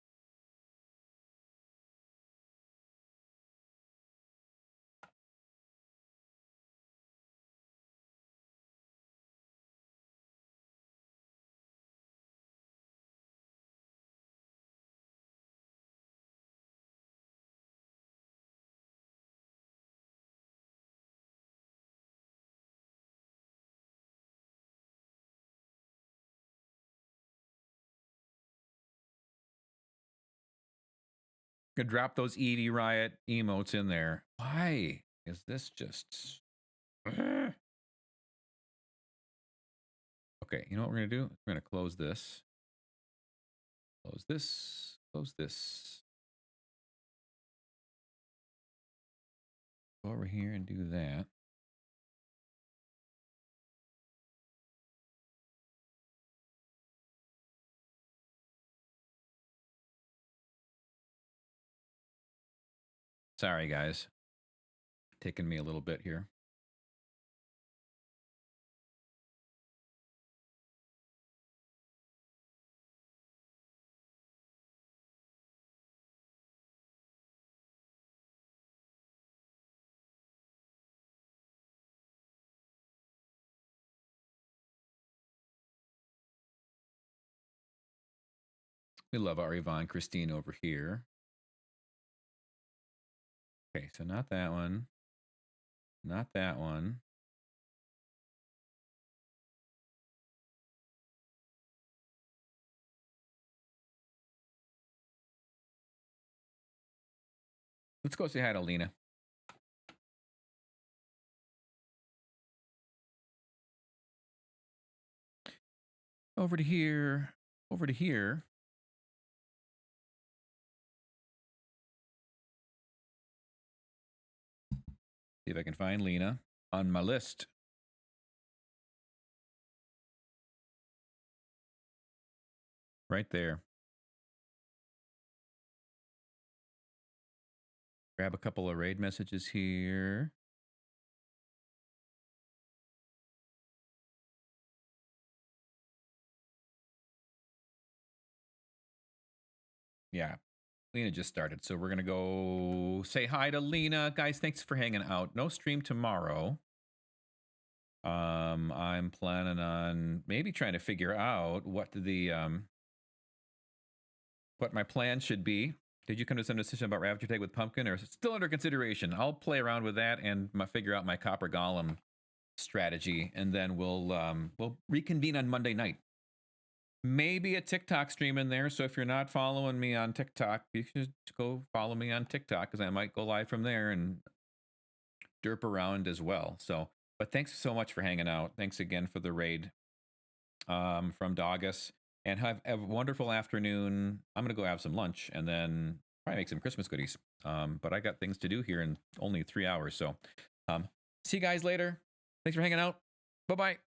Could drop those Edie Riot emotes in there. Why is this just... Okay, you know what we're going to do? We're going to close this. Close this. Close this. Go over here and do that. Sorry, guys. Taking me a little bit here. We love our Yvonne Christine over here. Okay, so not that one. Not that one. Let's go say hi to Lena. Over to here. Over to here. See if I can find Lena on my list. Right there. Grab a couple of raid messages here. Yeah, Lena just started, so we're gonna go say hi to Lena. Guys, thanks for hanging out. No stream tomorrow. I'm planning on maybe trying to figure out what the what my plan should be. Did you come to some decision about Ravager Tag with Pumpkin, or is it still under consideration? I'll play around with that and figure out my Copper Golem strategy, and then we'll reconvene on Monday night. Maybe a TikTok stream in there. So if you're not following me on TikTok, you should go follow me on TikTok, because I might go live from there and derp around as well. So, but thanks so much for hanging out. Thanks again for the raid from Doggus. And have a wonderful afternoon. I'm going to go have some lunch and then probably make some Christmas goodies. But I got things to do here in only 3 hours. So see you guys later. Thanks for hanging out. Bye-bye.